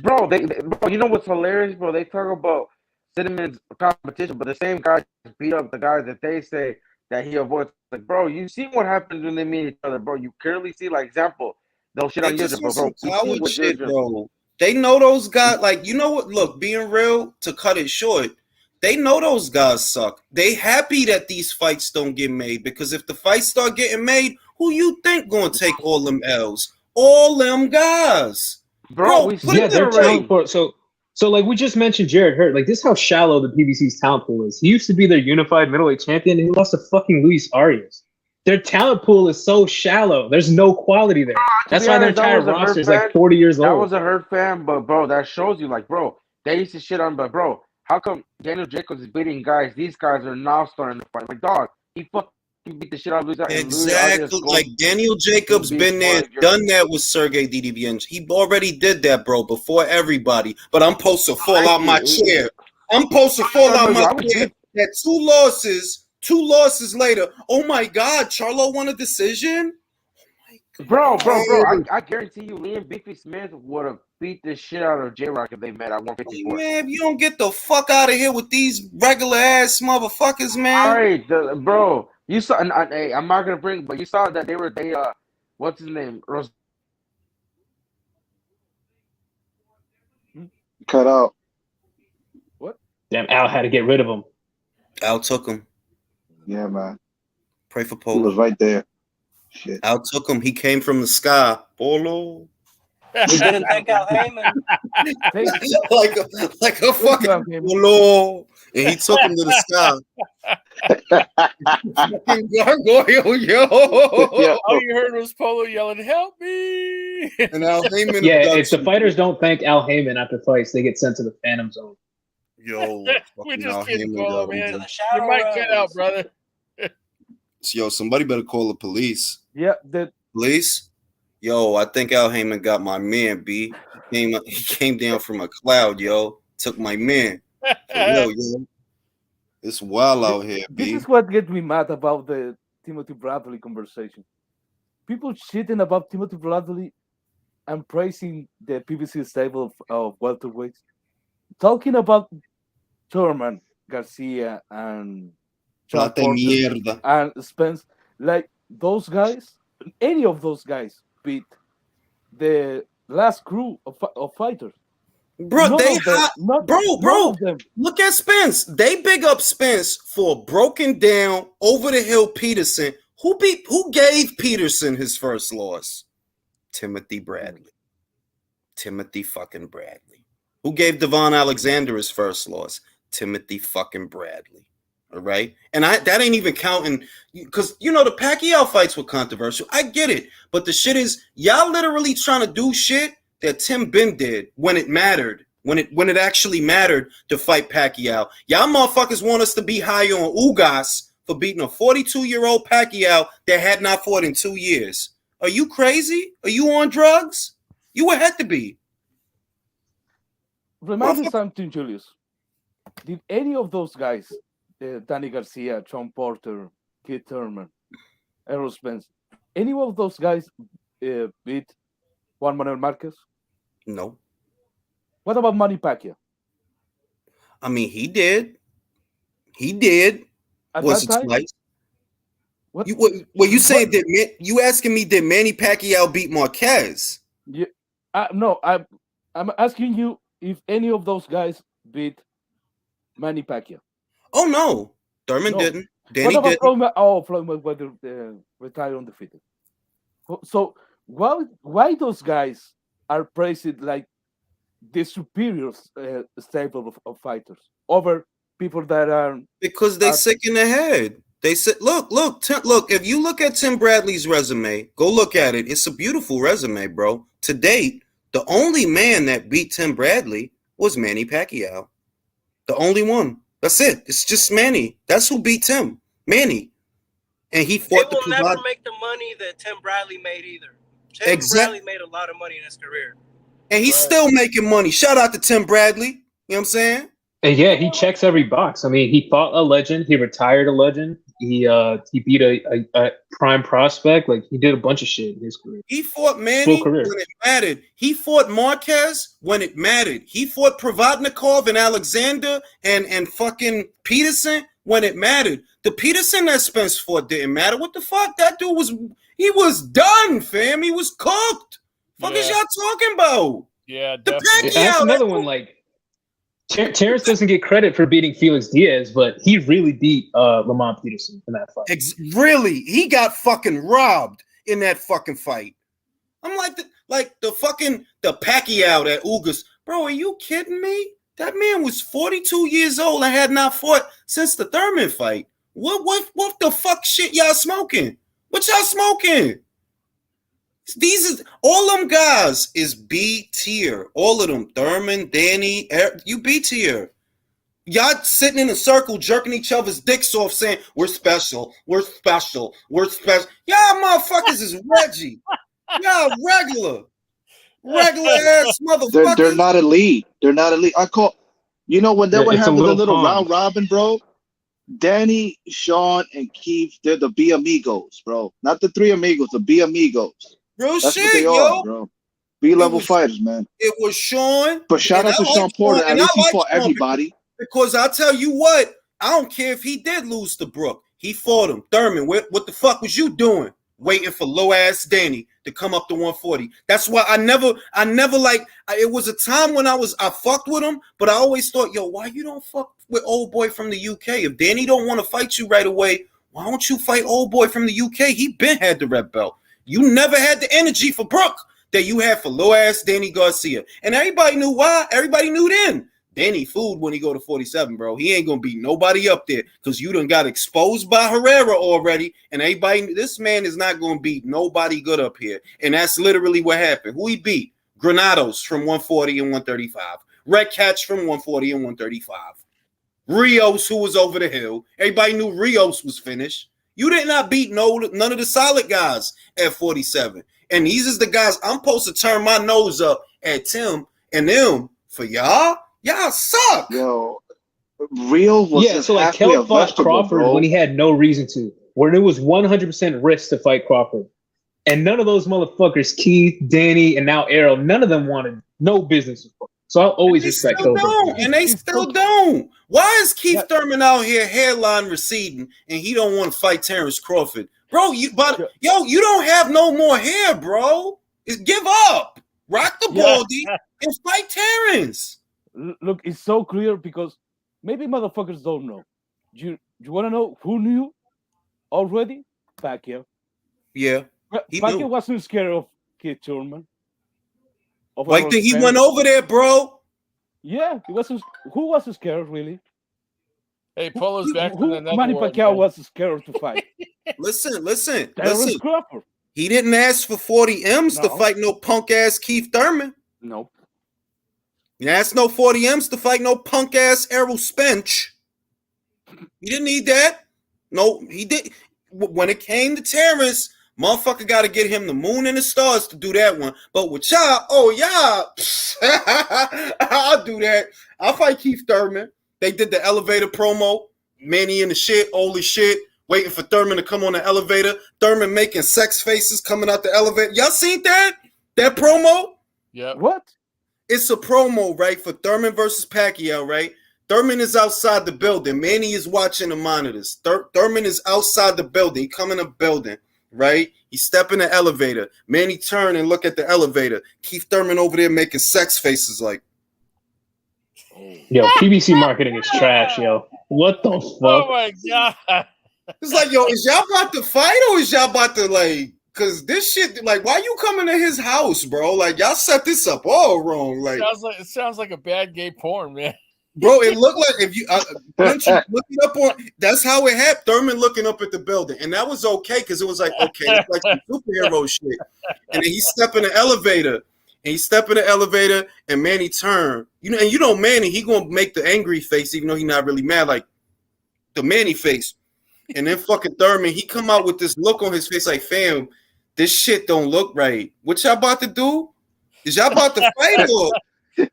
Bro, bro, you know what's hilarious, bro? They talk about Cinnamons competition, but the same guys beat up the guys that they say that he avoids. Like, bro, you see what happens when they meet each other, bro. You clearly see, like, example, they'll shit on Yildirim, bro. They know those guys, like, you know what? Look, being real, to cut it short, they know those guys suck. They happy that these fights don't get made, because if the fights start getting made, who you think gonna take all them L's? All them guys, bro. Yeah, they're talent pool. So like we just mentioned, Jared Hurt. Like, this is how shallow the PBC's talent pool is. He used to be their unified middleweight champion, and he lost to fucking Luis Arias. Their talent pool is so shallow. There's no quality there. That's why their entire roster is like 40 years old. I was a Hurt fan, but bro, that shows you, like, bro, they used to shit on, but bro, how come Daniel Jacobs is beating guys? These guys are now starting to fight. Like, dog, he fucking beat the shit out of Luis Arias. Exactly, like Daniel Jacobs been there, done that with Sergey DDBN. He already did that, bro, before everybody. But I'm supposed to fall out my chair. I'm supposed to fall out my chair. That two losses later. Oh my God, Charlo won a decision. Bro, I guarantee you, Liam Beefy Smith would have beat the shit out of J-Rock if they met at 154. Man, if you don't get the fuck out of here with these regular ass motherfuckers, man. All right, bro. You saw, and I'm not gonna bring, but you saw that they what's his name? Cut out. What? Damn, Al had to get rid of him. Al took him. Yeah, man. Pray for He Polo. was right there. Shit. Al took him. He came from the sky. Polo. We didn't thank Al Heyman. like a fucking Polo. And he took him to the sky. Fucking gargoyle, yo. All you heard was Polo yelling, "Help me!" And Al Heyman. Yeah, if the fighters don't thank Al Heyman after fights, they get sent to the Phantom Zone. Yo, we just kidding, Heyman Polo, man. You might cut out, brother. Yo, somebody better call the police. Yeah, police. Yo, I think Al Heyman got my man, B. He came down from a cloud, yo. Took my man. Yo, it's wild out here, B. This is what gets me mad about the Timothy Bradley conversation. People shitting about Timothy Bradley and praising the PBC stable of welterweights. Talking about Thurman, Garcia, and and Spence, like those guys, any of those guys beat the last crew of fighters. Bro, look at Spence. They big up Spence for broken down over the hill Peterson. Who gave Peterson his first loss? Timothy Bradley. Timothy fucking Bradley. Who gave Devon Alexander his first loss? Timothy fucking Bradley. All right. And that ain't even counting, because you know the Pacquiao fights were controversial. I get it. But the shit is, y'all literally trying to do shit that Tim Ben did when it mattered, when it actually mattered to fight Pacquiao. Y'all motherfuckers want us to be high on Ugas for beating a 42-year-old Pacquiao that had not fought in 2 years. Are you crazy? Are you on drugs? You would have to be. Remind me something, Julius. Did any of those guys, Danny Garcia, Sean Porter, Keith Thurman, Errol Spence, any of those guys beat Juan Manuel Marquez? No. What about Manny Pacquiao? I mean, he did. He did. At Was that it time? twice? What? You saying you asking me, did Manny Pacquiao beat Marquez? Yeah. No, I'm asking you if any of those guys beat Manny Pacquiao. Oh no, Thurman didn't. Danny what about didn't. Floyd Mayweather retired undefeated. So why those guys are praised like the superior stable of fighters over people that are, because they sick in the head. They said, look. If you look at Tim Bradley's resume, go look at it. It's a beautiful resume, bro. To date, the only man that beat Tim Bradley was Manny Pacquiao. The only one. That's it. It's just Manny. That's who beat Tim. Manny. And he fought They will never make the money that Tim Bradley made either. Tim Bradley made a lot of money in his career. And he's still making money. Shout out to Tim Bradley. You know what I'm saying? And yeah, he checks every box. I mean, he fought a legend. He retired a legend. He beat a prime prospect. Like, he did a bunch of shit in his career. He fought Manny when it mattered. He fought Marquez when it mattered. He fought Provodnikov and Alexander and fucking Peterson when it mattered. The Peterson that Spence fought didn't matter. What the fuck? That dude was done, fam. He was cooked. Fuck is y'all talking about? Yeah, definitely. That's another one. Like, Terrence doesn't get credit for beating Felix Diaz, but he really beat Lamont Peterson in that fight. Really? He got fucking robbed in that fucking fight. I'm like the Pacquiao that Ugas. Bro, are you kidding me? That man was 42 years old and had not fought since the Thurman fight. What the fuck shit y'all smoking? What y'all smoking? All them guys is B tier. All of them. Thurman, Danny, Eric, you B tier. Y'all sitting in a circle jerking each other's dicks off saying, we're special, we're special, we're special. Y'all motherfuckers is Reggie. Y'all regular ass motherfuckers. They're not elite. They're not elite. When they would have the little round robin, bro, Danny, Sean, and Keith, they're the B amigos, bro. Not the three amigos, the B amigos. Real That's shit, what they are, bro. B-level fighters, man. It was Sean. But shout out to Sean Porter. At least he fought everybody. Because I'll tell you what, I don't care if he did lose to Brook. He fought him. Thurman, what the fuck was you doing? Waiting for low-ass Danny to come up to 140. That's why I never it was a time when I fucked with him, but I always thought, yo, why you don't fuck with old boy from the UK? If Danny don't want to fight you right away, why don't you fight old boy from the UK? He been had the red belt. You never had the energy for Brook that you had for low-ass Danny Garcia. And everybody knew why. Everybody knew then. Danny food when he go to 47, bro. He ain't going to beat nobody up there because you done got exposed by Herrera already. And this man is not going to beat nobody good up here. And that's literally what happened. Who he beat? Granados from 140 and 135. Red Catch from 140 and 135. Rios, who was over the hill. Everybody knew Rios was finished. You did not beat none of the solid guys at 47. And these is the guys I'm supposed to turn my nose up at Tim and them for y'all. Y'all suck. Yo, Real was so like Kell fought Crawford when he had no reason to. Where it was 100% risk to fight Crawford. And none of those motherfuckers, Keith, Danny, and now Errol, none of them wanted no business. So I'll always respect Kell. And they still don't. Why is Keith Thurman out here hairline receding and he don't want to fight Terrence Crawford? Bro, you don't have no more hair, bro. Give up. Rock the baldy and fight Terrence. Look, it's so clear because maybe motherfuckers don't know. You want to know who knew already? Pacquiao. Yeah. Pacquiao wasn't scared of Keith Thurman. Like he went over there, bro. Yeah, he wasn't. Who was scared, really? Hey, pull us back to the next Manny Pacquiao was scared to fight. Listen. Crawford. He didn't ask for 40 M's to fight no punk ass Keith Thurman. No. He asked no 40 M's to fight no punk ass Errol Spence. He didn't need that. No, he did. When it came to Terrence, motherfucker got to get him the moon and the stars to do that one. But with y'all, I'll do that. I'll fight Keith Thurman. They did the elevator promo. Manny in the shit, old as shit, waiting for Thurman to come on the elevator. Thurman making sex faces coming out the elevator. Y'all seen that? That promo? Yeah. What? It's a promo, right, for Thurman versus Pacquiao, right? Thurman is outside the building. Manny is watching the monitors. Thurman is outside the building. He come in the building, right? He step in the elevator. Manny turn and look at the elevator. Keith Thurman over there making sex faces like. Yo, PBC marketing is trash, yo. What the fuck? Oh, my God. It's like, yo, is y'all about to fight or is y'all about to, like, because this shit, like, why you coming to his house, bro? Like, y'all set this up all wrong. Like, it sounds like a bad gay porn, man. Bro, it looked like if you once you look it up on, that's how it happened. Thurman looking up at the building, and that was okay because it was like, okay, it's like some superhero shit. And then he step in the elevator, and Manny turned, And Manny, he gonna make the angry face, even though he not really mad, like the Manny face. And then fucking Thurman, he come out with this look on his face, like, fam, this shit don't look right. What y'all about to do? Is y'all about to fight or? It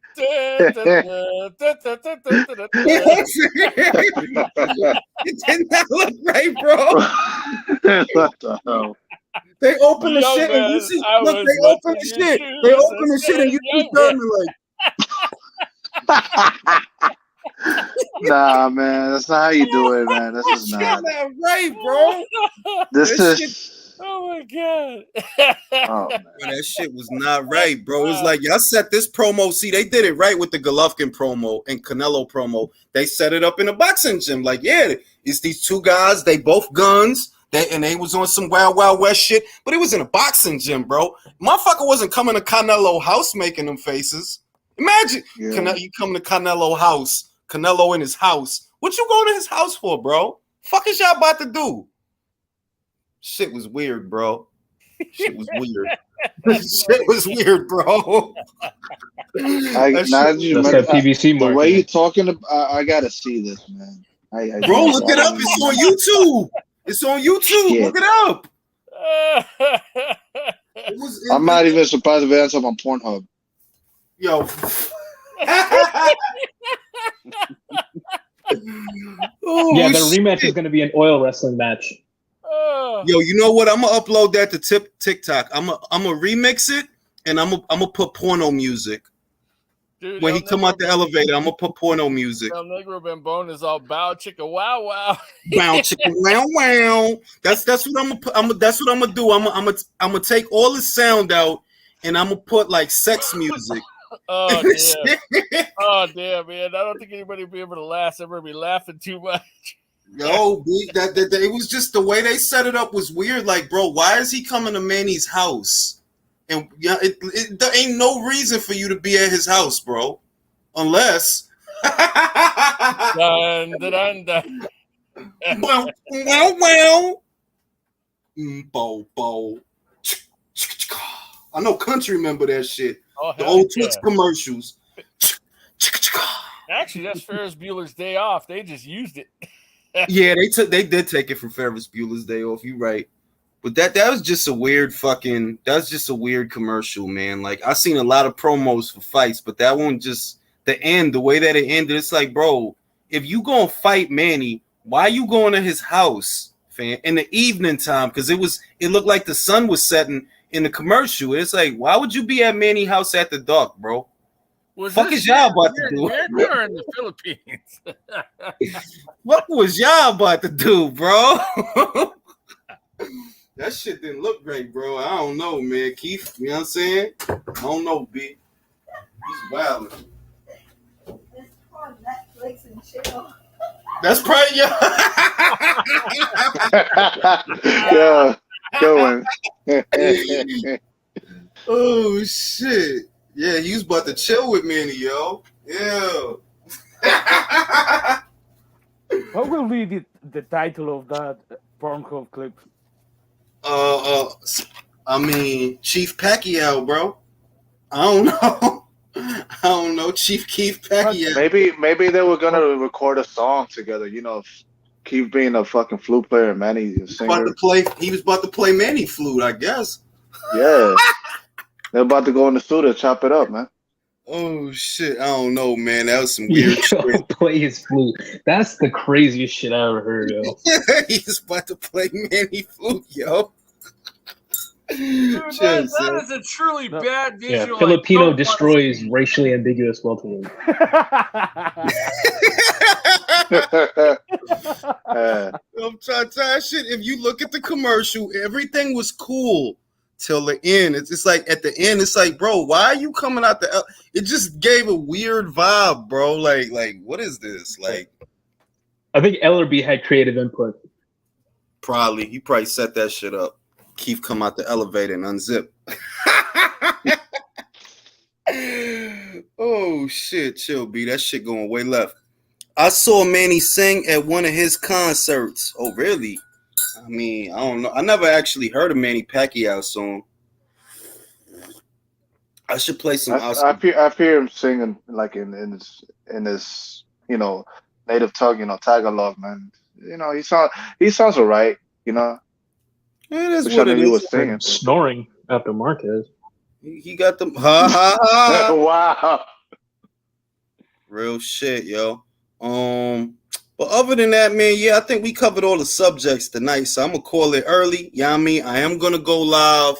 did not look right, bro. What the hell? They open the shit and you see. Look, they open the shit. They open the shit and you see Thurman like. Nah, man, that's not how you do it, man. This is not right, bro. This is. Oh my god! Oh, man. That shit was not right, bro. It's like y'all set this promo. See, they did it right with the Golovkin promo and Canelo promo. They set it up in a boxing gym. Like, yeah, it's these two guys. They both guns. They was on some Wild Wild West shit, but it was in a boxing gym, bro. Motherfucker wasn't coming to Canelo house making them faces. Imagine you come to Canelo house, Canelo in his house. What you going to his house for, bro? Fuck is y'all about to do? Shit was weird, bro. Shit was weird. Shit was weird, bro. That's that PBC market. The way you talking about, I gotta see this, man. Bro, look it up. It's on YouTube. It's on YouTube. Yeah. Look it up. I'm not even surprised if it ends up on Pornhub. Yo. Yeah, the rematch is going to be an oil wrestling match. Yo, you know what? I'm gonna upload that to TikTok. I'm gonna remix it, and I'm gonna put porno music. Dude, when he come out the elevator, I'm gonna put porno music. El Negro Bambone is all bow chicka wow wow. Bow chicka wow wow. That's what I'm gonna put. That's what I'm gonna do. I'm gonna take all the sound out, and I'm gonna put like sex music. Oh damn! Oh damn, man! I don't think anybody will be able to last. Everybody be laughing too much. Yo, that it was just the way they set it up was weird. Like, bro, why is he coming to Manny's house? And yeah, there ain't no reason for you to be at his house, bro, unless. Dun, dun, dun. Well. Bo. I know country remember that shit. Oh, the old Twix commercials. Actually, that's Ferris Bueller's Day Off. They just used it. Yeah, they did take it from Ferris Bueller's Day Off. You right, but that was just a weird commercial, man. Like I seen a lot of promos for fights, but that one just the way that it ended. It's like, bro, if you gonna fight Manny, why you going to his house, fam? In the evening time, because it looked like the sun was setting in the commercial. It's like, why would you be at Manny's house at the dark, bro? Fuck is y'all about to do? We're in the Philippines. What was y'all about to do, bro? That shit didn't look great, bro. I don't know, man. Keith, you know what I'm saying? I don't know, B. He's wild. It's called Netflix and chill. That's probably Yeah, going. Oh shit. Yeah, he was about to chill with Manny, yo. Yeah. What will be the title of that Pornhub clip? I mean, Chief Pacquiao, bro. I don't know. I don't know, Chief Keith Pacquiao. Maybe they were gonna record a song together. You know, Keith being a fucking flute player, and Manny a singer. He was about to play Manny flute, I guess. Yeah. They're about to go in the studio, chop it up, man. Oh shit! I don't know, man. That was some weird shit. Play his flute. That's the craziest shit I ever heard, yo. He's about to play Manny flute, yo. Dude, that is a truly bad visual. Yeah, Filipino destroys racially ambiguous welterweight. I'm trying shit. If you look at the commercial, everything was cool till the end. It's like at the end, it's like, bro, why are you coming out the? It just gave a weird vibe, bro. Like what is this? Like, I think Ellerby had creative input. Probably he probably set that shit up. Keith come out the elevator and unzip. Oh shit, chill, B. That shit going way left. I saw Manny sing at one of his concerts. Oh, really? I mean, I don't know. I never actually heard a Manny Pacquiao song. I should play some I Oscar. hear him singing like in his native tongue, Tagalog, man. He sounds alright, It is Wish I what knew it he was is. singing. Snoring after Marquez. He got them. Ha ha ha. Wow. Real shit, yo. But other than that, man, yeah, I think we covered all the subjects tonight. So I'm gonna call it early. Yeah, I mean, I am gonna go live.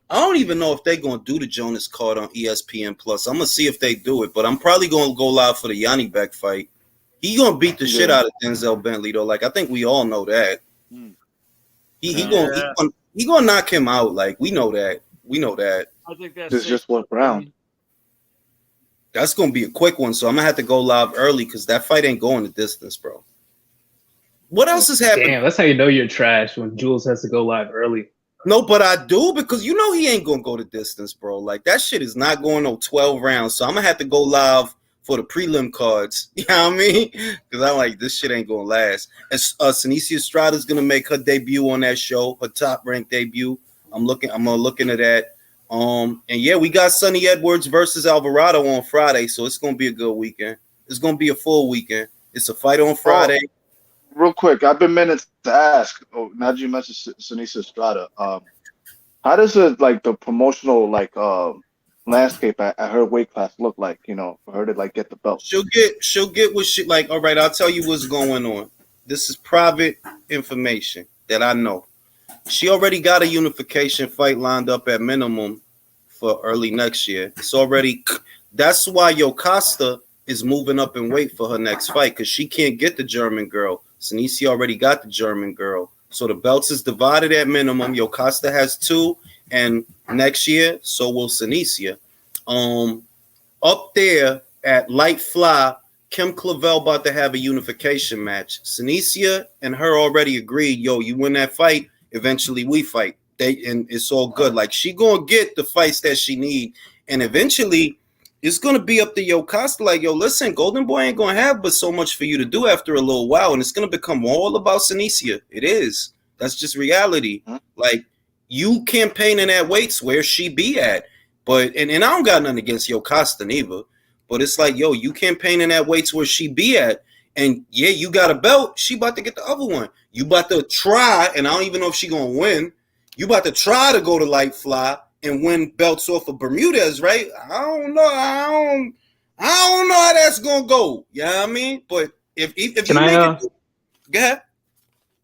I don't even know if they're gonna do the Jonas card on ESPN Plus. I'm gonna see if they do it, but I'm probably gonna go live for the Yanni Beck fight. He gonna beat the shit out of Denzel Bentley though. Like I think we all know that. He gonna knock him out. Like we know that. I think that's This is just one round. That's gonna be a quick one, so I'm gonna have to go live early because that fight ain't going the distance, bro. What else is happening? Damn, that's how you know you're trash when Jules has to go live early. No, but I do because he ain't gonna go the distance, bro. Like that shit is not going no 12 rounds, so I'm gonna have to go live for the prelim cards. You know what I mean? Because I'm like, this shit ain't gonna last. And Senicia Estrada's gonna make her debut on that show, her top ranked debut. I'm gonna look into that. And yeah, we got Sonny Edwards versus Alvarado on Friday, so it's gonna be a good weekend. It's gonna be a full weekend. It's a fight on Friday. Real quick, I've been meaning to ask. Oh, now that you mentioned Senicia Estrada, how does the promotional landscape at her weight class look like? For her to get the belt. She'll get what she like. All right, I'll tell you what's going on. This is private information that I know. She already got a unification fight lined up at minimum for early next year. It's already. That's why Yokasta is moving up in weight for her next fight because she can't get the German girl. Senicia already got the German girl. So the belts is divided at minimum. Yokasta has 2, and next year, so will Senicia. Up there at light fly, Kim Clavel about to have a unification match. Senicia and her already agreed, yo, you win that fight, eventually we fight. And it's all good. Like she gonna get the fights that she need. And eventually it's gonna be up to Yokasta, like, yo, listen, Golden Boy ain't gonna have but so much for you to do after a little while, and it's gonna become all about Senicia. It is. That's just reality. Like you campaigning at weights where she be at. But and I don't got nothing against Yokasta neither. But it's like, yo, you campaigning at weights where she be at. And yeah, you got a belt. She about to get the other one. You about to try, and I don't even know if she gonna win. You about to try to go to light fly and win belts off of Bermudez, right? I don't know. I don't know how that's gonna go. You know what I mean? But if you make it, go ahead.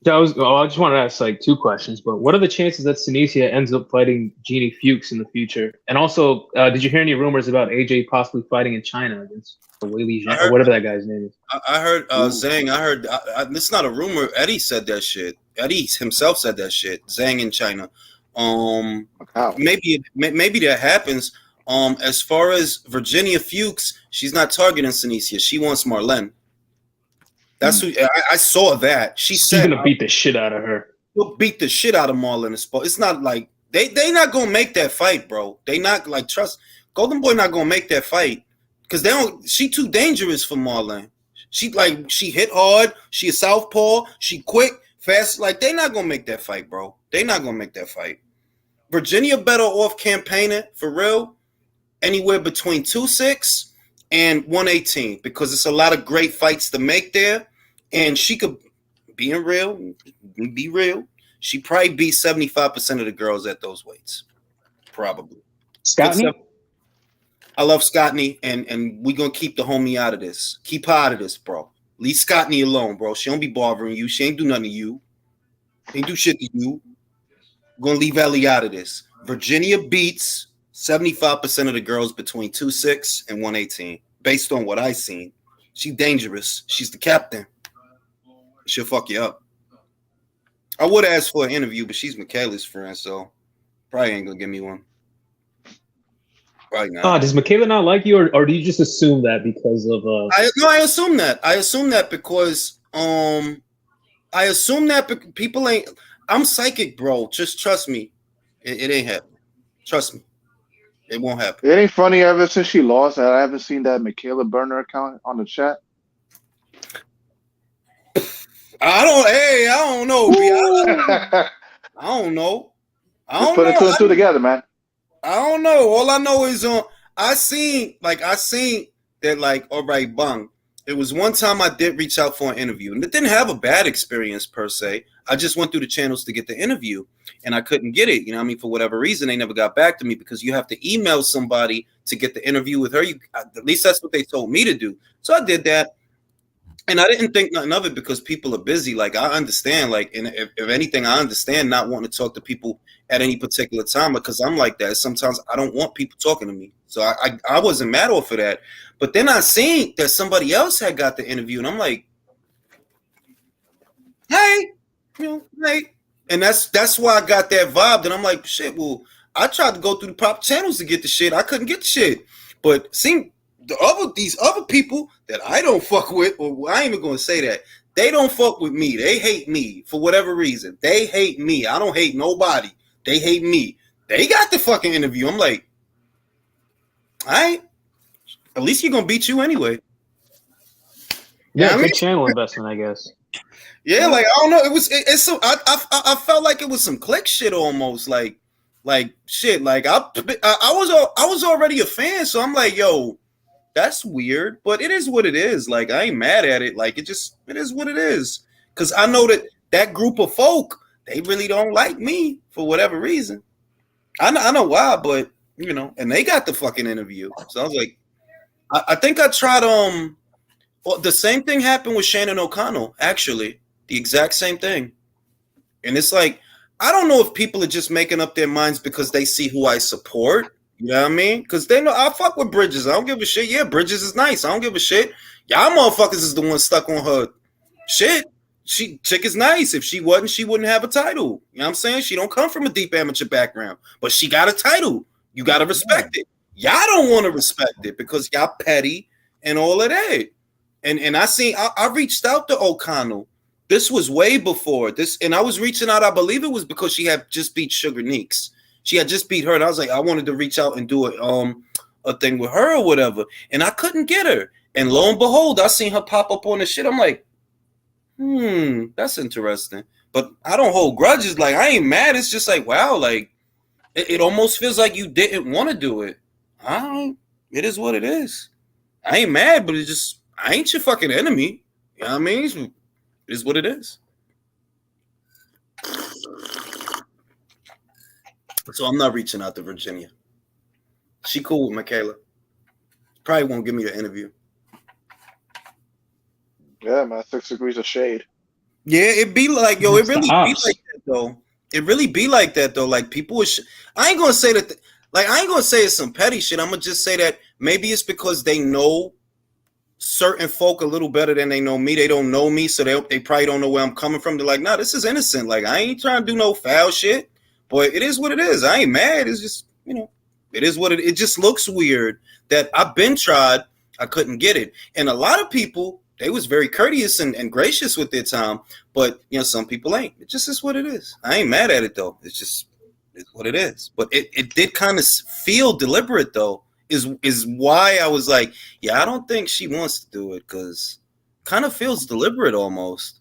I just wanted to ask 2 questions, but what are the chances that Senicia ends up fighting Jeannie Fuchs in the future? And also, did you hear any rumors about AJ possibly fighting in China against Weili Zhang, or whatever that guy's name is? I heard Zhang. I heard this is not a rumor. Eddie said that shit. Eddie himself said that shit. Zhang in China. Maybe that happens. As far as Virginia Fuchs, she's not targeting Senicia. She wants Marlene. That's who I saw that. She's gonna beat the shit out of her. She'll beat the shit out of Marlon. It's not like they not gonna make that fight, bro. They not trust Golden Boy not gonna make that fight because they don't. She too dangerous for Marlon. She hit hard. She a southpaw. She quick, fast. They not gonna make that fight, bro. They not gonna make that fight. Virginia better off campaigning for real. Anywhere between 2-6 and 118 because it's a lot of great fights to make there, and she could be real. She probably beat 75% of the girls at those weights, probably. Scottney? I love Scottney, and we gonna keep the homie out of this. Keep her out of this, bro. Leave Scottney alone, bro. She don't be bothering you. She ain't do nothing to you. Ain't do shit to you. We're gonna leave Ellie out of this. Virginia beats 75% of the girls between 2-6 and 118, based on what I seen. She's dangerous. She's the captain. She'll fuck you up. I would ask for an interview, but she's Michaela's friend, so probably ain't gonna give me one. Probably not. Does Michaela not like you, or do you just assume that because of? I assume that. I assume that because people ain't. I'm psychic, bro. Just trust me. It ain't happening. Trust me. It won't happen. It ain't funny. Ever since she lost, I haven't seen that Michaela burner account on the chat. I don't know. I don't know. Just put 2 and 2 together, man. I don't know. All I know is I seen that like, all right, bang. It was one time I did reach out for an interview, and it didn't have a bad experience per se. I just went through the channels to get the interview, and I couldn't get it. You know what I mean? For whatever reason, they never got back to me because you have to email somebody to get the interview with her. At least that's what they told me to do. So I did that. And I didn't think nothing of it because people are busy. Like, I understand, like, and if anything, I understand not wanting to talk to people at any particular time because I'm like that. Sometimes I don't want people talking to me. So I wasn't mad off of that. But then I seen that somebody else had got the interview, and I'm like, hey, hey. And that's why I got that vibe. And I'm like, shit, well, I tried to go through the proper channels to get the shit. I couldn't get the shit. But see, these other people that I don't fuck with, or I ain't even gonna say that, they don't fuck with me. They hate me for whatever reason. They hate me. I don't hate nobody. They hate me. They got the fucking interview. I'm like, all right, at least you're gonna beat you anyway. Yeah, good channel investment, I guess. Yeah, like I don't know. It's so I felt like it was some click shit almost. Like shit. Like I was already a fan, so I'm like, yo. That's weird, but it is what it is. Like, I ain't mad at it. Like, it is what it is. Because I know that group of folk, they really don't like me for whatever reason. I know why, but, you know, and they got the fucking interview. So I was like, I think I tried, well, the same thing happened with Shannon O'Connell, actually. The exact same thing. And it's like, I don't know if people are just making up their minds because they see who I support. You know what I mean? Because they know I fuck with Bridges. I don't give a shit. Yeah, Bridges is nice. I don't give a shit. Y'all motherfuckers is the one stuck on her shit. Chick is nice. If she wasn't, she wouldn't have a title. You know what I'm saying? She don't come from a deep amateur background, but she got a title. You got to respect it. Y'all don't want to respect it because y'all petty and all of that. And I reached out to O'Connell. This was way before this, and I was reaching out. I believe it was because she had just beat Sugar Neeks. She had just beat her, and I was like, I wanted to reach out and do a thing with her or whatever, and I couldn't get her. And lo and behold, I seen her pop up on the shit. I'm like, that's interesting. But I don't hold grudges. Like, I ain't mad. It's just like, wow, like it almost feels like you didn't want to do it. It is what it is. I ain't mad, but it's just I ain't your fucking enemy. You know what I mean? It is what it is. So I'm not reaching out to Virginia. She cool with Michaela. Probably won't give me an interview. Yeah, man, 6 degrees of shade. Yeah, it be like, yo, it really be like that though. It really be like that though. Like people I ain't gonna say that. I ain't gonna say it's some petty shit. I'm gonna just say that maybe it's because they know certain folk a little better than they know me. They don't know me, so they probably don't know where I'm coming from. They're like, nah, this is innocent. Like I ain't trying to do no foul shit. But it is what it is. I ain't mad. It's just, you know, it is what it just looks weird that I've been tried. I couldn't get it. And a lot of people, they was very courteous and gracious with their time. But, you know, some people ain't. It just is what it is. I ain't mad at it, though. It's what it is. But it did kind of feel deliberate, though, is why I was like, yeah, I don't think she wants to do it because kind of feels deliberate almost.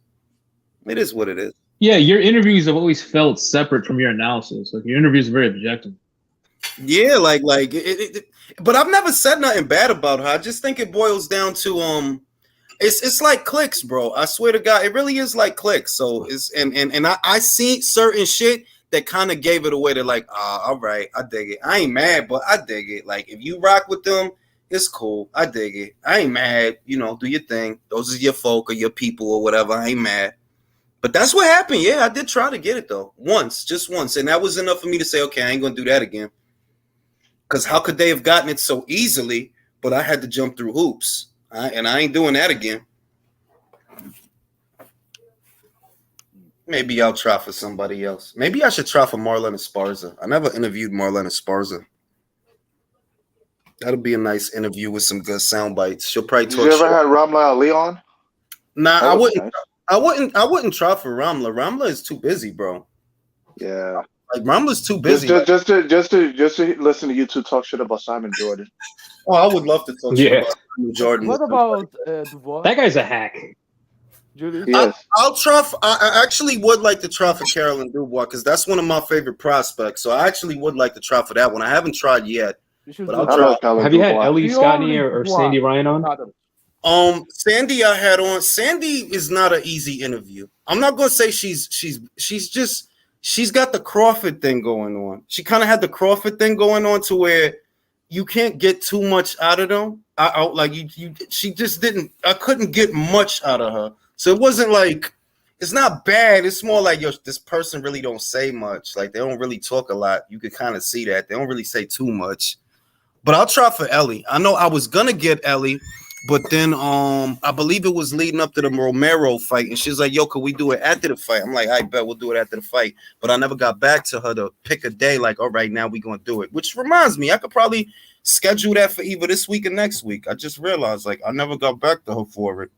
It is what it is. Yeah, your interviews have always felt separate from your analysis. Like your interviews are very objective. Yeah, but I've never said nothing bad about her. I just think it boils down to it's like clicks, bro. I swear to God, it really is like clicks. So it's and I see certain shit that kind of gave it away. They're like, all right, I dig it. I ain't mad, but I dig it. Like if you rock with them, it's cool. I dig it. I ain't mad. You know, do your thing. Those are your folk or your people or whatever. I ain't mad. But that's what happened. Yeah, I did try to get it, though. Just once. And that was enough for me to say, okay, I ain't going to do that again. Because how could they have gotten it so easily, but I had to jump through hoops. And I ain't doing that again. Maybe I'll try for somebody else. Maybe I should try for Marlon Esparza. I never interviewed Marlon Esparza. That'll be a nice interview with some good sound bites. She'll probably talk. Did you ever had Ramla Ali on? Nah, I wouldn't. Nice. I wouldn't try for Ramla. Ramla is too busy, bro. Yeah, like Ramla's too busy. Just to listen to you two talk shit about Simon Jordan. Oh, I would love to talk shit about Simon Jordan. What about Dubois? That guy's a hack. Julius? Yes. I'll try. I actually would like to try for Carolyn Dubois because that's one of my favorite prospects. So I actually would like to try for that one. I haven't tried yet, but I'll I try. like Carolyn Have you had Dubois. Ellie The Scotney only or one. Sandy Ryan on? Sandy I had on. Sandy is not an easy interview. I'm not gonna say she's just she's got the Crawford thing going on. She kind of had the Crawford thing going on to where you can't get too much out of them. She just didn't. I couldn't get much out of her. So it wasn't like it's not bad. It's more like this person really don't say much. Like they don't really talk a lot. You could kind of see that they don't really say too much. But I'll try for Ellie. I know I was gonna get Ellie, but then I believe it was leading up to the Romero fight, and she's like, "Yo, could we do it after the fight?" I'm like, "I bet we'll do it after the fight." But I never got back to her to pick a day. Like, all right, now we're gonna do it. Which reminds me, I could probably schedule that for either this week or next week. I just realized, like, I never got back to her for it.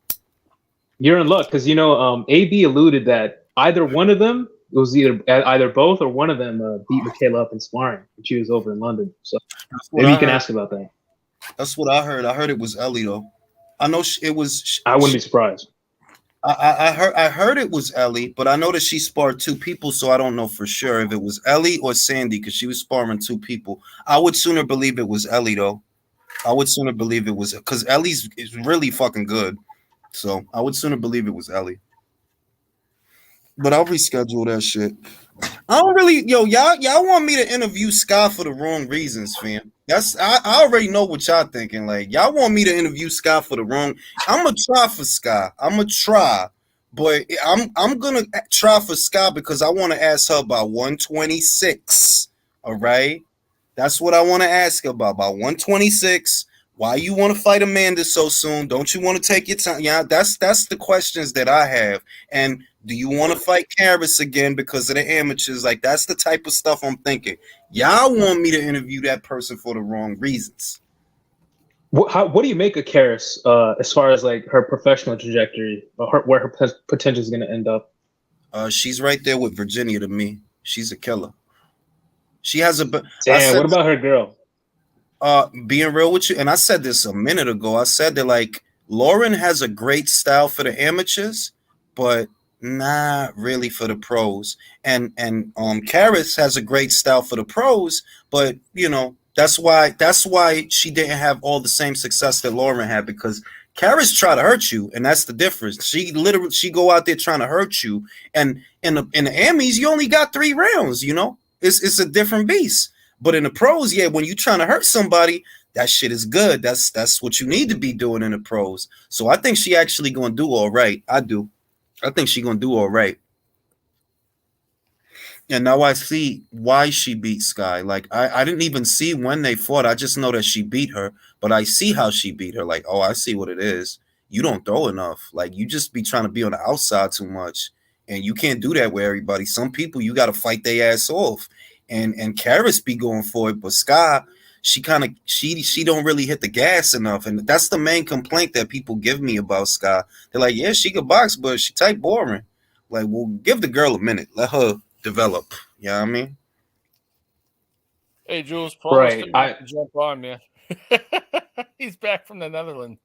You're in luck because AB alluded that either one of them, it was either both or one of them beat Michaela up in sparring. She was over in London, so maybe you can ask about that. That's what I heard. I heard it was Ellie though. I know it was. I wouldn't be surprised. I heard it was Ellie, but I know that she sparred two people, so I don't know for sure if it was Ellie or Sandy because she was sparring two people. I would sooner believe it was Ellie though. I would sooner believe it was because Ellie's is really fucking good. So I would sooner believe it was Ellie. But I'll reschedule that shit. I don't really, y'all want me to interview Sky for the wrong reasons, fam. I already know what y'all thinking. Like, y'all want me to interview Sky for the wrong. I'm gonna try for Sky. I'm gonna try, but I'm gonna try for Sky because I want to ask her about 126. All right, that's what I want to ask her about 126. Why you want to fight Amanda so soon? Don't you want to take your time? Yeah, that's the questions that I have. And do you want to fight Karis again because of the amateurs? Like, that's the type of stuff I'm thinking. Y'all want me to interview that person for the wrong reasons. What do you make of Karis as far as like her professional trajectory or where her potential is going to end up? She's right there with Virginia to me. She's a killer. She has a. Damn, what about her girl? Being real with you, and I said this a minute ago. I said that like Lauren has a great style for the amateurs, but not really for the pros. And Karis has a great style for the pros, but that's why she didn't have all the same success that Lauren had because Karis tried to hurt you, and that's the difference. She go out there trying to hurt you, and in the Amis you only got 3 rounds. It's a different beast. But in the pros, yeah, when you're trying to hurt somebody, that shit is good. That's what you need to be doing in the pros. So I think she actually gonna do all right. I do. I think she gonna do all right. And now I see why she beat Sky. Like I didn't even see when they fought. I just know that she beat her, but I see how she beat her. Like, oh, I see what it is. You don't throw enough. Like you just be trying to be on the outside too much. And you can't do that with everybody. Some people you gotta fight their ass off. And Karis be going for it, but Sky, she don't really hit the gas enough, and that's the main complaint that people give me about Sky. They're like, yeah, she could box, but she type boring. Like, well, give the girl a minute, let her develop. You know what I mean? Hey, Jules, Paul, right? Jump on, man. He's back from the netherworld,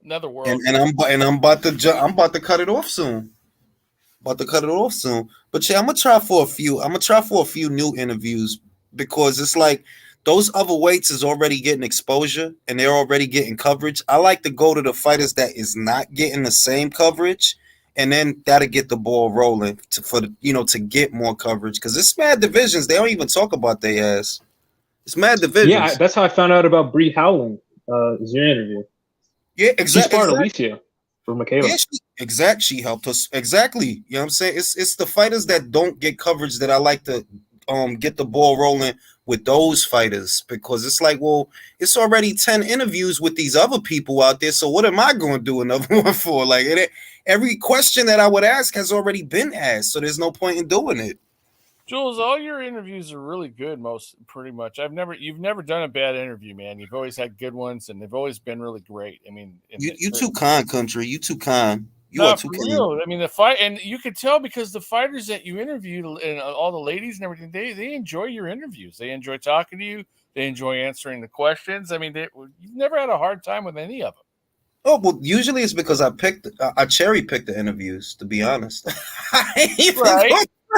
and I'm about to cut it off soon. But yeah, I'm gonna try for a few new interviews because it's like those other weights is already getting exposure and they're already getting coverage. I like to go to the fighters that is not getting the same coverage, and then that'll get the ball rolling to get more coverage because it's mad divisions. They don't even talk about their ass. It's mad divisions. Yeah, that's how I found out about Bree Howland. Is your interview? Yeah, exactly. She sparred Alicia for Michaela. Yeah, she helped us. Exactly. You know what I'm saying? It's the fighters that don't get coverage that I like to get the ball rolling with those fighters because it's like, well, it's already 10 interviews with these other people out there. So what am I going to do another one for? Like every question that I would ask has already been asked. So there's no point in doing it. Jules, all your interviews are really good, pretty much. You've never done a bad interview, man. You've always had good ones, and they've always been really great. I mean, you too kind, country. You too kind. You are too kind. I mean, the fight, and you could tell because the fighters that you interviewed and all the ladies and everything, they enjoy your interviews. They enjoy talking to you. They enjoy answering the questions. I mean, you've never had a hard time with any of them. Oh well, usually it's because I cherry picked the interviews. To be honest,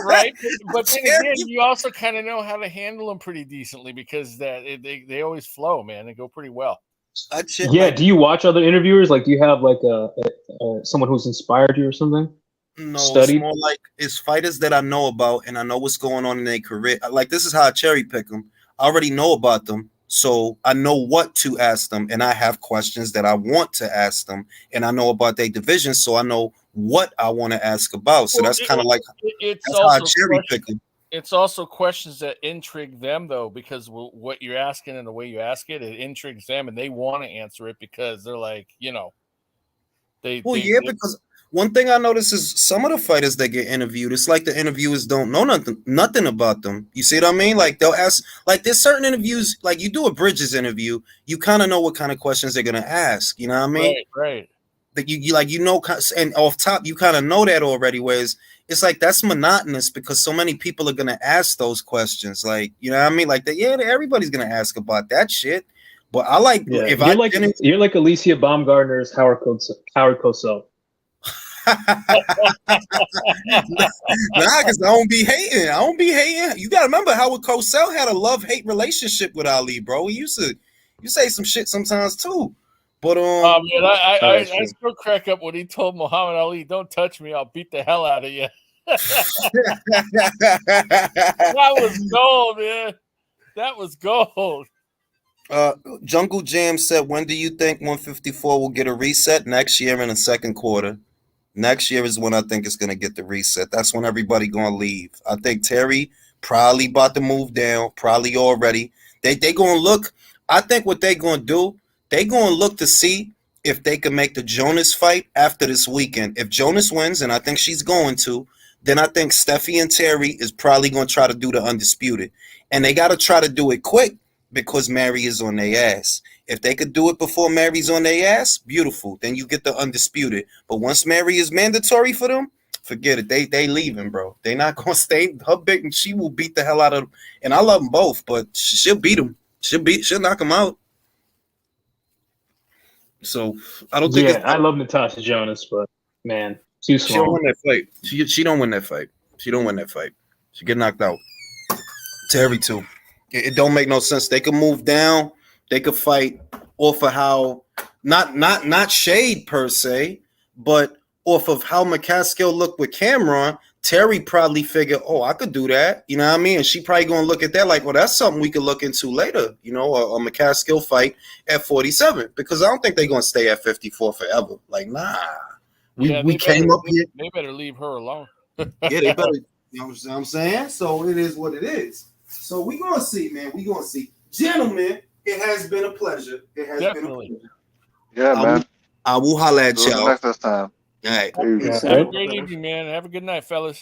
Right. But then again, you also kind of know how to handle them pretty decently because they always flow, man. They go pretty well. Yeah. Do you watch other interviewers? Like, do you have like someone who's inspired you or something? No, Studied? It's more like it's fighters that I know about and I know what's going on in their career. Like, this is how I cherry pick them. I already know about them, so I know what to ask them, and I have questions that I want to ask them, and I know about their division, so I know what I want to ask about. So that's kind of like it's that's how I cherry pick them. It's also questions that intrigue them, though, because what you're asking and the way you ask it intrigues them, and they want to answer it because they're like, because one thing I notice is some of the fighters that get interviewed, it's like the interviewers don't know nothing about them. You see what I mean? Like, they'll ask, like, there's certain interviews, like you do a Bridges interview, you kind of know what kind of questions they're gonna ask. You know what I mean? Right. That and off top, you kind of know that already. Whereas it's like that's monotonous because so many people are gonna ask those questions. Like, you know what I mean? Like that, everybody's gonna ask about that shit. But I like you're like Alicia Baumgartner's Howard Cosell. Nah, because I don't be hating. You gotta remember Howard Cosell had a love-hate relationship with Ali, bro. He used to say some shit sometimes too. But man, I still crack up when he told Muhammad Ali, "Don't touch me, I'll beat the hell out of you." That was gold, man. That was gold. Jungle Jam said, "When do you think 154 will get a reset?" Next year in the second quarter. Next year is when I think it's going to get the reset. That's when everybody going to leave. I think Terry probably about to move down, probably already. They going to look. I think what they going to do, they going to look to see if they can make the Jonas fight after this weekend. If Jonas wins, and I think she's going to, then I think Steffi and Terry is probably going to try to do the undisputed. And they got to try to do it quick because Mary is on their ass. If they could do it before Mary's on their ass, beautiful. Then you get the undisputed. But once Mary is mandatory for them, forget it. They leaving, bro. They not gonna stay. Her big, she will beat the hell out of them. And I love them both, but she'll beat them. She'll knock them out. So I don't think. Yeah, I love Natasha Jonas, but man, too small. She don't win that fight. She don't win that fight. She don't win that fight. She get knocked out. Terry too. It don't make no sense. They could move down. They could fight off of how not shade per se, but off of how McCaskill looked with Cameron. Terry probably figured, oh, I could do that. You know what I mean? And she probably gonna look at that like, well, that's something we could look into later. You know, a McCaskill fight at 47 because I don't think they're gonna stay at 54 forever. Like, nah, we came up here. They better leave her alone. Yeah, they better. You know what I'm saying? So it is what it is. So we're gonna see, man. We're gonna see, gentlemen. It has been a pleasure. It has been a pleasure. Yeah, man. I will holler at y'all next time. All right. Have a great evening, man. Have a good night, fellas.